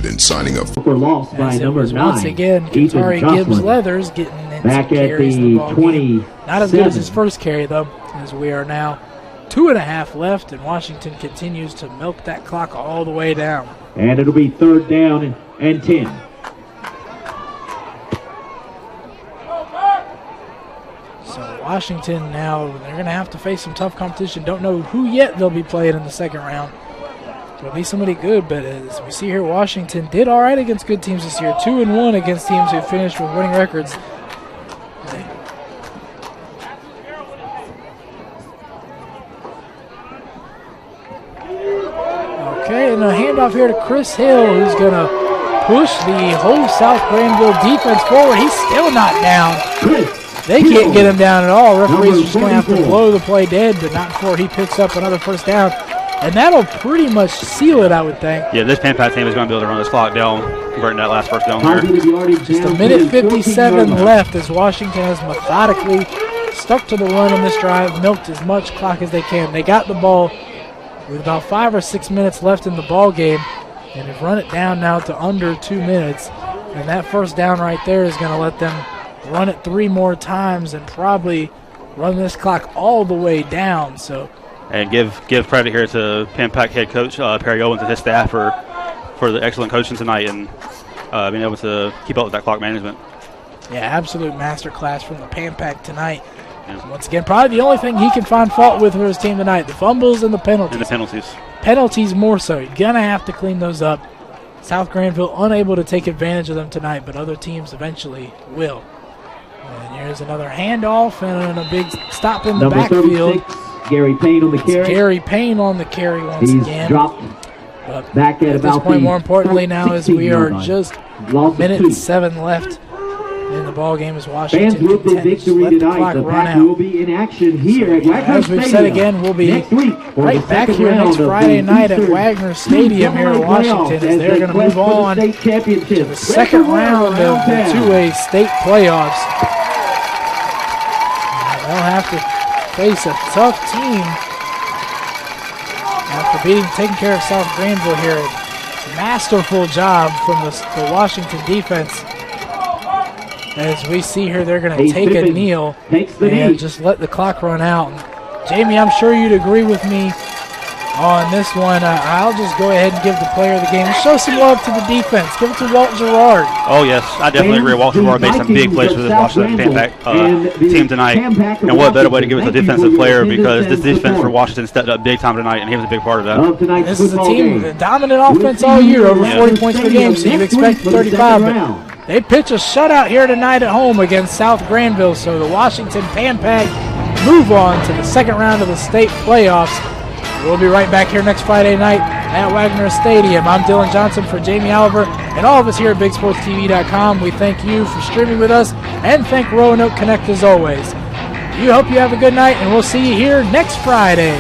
in signing up for loss by number 9. Once again, Katari Gibbs Leathers getting into back at the the 20. Not as good as his first carry, though, as we are now 2.5 left, and Washington continues to milk that clock all the way down. And it'll be 3rd down and 10. So Washington now, they're going to have to face some tough competition. Don't know who yet they'll be playing in the second round. It'll be somebody good, but as we see here, Washington did all right against good teams this year. 2-1 against teams who finished with winning records. Okay, and a handoff here to Chris Hill, who's going to push the whole South Granville defense forward. He's still not down. They can't get him down at all. Referees are just going to have to blow the play dead, but not before he picks up another first down. And that'll pretty much seal it, I would think. Yeah, this Pan-Pac team is going to be able to run this clock down, converting that last first down there. Just a minute 57 left as Washington has methodically stuck to the run in this drive, milked as much clock as they can. They got the ball with about 5 or 6 minutes left in the ball game, and have run it down now to under 2 minutes. And that first down right there is going to let them run it 3 more times and probably run this clock all the way down. So, and give credit here to Pan-Pac head coach Perry Owens and his staff for the excellent coaching tonight and being able to keep up with that clock management. Yeah, absolute masterclass from the Pan-Pac tonight. Once again, probably the only thing he can find fault with for his team tonight, the fumbles and the penalties. Penalties more so. You're going to have to clean those up. South Granville unable to take advantage of them tonight, but other teams eventually will. And here's another handoff and a big stop in the backfield. Gary Payne on the carry. Gary Payne on the carry once again. Dropped but back at this point, more importantly now, is we are just minute 7 left in the ball game as Washington fans with the victory tonight. The Pack will be in action here at Wagner As we've said again, we'll be right back here next Friday night at Wagner Stadium here in Washington as they're going to move on to the second round of the 2A state playoffs. They'll have to face a tough team after taking care of South Granville here. Masterful job from the Washington defense. As we see here, they're going to take a kneel and just let the clock run out. Jamie, I'm sure you'd agree with me on this one. I'll just go ahead and give the player of the game. Show some love to the defense. Give it to Walt Gerard. Oh, yes. I definitely agree. Walt Gerard made some big plays for this Washington Pan-Pac team tonight. And what better way to give it to a defensive player, because this defense for Washington stepped up big time tonight, and he was a big part of that. This is a team with a dominant offense all year, over 40 points per game, so you expect 35. But they pitch a shutout here tonight at home against South Granville, so the Washington Pan-Pac move on to the second round of the state playoffs. We'll be right back here next Friday night at Wagner Stadium. I'm Dylan Johnson for Jamie Oliver and all of us here at BigSportsTV.com. We thank you for streaming with us and thank Roanoke Connect as always. We hope you have a good night, and we'll see you here next Friday.